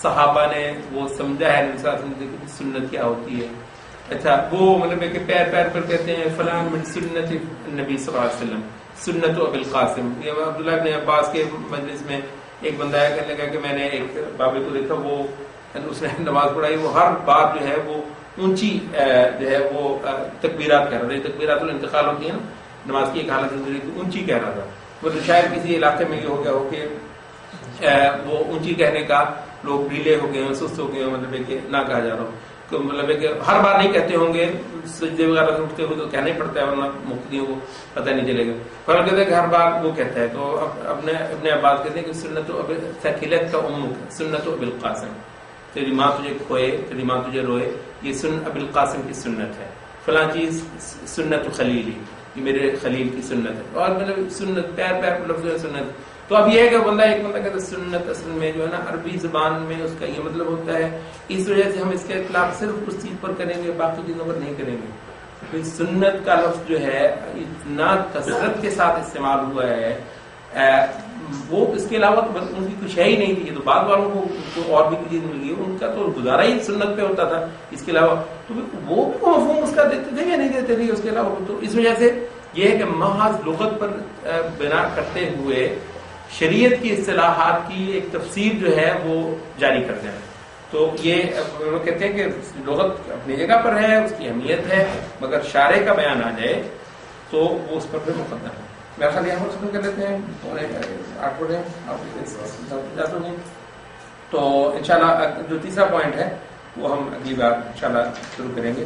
صحابہ نے وہ سمجھا ہے نبی صلی اللہ علیہ وسلم کی سنت کیا ہوتی ہے. اچھا وہ مطلب ہے کہ پیر پیر پر کہتے ہیں فلاں من سنت نبی صلی اللہ علیہ وسلم سنت ابی القاسم. یہ عبداللہ ابن عباس کے مجلس میں ایک بندہ ہے کہنے لگا کہ میں نے ایک بابے کو دیکھا وہ اس نے نماز پڑھائی، وہ ہر بات جو ہے وہ اونچی جو ہے وہ تکبیرات کہہ رہا تھا. تکبیرات الانتقال ہوتی ہیں نا نماز کی ایک حالت میں اونچی کہہ رہا تھا. وہ شاید کسی علاقے میں یہ ہو گیا ہو کہ وہ اونچی کہنے کا لوگ ڈھیلے ہو گئے ہیں، سست ہو گئے ہیں، مطلب ہے کہ نہ کہا جا رہا ہو، مطلب ہے کہ ہر بار نہیں کہتے ہوں گے، سجدے وغیرہ سے اٹھتے ہوئے تو کہنا ہی پڑتا ہے ورنہ مقتدیوں کو پتہ نہیں چلے گا. پر کہتے ہیں کہ ہر بار وہ کہتا ہے. تو ابن عباس کہتے ہیں کہ سنت ثقلت کا امک سنت ابی القاسم، تیری ماں تجھے کھوئے تیری ماں تجھے روئے یہ ابی القاسم کی سنت ہے. فلاں چیز سنت خلیلی یہ میرے خلیل کی سنت ہے. اور مطلب سنت پیر پیر لفظ ہے سنت. تو اب یہ ہے کہ بندہ ایک بندہ کہتا ہے سنت اصل میں جو ہے نا عربی زبان میں اس کا یہ مطلب ہوتا ہے، اس وجہ سے ہم اس کا اطلاق صرف اس چیز پر کریں گے باقی چیزوں پر نہیں کریں گے. سنت کا لفظ جو ہے اتنا کثرت کے ساتھ استعمال ہوا ہے، وہ اس کے علاوہ ان کی کچھ ہے ہی نہیں تھی. تو بعض والوں کو اور بھی چیز مل گئی، ان کا تو گزارا ہی سنت پہ ہوتا تھا. اس کے علاوہ تو وہ مفہوم اس کا دیتے تھے یا نہیں دیتے تھے اس کے علاوہ. تو اس وجہ سے یہ ہے کہ محض لغت پر بنا کرتے ہوئے شریعت کی اصطلاحات کی ایک تفسیر جو ہے وہ جاری کرتے ہیں. تو یہ کہتے ہیں کہ لغت اپنی جگہ پر ہے، اس کی اہمیت ہے، مگر شارع کا بیان آ جائے تو وہ اس پر پھر مقدم ہے. میرا خیال یہاں پر کر لیتے ہیں اور آٹھ پڑھیں آپ نہیں. تو انشاءاللہ جو تیسرا پوائنٹ ہے وہ ہم اگلی بار انشاءاللہ شروع کریں گے.